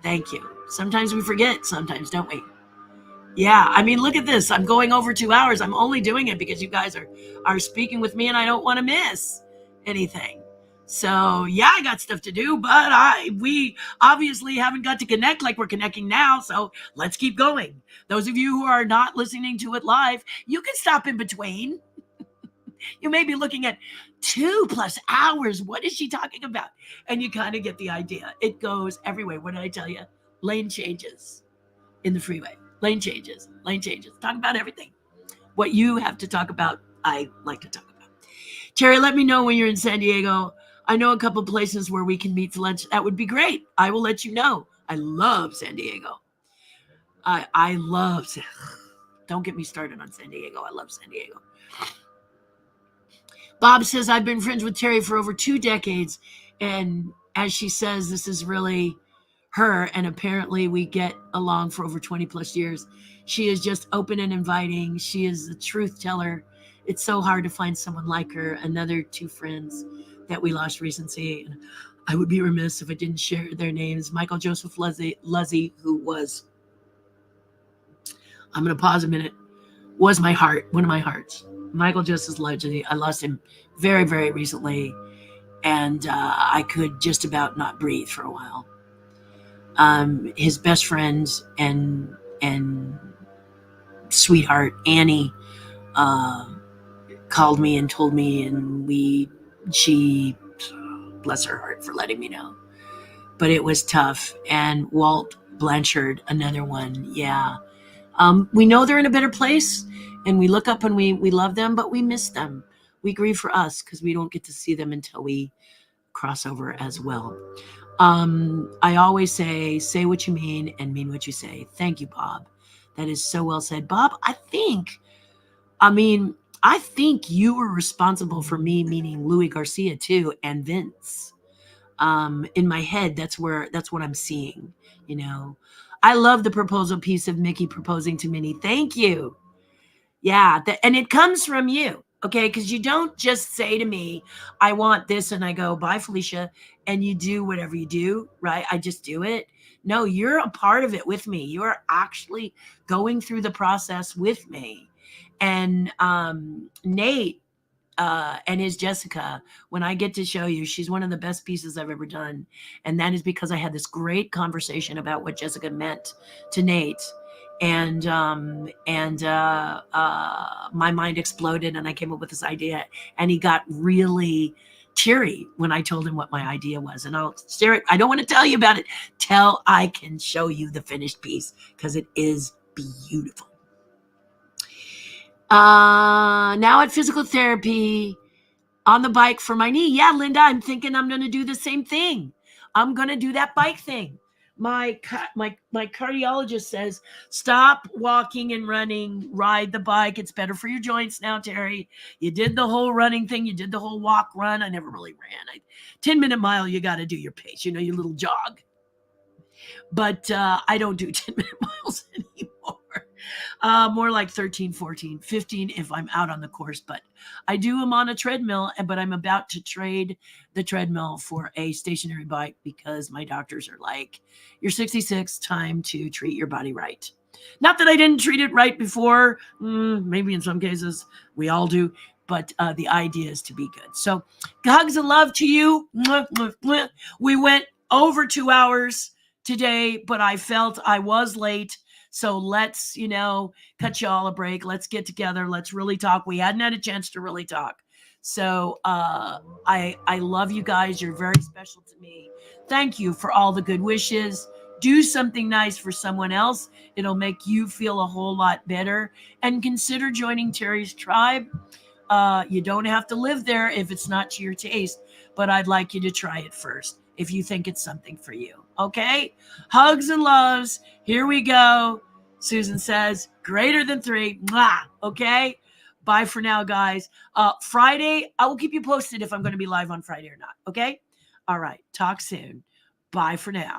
S1: Thank you. Sometimes we forget, sometimes, don't we? Yeah, I mean, look at this. I'm going over 2 hours. I'm only doing it because you guys are speaking with me and I don't want to miss anything. So, yeah, I got stuff to do, but we obviously haven't got to connect like we're connecting now, so let's keep going. Those of you who are not listening to it live, you can stop in between. You may be looking at 2+ hours. What is she talking about? And you kind of get the idea. It goes everywhere. What did I tell you? Lane changes in the freeway. Lane changes. Lane changes. Talk about everything. What you have to talk about, I like to talk about. Terry, let me know when you're in San Diego. I know a couple places where we can meet for lunch. That would be great. I will let you know. I love San Diego. I love. Don't get me started on San Diego. I love San Diego. Bob says, I've been friends with Terry for over 2 decades. And as she says, this is really her. And apparently we get along for over 20+ years. She is just open and inviting. She is the truth teller. It's so hard to find someone like her. Another two friends that we lost recently. And I would be remiss if I didn't share their names. Michael Joseph Luzzy, who was, I'm going to pause a minute, was my heart, one of my hearts. Michael Joseph Luzzy, I lost him very, very recently. And I could just about not breathe for a while. His best friend and sweetheart Annie called me and told me, and she, bless her heart for letting me know, but it was tough. And Walt Blanchard, another one, yeah. We know they're in a better place, and we look up and we love them, but we miss them. We grieve for us because we don't get to see them until we cross over as well. I always say what you mean and mean what you say. Thank you, Bob. That is so well said. Bob, I think you were responsible for me meeting Louis Garcia too, and Vince. In my head, that's what I'm seeing. You know, I love the proposal piece of Mickey proposing to Minnie. Thank you. Yeah, and it comes from you, okay? Because you don't just say to me, I want this, and I go, bye, Felicia, and you do whatever you do, right? I just do it. No, you're a part of it with me. You are actually going through the process with me. And Nate and his Jessica, when I get to show you, she's one of the best pieces I've ever done. And that is because I had this great conversation about what Jessica meant to Nate. And my mind exploded, and I came up with this idea, and he got really teary when I told him what my idea was. And I'll share it. I don't want to tell you about it till I can show you the finished piece, because it is beautiful. Now at physical therapy on the bike for my knee. Yeah, Linda, I'm thinking I'm going to do the same thing. I'm going to do that bike thing. My cardiologist says, stop walking and running, ride the bike. It's better for your joints now, Terry. You did the whole running thing. You did the whole walk, run. I never really ran. 10-minute mile, you got to do your pace, your little jog. But I don't do 10-minute miles anymore. More like 13, 14, 15 if I'm out on the course. But I do them on a treadmill, but I'm about to trade the treadmill for a stationary bike because my doctors are like, you're 66, time to treat your body right. Not that I didn't treat it right before. Maybe in some cases we all do. But the idea is to be good. So hugs and love to you. We went over 2 hours today, but I felt I was late. So let's, cut you all a break. Let's get together. Let's really talk. We hadn't had a chance to really talk. So I love you guys. You're very special to me. Thank you for all the good wishes. Do something nice for someone else. It'll make you feel a whole lot better. And consider joining Terry's tribe. You don't have to live there if it's not to your taste, but I'd like you to try it first if you think it's something for you. Okay? Hugs and loves. Here we go. Susan says, greater than 3. Mwah. Okay? Bye for now, guys. Friday, I will keep you posted if I'm going to be live on Friday or not. Okay? All right. Talk soon. Bye for now.